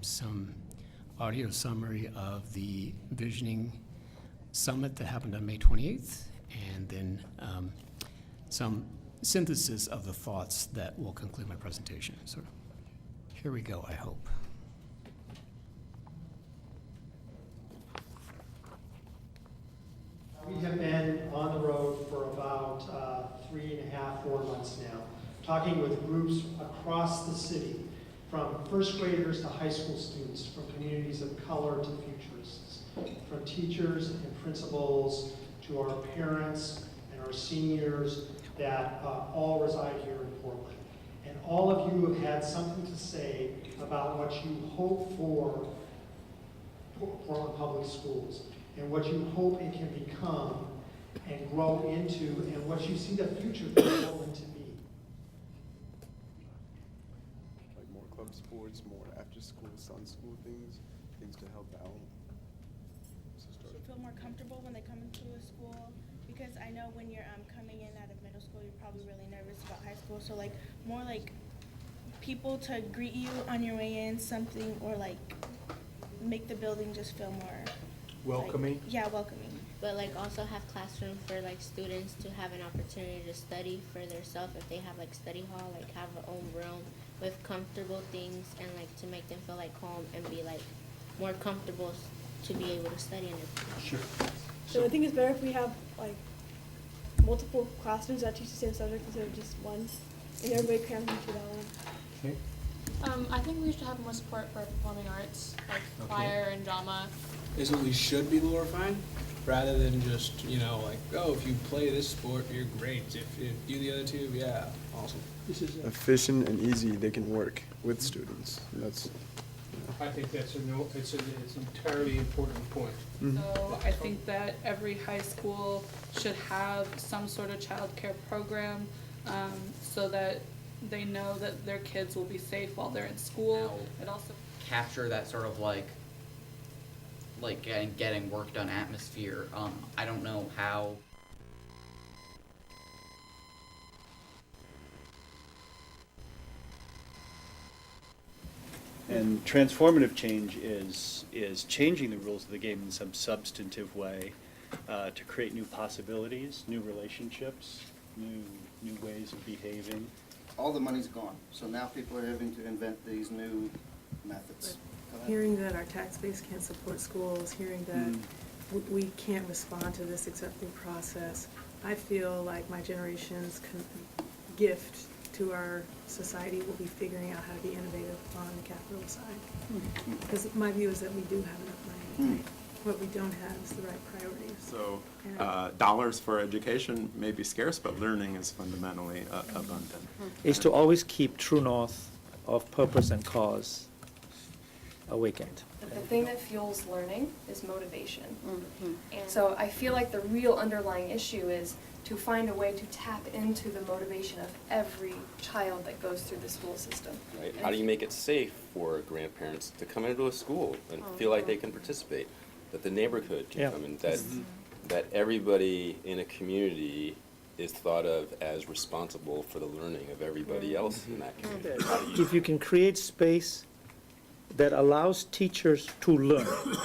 some audio summary of the visioning summit that happened on May 28th, and then some synthesis of the thoughts that will conclude my presentation. So here we go, I hope. We have been on the road for about 3.5, 4 months now, talking with groups across the city, from first graders to high school students, from communities of color to futurists, from teachers and principals to our parents and our seniors that all reside here in Portland. And all of you have had something to say about what you hope for Portland Public Schools, and what you hope it can become and grow into, and what you see the future for Portland to be. Like more club sports, more after-school, sun-school things to help out. Should feel more comfortable when they come into a school, because I know when you're coming in out of middle school, you're probably really nervous about high school. So like more like people to greet you on your way in, something, or like make the building just feel more welcoming. Like, yeah, welcoming. But like also have classroom for like students to have an opportunity to study for themselves. If they have like study hall, like have their own room with comfortable things, and like to make them feel like home and be like more comfortable to be able to study in it. Sure. So I think it's better if we have like multiple classrooms that teach the same subject instead of just one, and everybody crams into that one. Okay. I think we should have more support for performing arts, like choir and drama. Is what we should be glorifying, rather than just, you know, like, oh, if you play this sport, you're great. If you do the other two, yeah, awesome. This is Efficient and easy, they can work with students. That's. I think that's it's an entirely important point. So I think that every high school should have some sort of childcare program, so that they know that their kids will be safe while they're in school. It also capture that sort of like getting work done atmosphere. I don't know how. And transformative change is changing the rules of the game in some substantive way to create new possibilities, new relationships, new ways of behaving. All the money's gone, so now people are having to invent these new methods. Hearing that our tax base can't support schools, hearing that we can't respond to this accepting process, I feel like my generation's gift to our society will be figuring out how to be innovative on the capital side. Because my view is that we do have enough money. What we don't have is the right priorities. So dollars for education may be scarce, but learning is fundamentally abundant. Is to always keep true north of purpose and cause awakened. The thing that fuels learning is motivation. And so I feel like the real underlying issue is to find a way to tap into the motivation of every child that goes through the school system. Right. How do you make it safe for grandparents to come into a school and feel like they can participate, that the neighborhood can come in, that everybody in a community is thought of as responsible for the learning of everybody else in that community? If you can create space that allows teachers to learn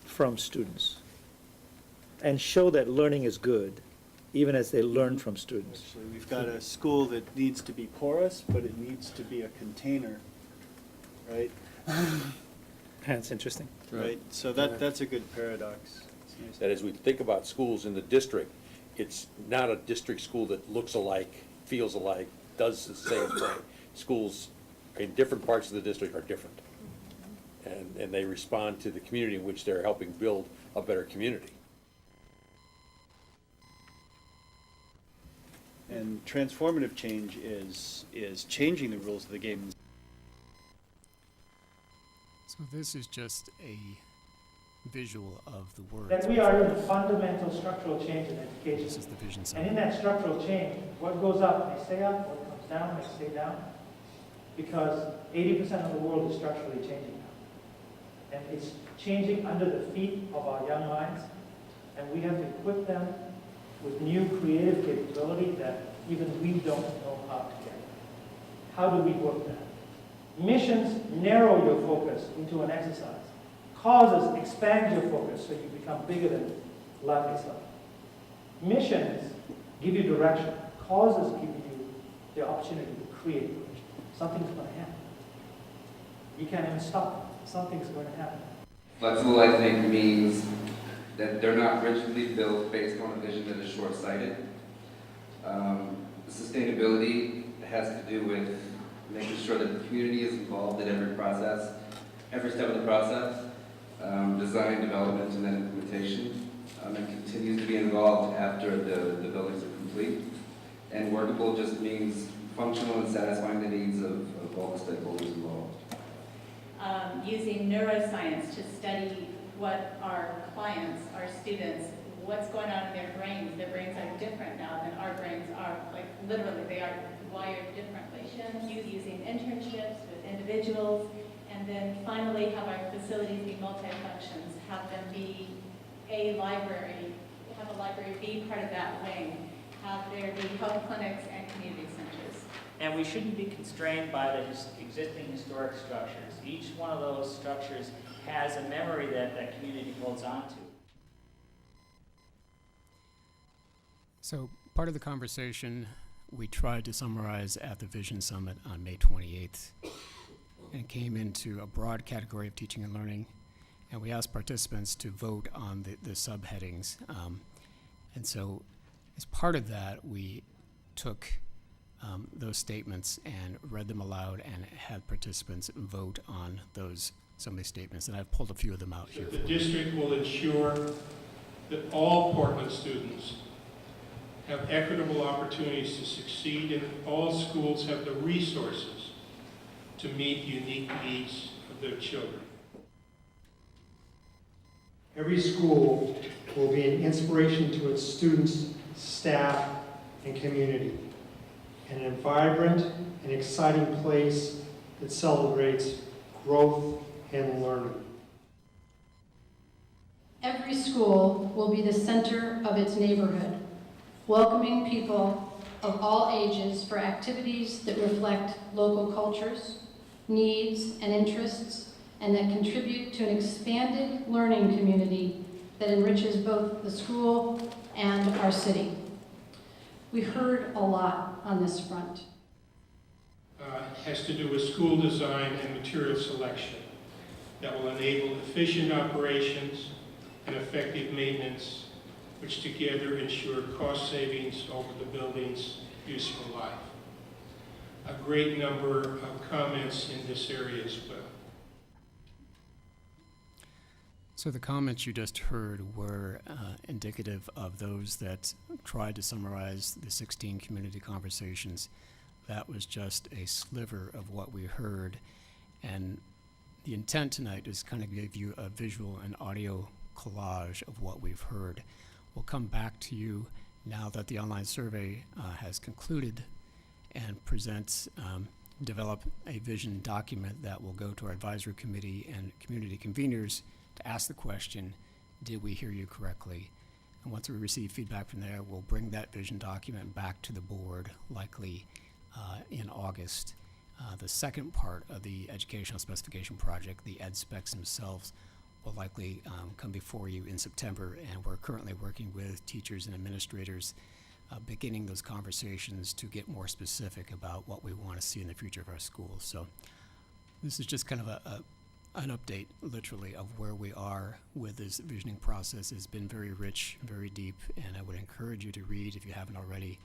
from students and show that learning is good, even as they learn from students. Actually, we've got a school that needs to be porous, but it needs to be a container, right? That's interesting. Right, so that's a good paradox. So that as we think about schools in the district, it's not a district school that looks alike, feels alike, does the same thing. Schools in different parts of the district are different. And they respond to the community in which they're helping build a better community. And transformative change is changing the rules of the game. So this is just a visual of the words. That we are in a fundamental structural change in education. This is the vision And summit. in that structural change, what goes up may stay up, what comes down may stay down, because 80% of the world is structurally changing now. And it's changing under the feet of our young minds, and we have to equip them with new creative capability that even we don't know how to get. How do we work that? Missions narrow your focus into an exercise. Causes expand your focus so you become bigger than life itself. Missions give you direction. Causes give you the opportunity to create direction. Something's going to happen. You can't even stop it. Something's going to happen. Flexible, I think, means that they're not rigidly built based on a vision that is short-sighted. Sustainability has to do with making sure that the community is involved in every process, every step of the process, design, development, and then implementation, and continues to be involved after the buildings are complete. And workable just means functional and satisfying the needs of all the stakeholders involved. Using neuroscience to study what our clients, our students, what's going on in their brains. Their brains are different now than our brains are. Like literally, they are wired differently. Using internships with individuals, and then finally have our facilities be multi-functions, have them be a library, have a library be part of that wing, have there be health clinics and community centers. And we shouldn't be constrained by the existing historic structures. Each one of those structures has a memory that that community holds on to. So part of the conversation we tried to summarize at the Vision Summit on May 28th, and came into a broad category of teaching and learning, and we asked participants to vote on the subheadings. And so as part of that, we took those statements and read them aloud and had participants vote on some of these statements, and I've pulled a few of them out here. The district will ensure that all Portland students have equitable opportunities to succeed, and all schools have the resources to meet the unique needs of their children. Every school will be an inspiration to its students, staff, and community, and a vibrant and exciting place that celebrates growth and learning. Every school will be the center of its neighborhood, welcoming people of all ages for activities that reflect local cultures, needs, and interests, and that contribute to an expanded learning community that enriches both the school and our city. We heard a lot on this front. Has to do with school design and material selection that will enable efficient operations and effective maintenance, which together ensure cost savings over the building's useful life. A great number of comments in this area as well. So the comments you just heard were indicative of those that tried to summarize the 16 community conversations. That was just a sliver of what we heard. And the intent tonight is kind of give you a visual and audio collage of what we've heard. We'll come back to you now that the online survey has concluded and develop a vision document that will go to our advisory committee and community conveners to ask the question, did we hear you correctly? And once we receive feedback from there, we'll bring that vision document back to the board, likely in August. The second part of the educational specification project, the ed specs themselves, will likely come before you in September, and we're currently working with teachers and administrators beginning those conversations to get more specific about what we want to see in the future of our schools. So this is just kind of an update, literally, of where we are with this visioning process. It's been very rich, very deep, and I would encourage you to read, if you haven't already,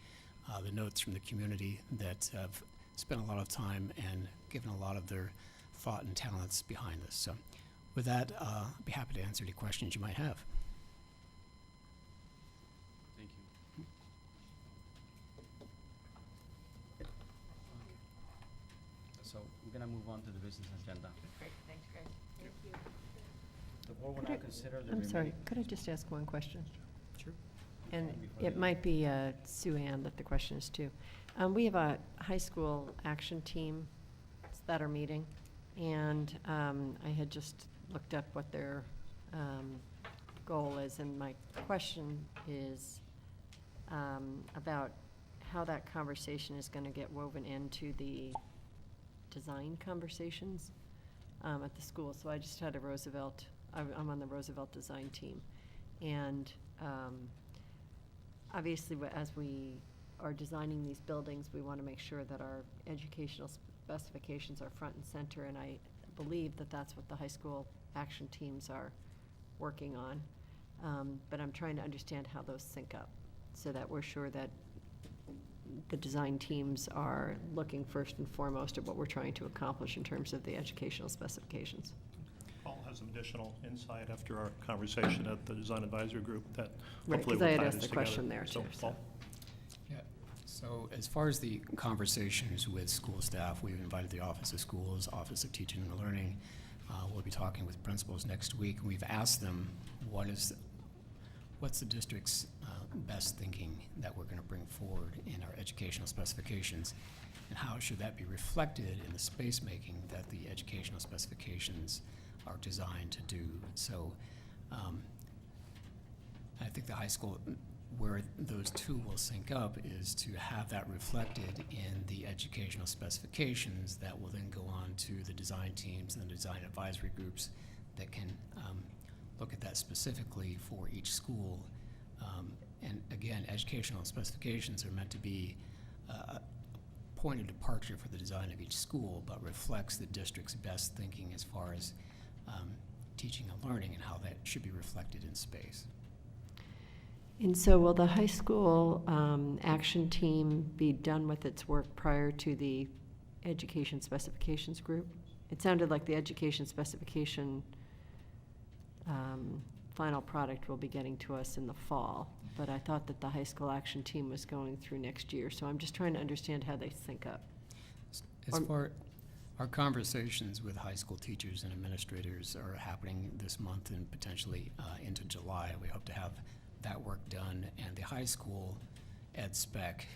the notes from the community that have spent a lot of time and given a lot of their thought and talents behind this. So with that, I'd be happy to answer any questions you might have. Thank you. So we're gonna move on to the business agenda. Great, thanks, Greg. Thank you. The board will Could now I- consider the I'm sorry, remaining. could I just ask one question? Sure. And Before it you- might be Sue Ann that the question is to. We have a high school action team that are meeting, and I had just looked up what their goal is, and my question is about how that conversation is going to get woven into the design conversations at the school. So I just had a Roosevelt, I'm on the Roosevelt design team, and obviously, as we are designing these buildings, we want to make sure that our educational specifications are front and center, and I believe that that's what the high school action teams are working on. But I'm trying to understand how those sync up, so that we're sure that the design teams are looking first and foremost at what we're trying to accomplish in terms of the educational specifications. Paul has some additional insight after our conversation at the Design Advisory Group that Right, hopefully 'cause will I had tie asked this the question together. there, So, too, so. Paul? Yeah. So as far as the conversations with school staff, we've invited the Office of Schools, Office of Teaching and Learning. We'll be talking with principals next week. We've asked them what's the district's best thinking that we're going to bring forward in our educational specifications, and how should that be reflected in the space making that the educational specifications are designed to do. So I think the high school, where those two will sync up, is to have that reflected in the educational specifications that will then go on to the design teams and the design advisory groups that can look at that specifically for each school. And again, educational specifications are meant to be a point of departure for the design of each school, but reflects the district's best thinking as far as teaching and learning and how that should be reflected in space. And so will the high school action team be done with its work prior to the education specifications group? It sounded like the education specification final product will be getting to us in the fall, but I thought that the high school action team was going through next year, so I'm just trying to understand how they sync up. As far our conversations with high school teachers and administrators are happening this month and potentially into July. We hope to have that work done, and the high school ed spec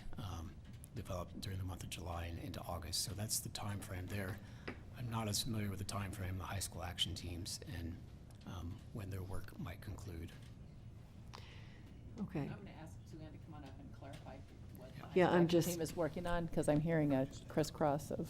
developed during the month of July and into August. So that's the time frame there. I'm not as familiar with the time frame of the high school action teams and when their work might conclude. Okay. I'm going to ask Suzanne to come on up and clarify what the Yeah, high school I'm action just- team is working on, because I'm hearing a crisscross of.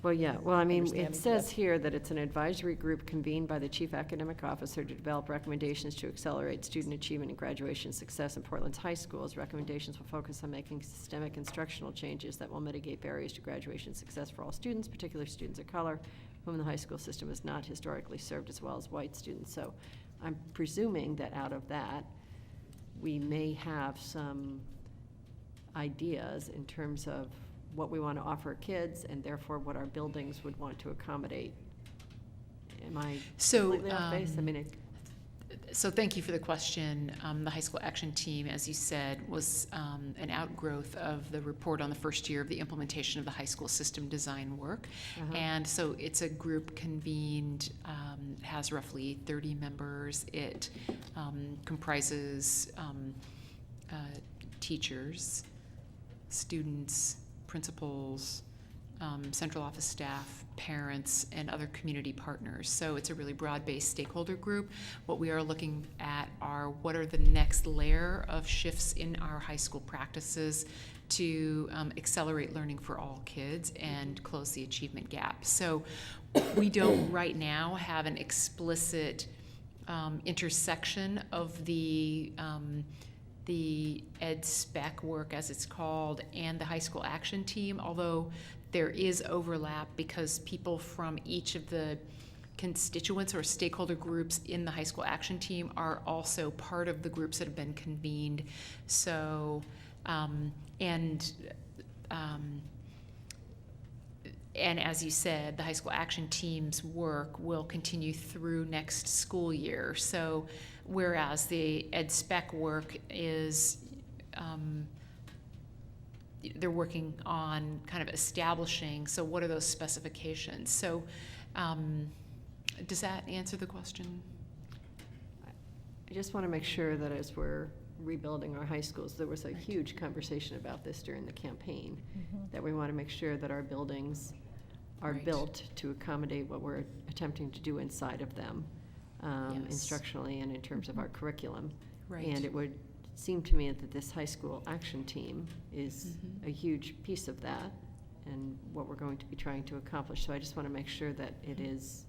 Well, yeah, well, I mean, it understanding, says yes. here that it's an advisory group convened by the chief academic officer to develop recommendations to accelerate student achievement and graduation success in Portland's high schools. Recommendations will focus on making systemic instructional changes that will mitigate barriers to graduation success for all students, particularly students of color, whom the high school system has not historically served as well as white students. So I'm presuming that out of that, we may have some ideas in terms of what we want to offer kids, and therefore what our buildings would want to accommodate. Am I completely off base? I mean, So thank you for the question. The high school action team, as you said, was an outgrowth of the report on the first year of the implementation of the high school system design work. Uh-huh. And so it's a group convened, has roughly 30 members. It comprises teachers, students, principals, central office staff, parents, and other community partners. So it's a really broad-based stakeholder group. What we are looking at are what are the next layer of shifts in our high school practices to accelerate learning for all kids and close the achievement gap. So we don't right now have an explicit intersection of the ed spec work, as it's called, and the high school action team, although there is overlap because people from each of the constituents or stakeholder groups in the high school action team are also part of the groups that have been convened. So, and as you said, the high school action team's work will continue through next school year. So whereas the ed spec work is, they're working on kind of establishing, so what are those specifications? So does that answer the question? I just want to make sure that as we're rebuilding our high schools, there was a huge conversation about this during the campaign, that we want to make sure that our buildings are built to accommodate what we're attempting to do inside of them, instructionally and in terms of our curriculum. Right. And it would seem to me that this high school action team is a huge piece of that and what we're going to be trying to accomplish. So I just want to make sure that it is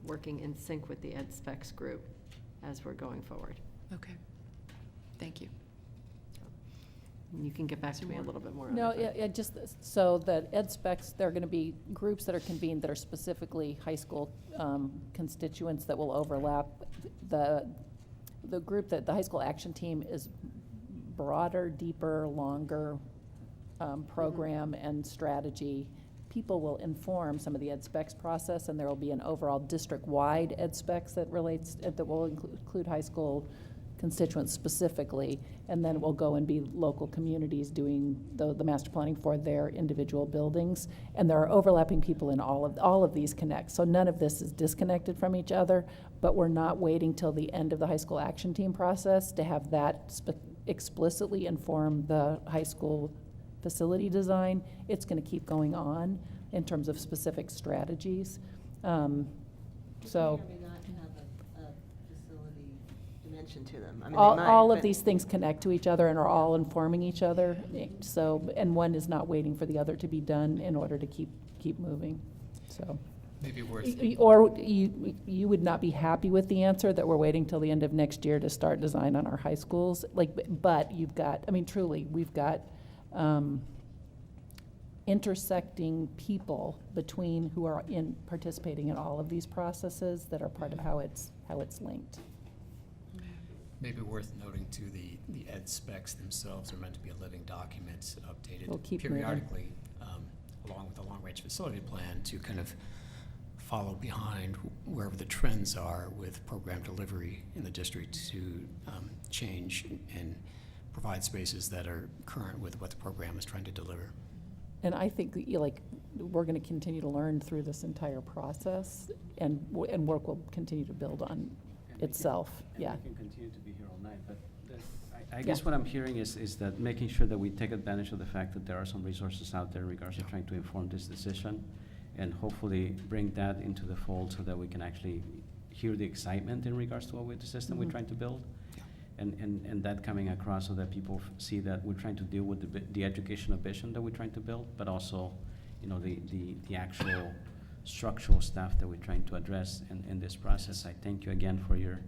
working in sync with the ed specs group as we're going forward. Okay, thank you. And you can get back to me a little bit more on No, that. it just, so that ed specs, there are going to be groups that are convened that are specifically high school constituents that will overlap. The group that the high school action team is broader, deeper, longer program and strategy. People will inform some of the ed specs process, and there will be an overall district-wide ed specs that relates, that will include high school constituents specifically, and then it will go and be local communities doing the master planning for their individual buildings. And there are overlapping people in all of these connect. So none of this is disconnected from each other, but we're not waiting till the end of the high school action team process to have that explicitly inform the high school facility design. It's going to keep going on in terms of specific strategies. So. To them. I mean, all of these things connect to each other and are all informing each other. So, and one is not waiting for the other to be done in order to keep moving. So, maybe worth. Or you would not be happy with the answer that we're waiting till the end of next year to start design on our high schools. Like, but you've got, I mean, truly, we've got intersecting people between who are participating in all of these processes that are part of how it's linked. Maybe worth noting too, the ed specs themselves are meant to be a living document, updated We'll keep periodically, along with a long-range facility plan to kind of follow behind wherever the trends are with program delivery in the district to change and provide spaces that are current with what the program is trying to deliver. And I think like we're going to continue to learn through this entire process, and work will continue to build on itself. Yeah. We can continue to be here all night, but I guess what I'm hearing is that making sure that we take advantage of the fact that there are some resources out there in regards to trying to inform this decision, and hopefully bring that into the fold so that we can actually hear the excitement in regards to what the system we're trying to build. And that coming across so that people see that we're trying to deal with the educational vision that we're trying to build, but also, you know, the actual structural stuff that we're trying to address in this process. I thank you again for your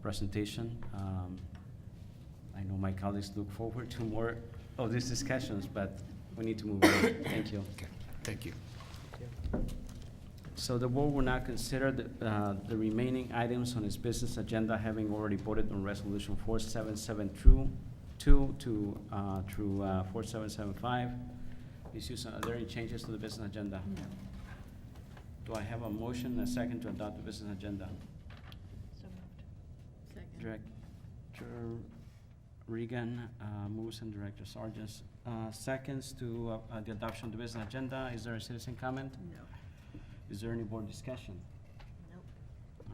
presentation. I know my colleagues look forward to more of these discussions, but we need to move on. Thank you. Okay. Thank you. So the board will now consider the remaining items on its business agenda, having already voted on resolution 4772 through 4775. Ms. Susan, are there any changes to the business agenda? No. Do I have a motion and a second to adopt the business agenda? So moved. Second. Director Regan moves and Director Sargent seconds to the adoption of the business agenda. Is there a citizen comment? No. Is there any board discussion? Nope.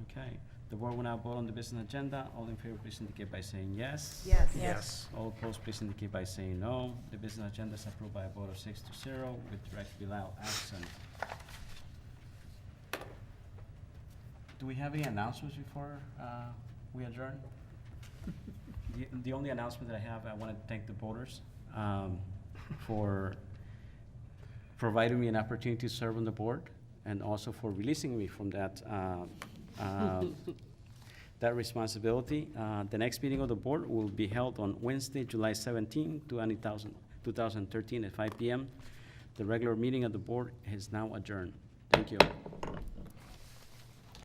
Okay. The board will now vote on the business agenda. All in favor, please indicate by saying yes. Yes. Yes. All opposed, please indicate by saying no. The business agenda is approved by a vote of 6-0 with Director Bilal absent. Do we have any announcements before we adjourn? The only announcement that I have, I want to thank the voters for providing me an opportunity to serve on the board, and also for releasing me from that that responsibility. The next meeting of the board will be held on Wednesday, July 17, 2013 at 5 p.m. The regular meeting of the board is now adjourned. Thank you.